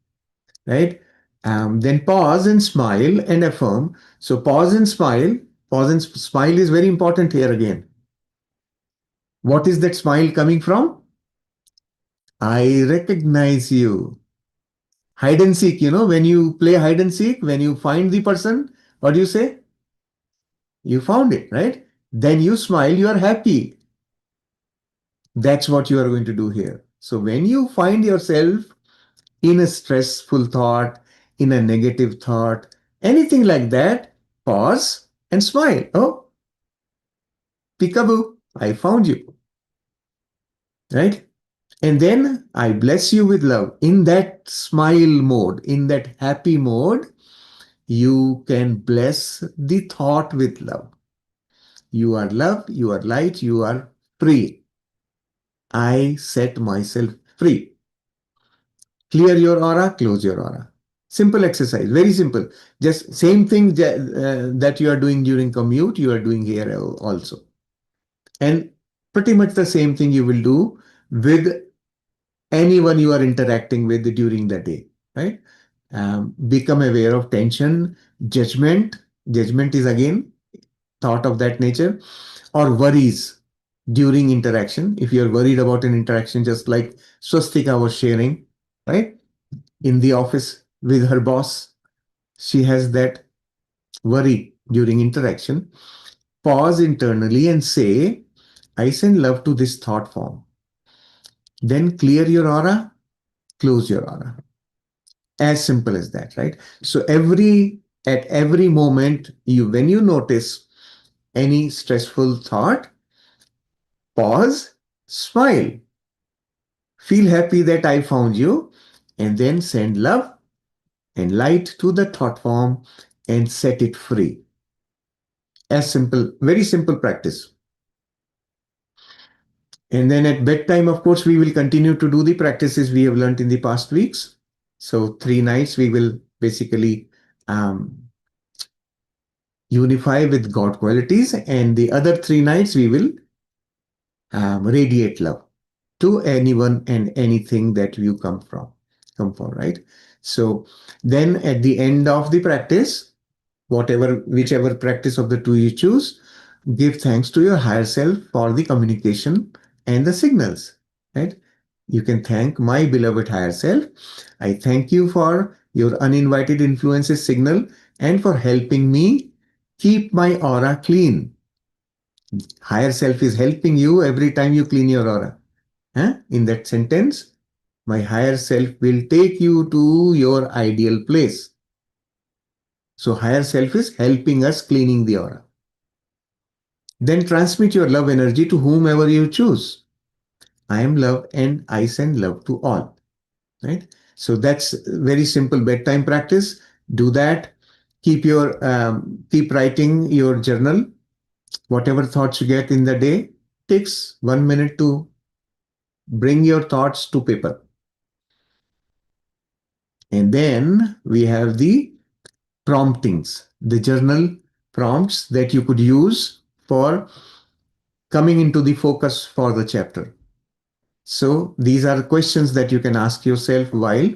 right? Then pause and smile and affirm. So pause and smile. Pause and smile is very important here again. What is that smile coming from? I recognize you. Hide and seek, when you play hide and seek, when you find the person, what do you say? You found it, right? Then you smile, you are happy. That's what you are going to do here. So when you find yourself in a stressful thought, in a negative thought, anything like that, pause and smile. Oh, peekaboo, I found you, right? And then I bless you with love. In that smile mode, in that happy mode, you can bless the thought with love. You are love, you are light, you are free. I set myself free. Clear your aura, close your aura. Simple exercise, very simple. Just same thing that you are doing during commute, you are doing here also. And pretty much the same thing you will do with anyone you are interacting with during the day, right? Become aware of tension, judgment. Judgment is again thought of that nature, or worries during interaction. If you're worried about an interaction, just like Swastika was sharing, right? In the office with her boss, she has that worry during interaction. Pause internally and say, I send love to this thought form. Then clear your aura, close your aura. As simple as that, right? So at every moment, when you notice any stressful thought, pause, smile, feel happy that I found you, and then send love and light to the thought form and set it free. As simple, very simple practice. And then at bedtime, of course, we will continue to do the practices we have learned in the past weeks. So 3 nights we will basically unify with God qualities, and the other 3 nights we will radiate love to anyone and anything that you come for, right? So then at the end of the practice, whichever practice of the two you choose, give thanks to your higher self for the communication and the signals, right? You can thank my beloved higher self. I thank you for your uninvited influences signal and for helping me keep my aura clean. Higher self is helping you every time you clean your aura. In that sentence, My higher self will take you to your ideal place. So higher self is helping us cleaning the aura. Then transmit your love energy to whomever you choose. I am love and I send love to all. Right? So that's very simple bedtime practice. Do that. Keep writing your journal. Whatever thoughts you get in the day, takes 1 minute to bring your thoughts to paper. And then we have the promptings, the journal prompts that you could use for coming into the focus for the chapter. So these are questions that you can ask yourself while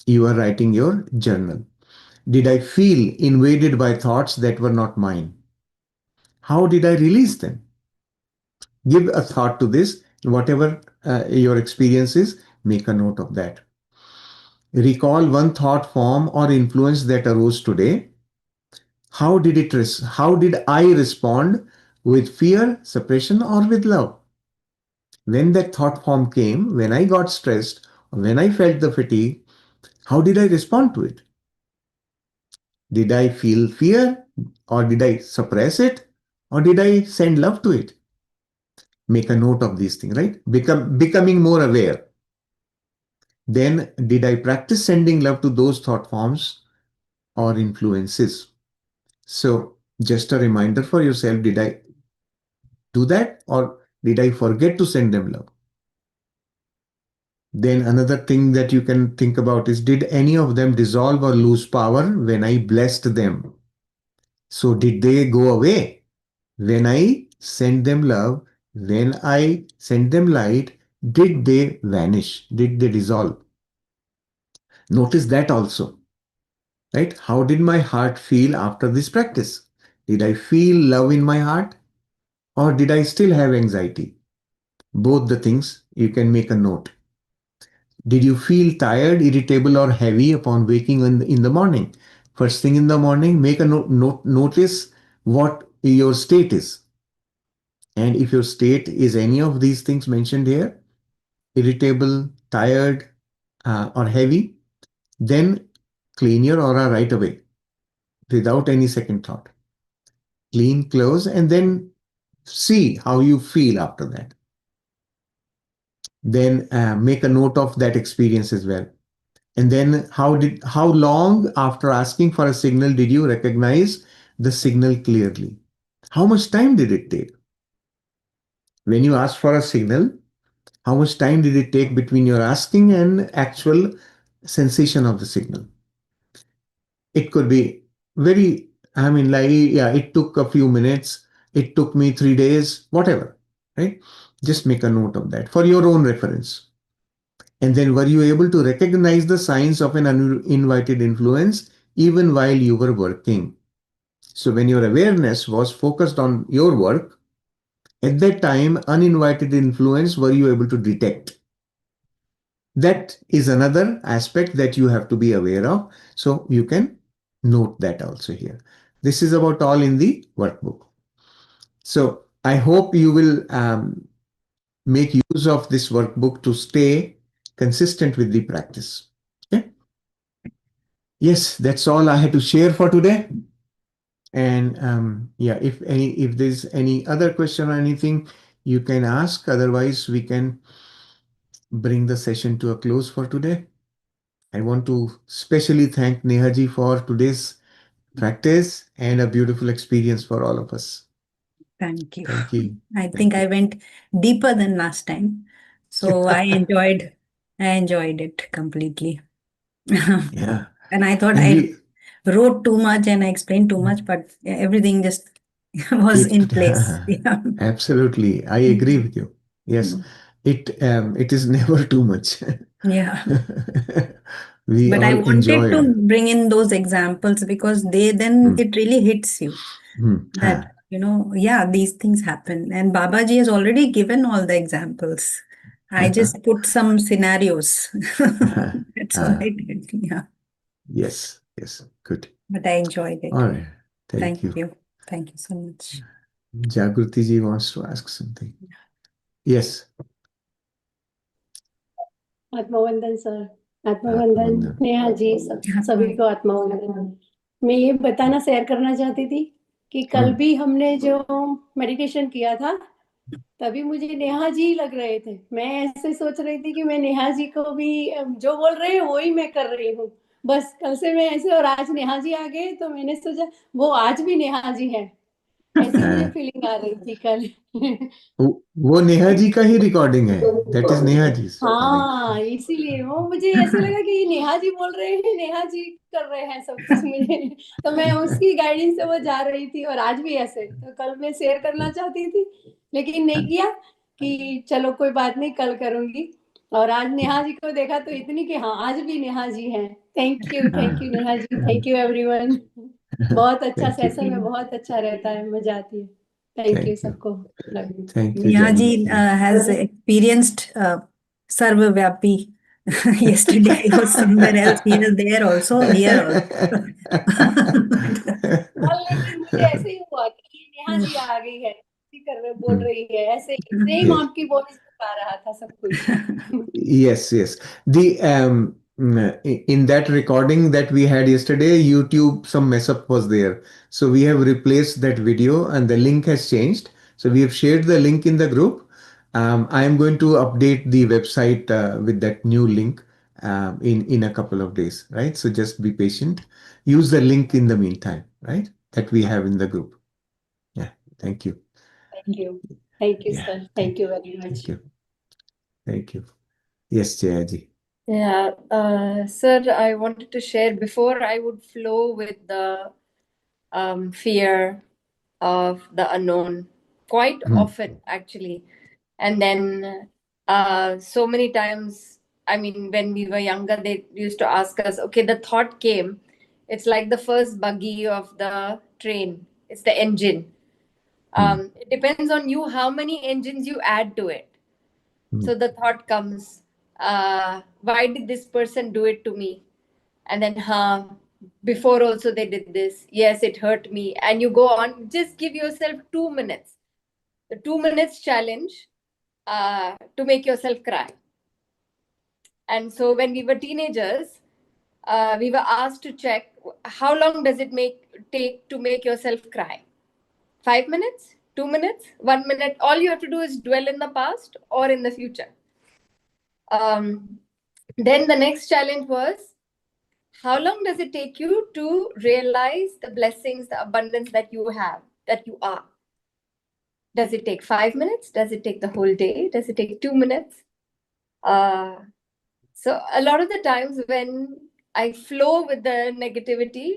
you are writing your journal. Did I feel invaded by thoughts that were not mine? How did I release them? Give a thought to this. Whatever your experience is, make a note of that. Recall one thought form or influence that arose today. How did I respond, with fear, suppression, or with love? When that thought form came, when I got stressed, when I felt the fatigue, how did I respond to it? Did I feel fear, or did I suppress it, or did I send love to it? Make a note of these things, right? Becoming more aware. Then, did I practice sending love to those thought forms or influences? So, just a reminder for yourself, did I do that, or did I forget to send them love? Then another thing that you can think about is, did any of them dissolve or lose power when I blessed them? So did they go away when I sent them love? When I sent them light, did they vanish? Did they dissolve? Notice that also, right? How did my heart feel after this practice? Did I feel love in my heart, or did I still have anxiety? Both the things you can make a note. Did you feel tired, irritable, or heavy upon waking in the morning? First thing in the morning, make a notice what your state is. And if your state is any of these things mentioned here, irritable, tired, or heavy, then clean your aura right away without any second thought. Clean clothes and then see how you feel after that. Then make a note of that experience as well. And then how long after asking for a signal did you recognize the signal clearly? How much time did it take? When you asked for a signal, how much time did it take between your asking and actual sensation of the signal? It could be very, I mean, like, yeah, it took a few minutes, it took me 3 days, whatever, right? Just make a note of that for your own reference. And then were you able to recognize the signs of an uninvited influence even while you were working? So when your awareness was focused on your work, at that time, uninvited influence were you able to detect? That is another aspect that you have to be aware of. So you can note that also here. This is about all in the workbook. So I hope you will make use of this workbook to stay consistent with the practice. Okay. Yes, that's all I had to share for today. And yeah, if there's any other question or anything, you can ask. Otherwise, we can bring the session to a close for today. I want to specially thank Nehaji for today's practice and a beautiful experience for all of us. Thank you. Thank you. I think I went deeper than last time. So I enjoyed it completely. Yeah. And I thought And I we wrote too much and I explained too much, but everything just was in keep place. Yeah. absolutely. I agree with you. Yes. It is never too much. Yeah. We But I all wanted enjoyed. to bring in those examples because then Hmm. it really hits you that, Ah. yeah, these things happen. And Babaji has already given all the examples. I just put some scenarios. That's all Ah. I did. Yeah. Yes. Yes. Good. But I enjoyed it. All right. Thank Thank you. you. Thank you so much. Jagruti ji wants to ask something. Yes. आत्मवंदन sir, आत्मवंदन आत्मवंदन। नेहा जी, सभी को आत्मवंदन। मैं ये बताना share करना चाहती थी कि कल भी हमने जो मेडिटेशन किया था, तभी मुझे नेहा जी लग रहे थे। मैं ऐसे सोच रही थी कि मैं नेहा जी को भी जो बोल रहे हैं वही मैं कर रही हूँ। बस कल से मैं ऐसे, और आज नेहा जी आ गए तो मैंने सोचा वो आज भी नेहा जी हैं। ऐसी मुझे फीलिंग आ रही थी कल। वो नेहा जी का ही रिकॉर्डिंग है। That is Neha ji recording. हाँ, इसीलिए वो मुझे ऐसे लगा कि नेहा जी बोल रहे हैं, नेहा जी कर रहे हैं सब कुछ मुझे। तो मैं उसकी गाइडेंस से वो जा रही थी, और आज भी ऐसे। तो कल मैं शेयर करना चाहती थी लेकिन नहीं किया, कि चलो कोई बात नहीं, कल करूंगी। और आज नेहा जी को देखा तो इतनी कि हाँ, आज भी नेहा जी हैं। Thank you Neha ji, thank you everyone. बहुत अच्छा थैंक यू, सेशन में, बहुत अच्छा रहता है, मजा आती है। थैंक यू थैंक यू, सबको। Love you. Thank you Neha जानी। ji has experienced Sarvavyapi. Yesterday I was somewhere else. Here, there also, here also. कल लेकिन मुझे ऐसे ही हुआ कि ये नेहा जी आ गई है, ऐसे कर रहे, बोल रही है, ऐसे ही सेम Yes. आपकी वॉइस आ रहा था सब कुछ। Yes, yes. The in that recording that we had yesterday, YouTube some mess up was there. So we have replaced that video and the link has changed. So we have shared the link in the group. I am going to update the website with that new link in a couple of days, right? So just be patient. Use the link in the meantime, right? That we have in the group. Yeah. Thank you. Thank you Yeah. Sir, thank you very much. Thank you. Thank you. Yes, Jayaji. Yeah, sir, I wanted to share before I would flow with the fear of the unknown quite often, actually. And then so many times, I mean, when we were younger, they used to ask us, okay, the thought came. It's like the first buggy of the train, it's the engine. It depends on you how many engines you add to it. So the thought comes, why did this person do it to me? And then, before also they did this. Yes, it hurt me. And you go on, just give yourself 2 minutes. The 2 minutes challenge to make yourself cry. And so when we were teenagers, we were asked to check how long does it take to make yourself cry? 5 minutes, 2 minutes, 1 minute. All you have to do is dwell in the past or in the future. Then the next challenge was, how long does it take you to realize the blessings, the abundance that you have, that you are? Does it take 5 minutes? Does it take the whole day? Does it take 2 minutes? So a lot of the times when I flow with the negativity,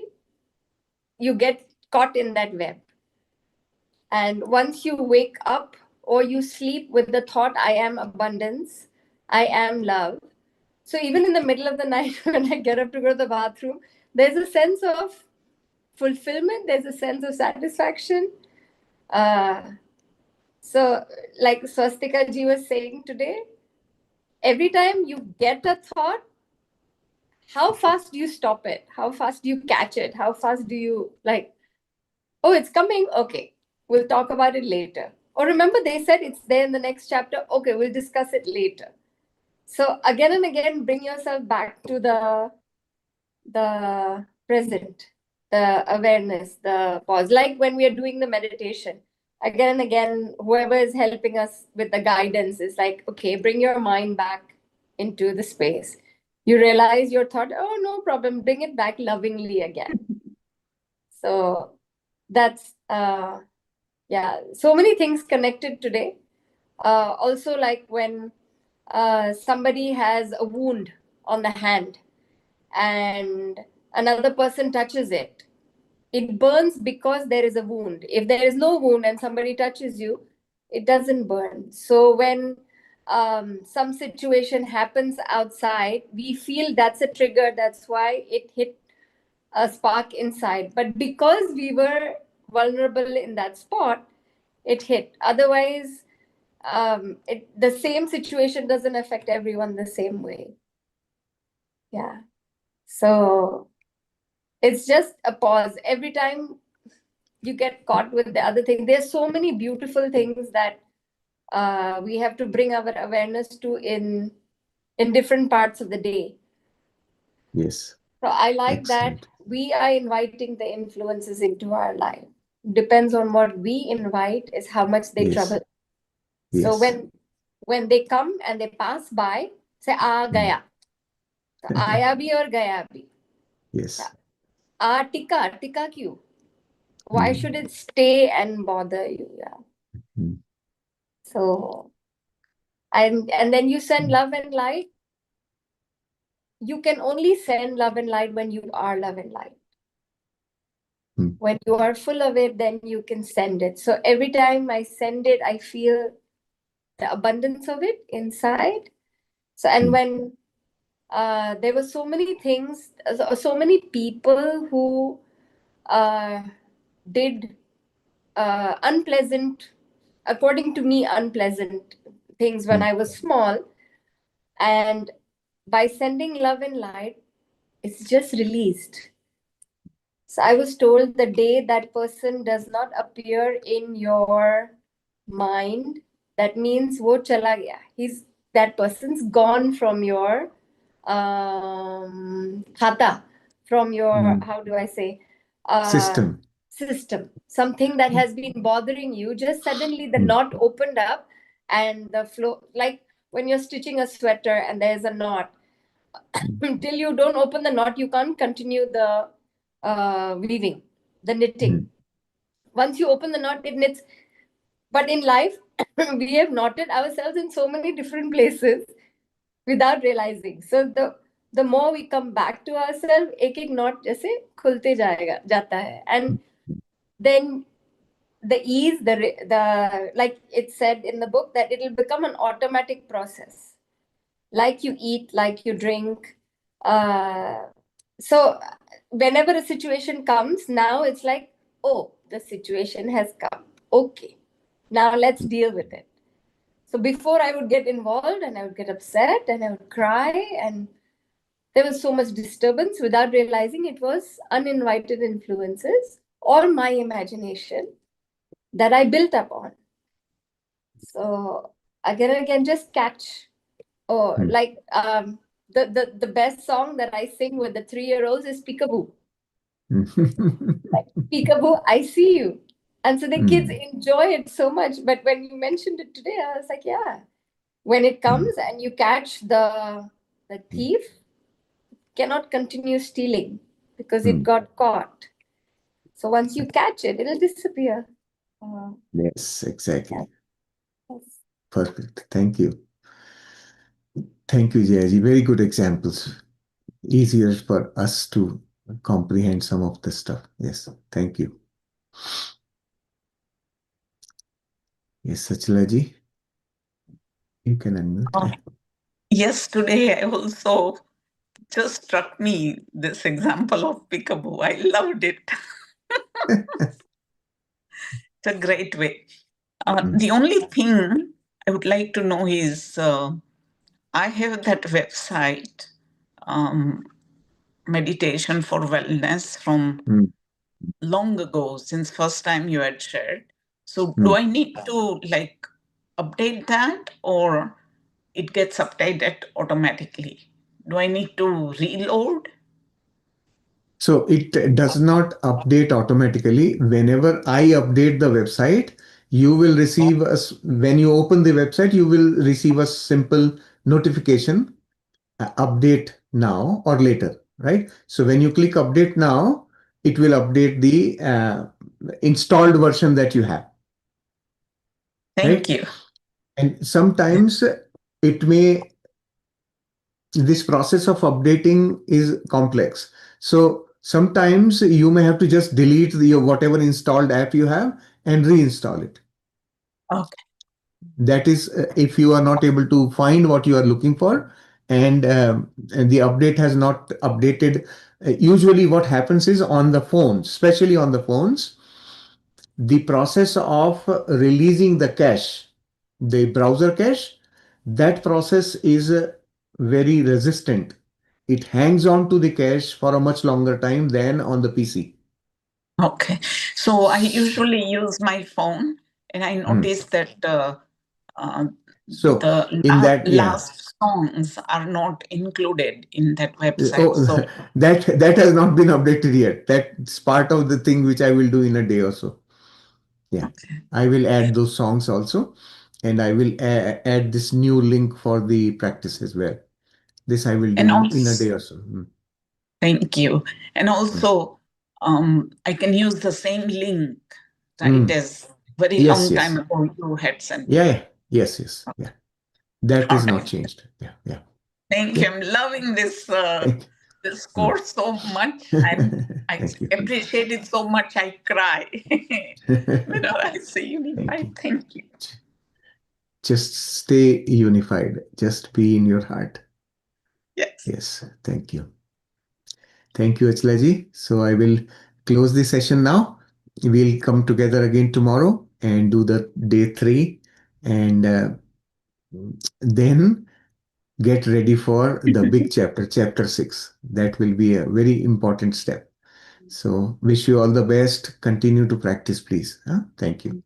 you get caught in that web. And once you wake up or you sleep with the thought, I am abundance, I am love. So even in the middle of the night, when I get up to go to the bathroom, there's a sense of fulfillment, there's a sense of satisfaction. So like Swastika ji was saying today, every time you get a thought, how fast do you stop it? How fast do you catch it? How fast do you oh, it's coming? Okay, we'll talk about it later. Or remember, they said it's there in the next chapter. Okay, we'll discuss it later. So again and again, bring yourself back to the present, the awareness, the pause. Like when we are doing the meditation, again and again, whoever is helping us with the guidance is like, okay, bring your mind back into the space. You realize your thought, oh, no problem, bring it back lovingly again. So that's yeah, so many things connected today. Also, like when somebody has a wound on the hand and another person touches it, it burns because there is a wound. If there is no wound and somebody touches you, it doesn't burn. So when some situation happens outside, we feel that's a trigger. That's why it hit a spark inside. But because we were vulnerable in that spot, it hit. Otherwise, the same situation doesn't affect everyone the same way. Yeah. So it's just a pause. Every time you get caught with the other thing, there's so many beautiful things that we have to bring our awareness to in in different parts of the day. Yes. So I like that Excellent. we are inviting the influences into our life. Depends on what we invite is how much they Yes. trouble. So Yes. when they come and they pass by, say aa Mm. gaya. So आया भी और गया भी. Yes. टिका क्यों? Why Mm. should it stay and bother you? Yeah. Mm. So and then you send love and light. You can only send love and light when you are love and light. Mm. When you are full of it, then you can send it. So every time I send it, I feel the abundance of it inside. So and Mm. when there were so many things, so many people who did unpleasant, according to me, unpleasant things when Mm. I was small. And by sending love and light, it's just released. So I was told the day that person does not appear in your mind, that means wo chala gaya. That person's gone from your khata, from your, Mm. how do I say, uh, System. system. Something that Mm. has been bothering you, just suddenly the Mm. knot opened up and the flow, like when you're stitching a sweater and there's a knot, Mm. until you don't open the knot, you can't continue the weaving, the knitting. Mm. Once you open the knot, it knits. But in life, we have knotted ourselves in so many different places without realizing. So the more we come back to ourselves, एक knot जैसे खुलते जाता है, and then the ease, the like it said in the book that it'll become an automatic process, like you eat, like you drink. So whenever a situation comes, now it's like, oh, the situation has come. Okay, now let's deal with it. So before I would get involved and I would get upset and I would cry, and there was so much disturbance without realizing it was uninvited influences or my imagination that I built up on. So again and again, just catch. Or Mm. like the best song that I sing with the 3-year-olds is Peekaboo. Like, Peekaboo, I see you. And so the kids Mm. enjoy it so much. But when you mentioned it today, I was like, yeah, when it comes and you catch the thief, cannot continue stealing because it Mm. got caught. So once you catch it, it'll disappear. Yes, exactly. Yes. Perfect. Thank you. Thank you, Jayaji. Very good examples. Easier for us to comprehend some of the stuff. Yes, thank you. Yes, Sachalaji, you can unmute. Yes, today I also just struck me this example of Peekaboo. I loved it. It's a great way. The only thing I would like to know is I have that website, Meditation for Wellness, from long ago, since first time you had shared. So do I need to like update that, or it gets updated automatically? Do I need to reload? So it does not update automatically. Whenever I update the website, you will receive us when you open the website, you will receive a simple notification, update now or later, right? So when you click update now, it will update the installed version that you have. Thank Right? you. And sometimes this process of updating is complex. So sometimes you may have to just delete your whatever installed app you have and reinstall it. Okay. That is if you are not able to find what you are looking for, and the update has not updated. Usually what happens is on the phones, especially on the phones, the process of releasing the cache, the browser cache, that process is very resistant. It hangs on to the cache for a much longer time than on the PC. Okay. So I usually use my phone, and I noticed that So the in that, yeah. last songs are not included in that website. Oh, So that has not been updated yet. That's part of the thing which I will do in a day or so. Yeah, okay. I will add those songs also, and I will add this new link for the practice as well. This I will do And in a day also, or so. thank you. And Mm. also, I can use the same link, right? Mm. As very Yes, long yes. time ago you had sent. Yeah, yeah. Yes, yes. Yeah. That is All not right. changed. Yeah, yeah. Thank you. Okay. I'm loving this Thank this you. Mm. course so much, and I Thank you. appreciate it so much. I cry whenever I see Thank Unified. you. Thank you. Just stay unified. Just be in your heart. Yes. Yes. Thank you. Thank you, Achlaji. So I will close the session now. We'll come together again tomorrow and do the day 3, and then get ready for the big chapter, chapter 6. That will be a very important step. So wish you all the best. Continue to practice, please. Huh? Thank you.